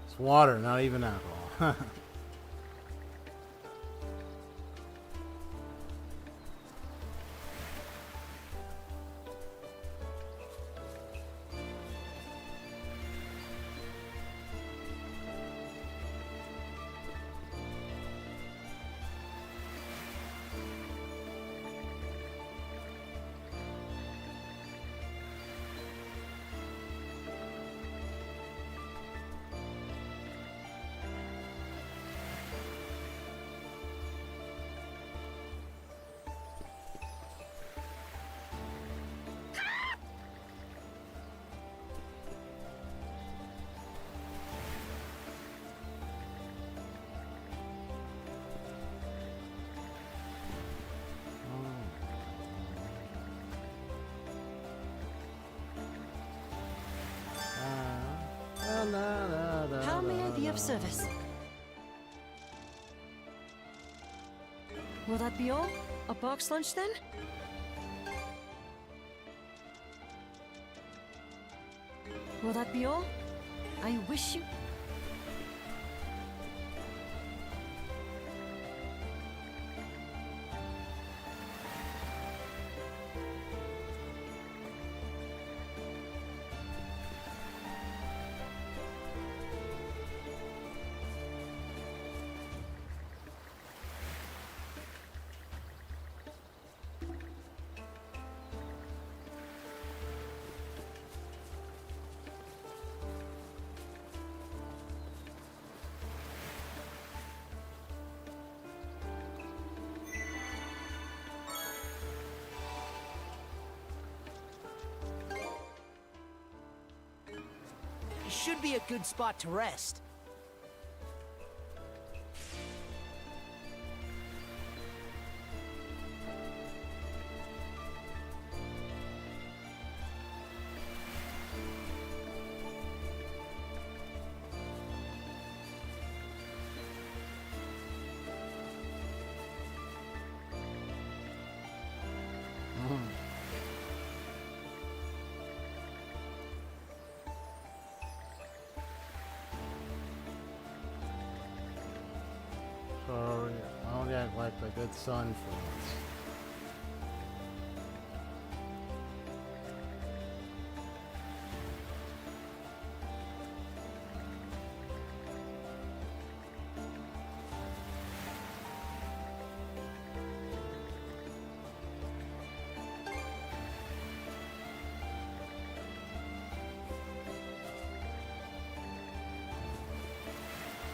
It's water, not even alcohol. How may I be of service? Will that be all? A box lunch then? Will that be all? I wish you... Should be a good spot to rest. good son for once.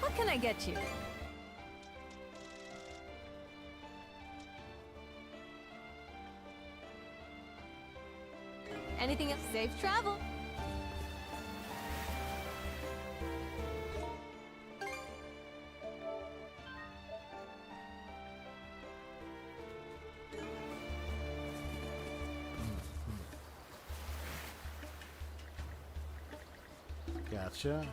What can I get you? Anything else? Safe travel. Gotcha.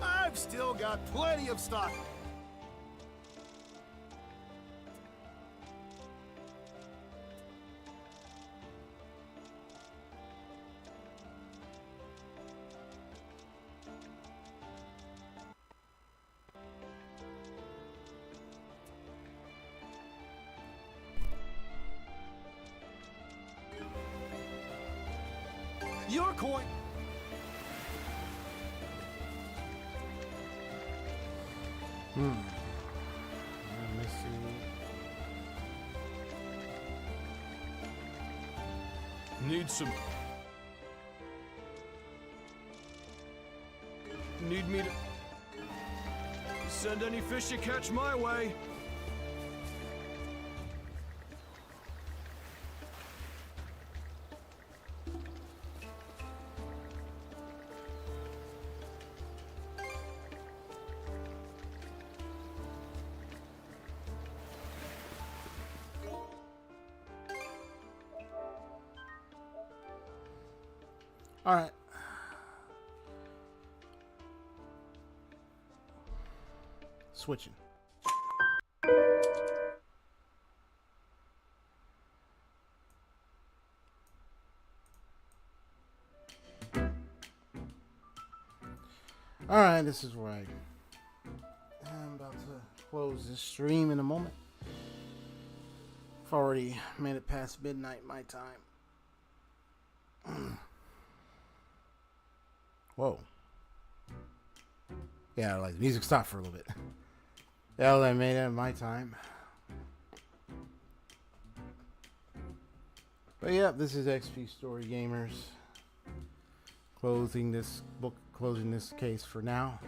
I've still got plenty of stock. Your coin. Let me see. Need some... Need me to... Send any fish you catch my way. All right. Switching. All right, this is where I'm about to close this stream in a moment. I've already made it past midnight my time. Whoa. Yeah, like the music stopped for a little bit. Yeah, I made it at my time. But yeah, this is XP Story Gamers. Closing this case for now.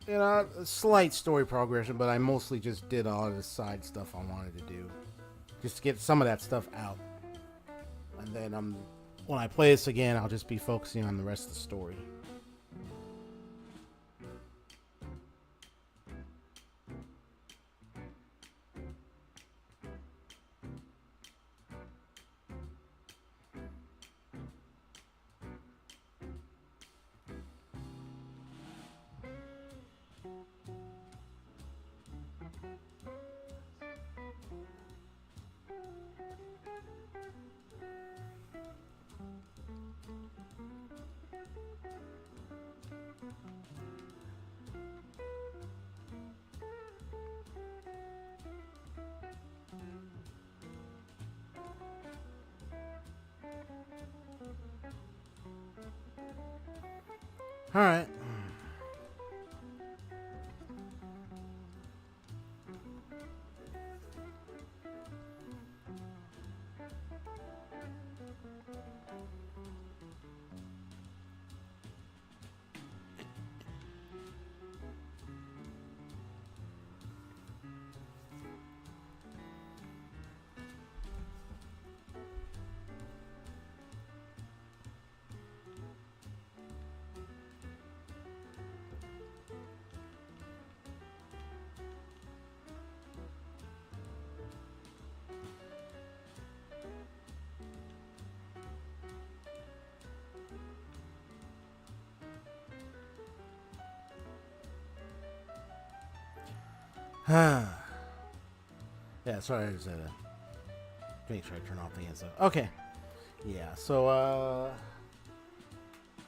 You know, a slight story progression, but I mostly just did all of the side stuff I wanted to do. Just to get some of that stuff out. And then when I play this again, I'll just be focusing on the rest of the story. All right. Yeah, sorry, I just had to make sure I turn off the hand stuff. Okay. Yeah, so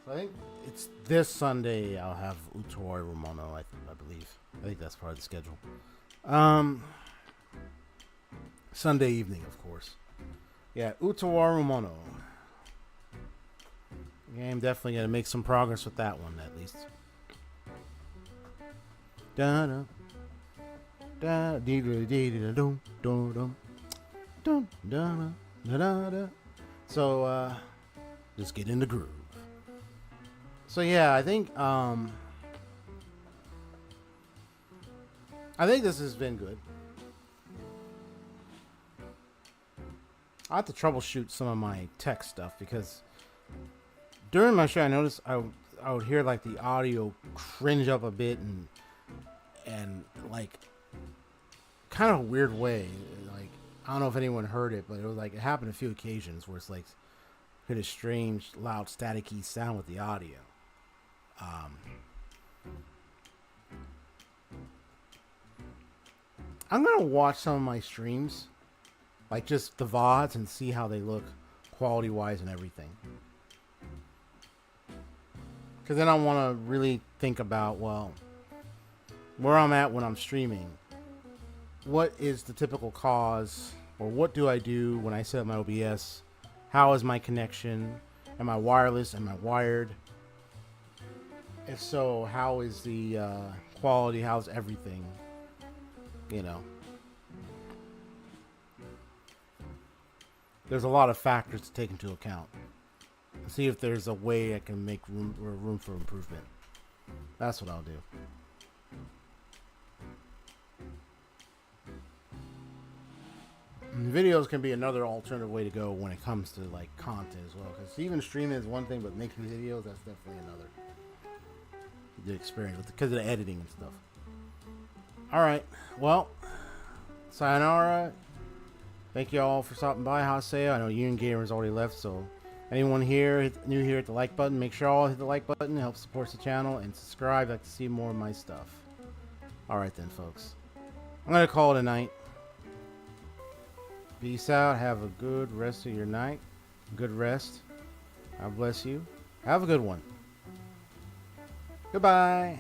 I think it's this Sunday I'll have Utori Ramono, I believe. I think that's part of the schedule. Sunday evening, of course. Yeah, Utawaru Mono. Yeah, I'm definitely going to make some progress with that one, at least. Da-da. Da-da-dee-dee-dee-dee-dum-dum-dum-da-da-da. So, just get in the groove. So, yeah, I think this has been good. I have to troubleshoot some of my tech stuff because during my show I noticed I would hear like the audio cringe up a bit and like kind of a weird way. Like I don't know if anyone heard it, but it was like it happened a few occasions where it's like hit a strange loud staticky sound with the audio. I'm gonna watch some of my streams, like just the VODs, and see how they look quality wise and everything. Because then I want to really think about, well, where I'm at when I'm streaming. What is the typical cause, or what do I do when I set up my OBS? How is my connection? Am I wireless? Am I wired? If so, how is the quality? How's everything? You know. There's a lot of factors to take into account. See if there's a way I can make room for improvement. That's what I'll do. And videos can be another alternative way to go when it comes to like content as well. Because even streaming is one thing, but making videos, that's definitely another. The experience with because of the editing and stuff. All right, well, sayonara. Thank you all for stopping by. Haseo. I know Union Gamer's already left, so anyone here new here, hit the like button. Make sure all hit the like button. It helps support the channel, and subscribe. I'd like to see more of my stuff. All right then, folks. I'm gonna call it a night. Peace out. Have a good rest of your night. Good rest. God bless you. Have a good one. Goodbye.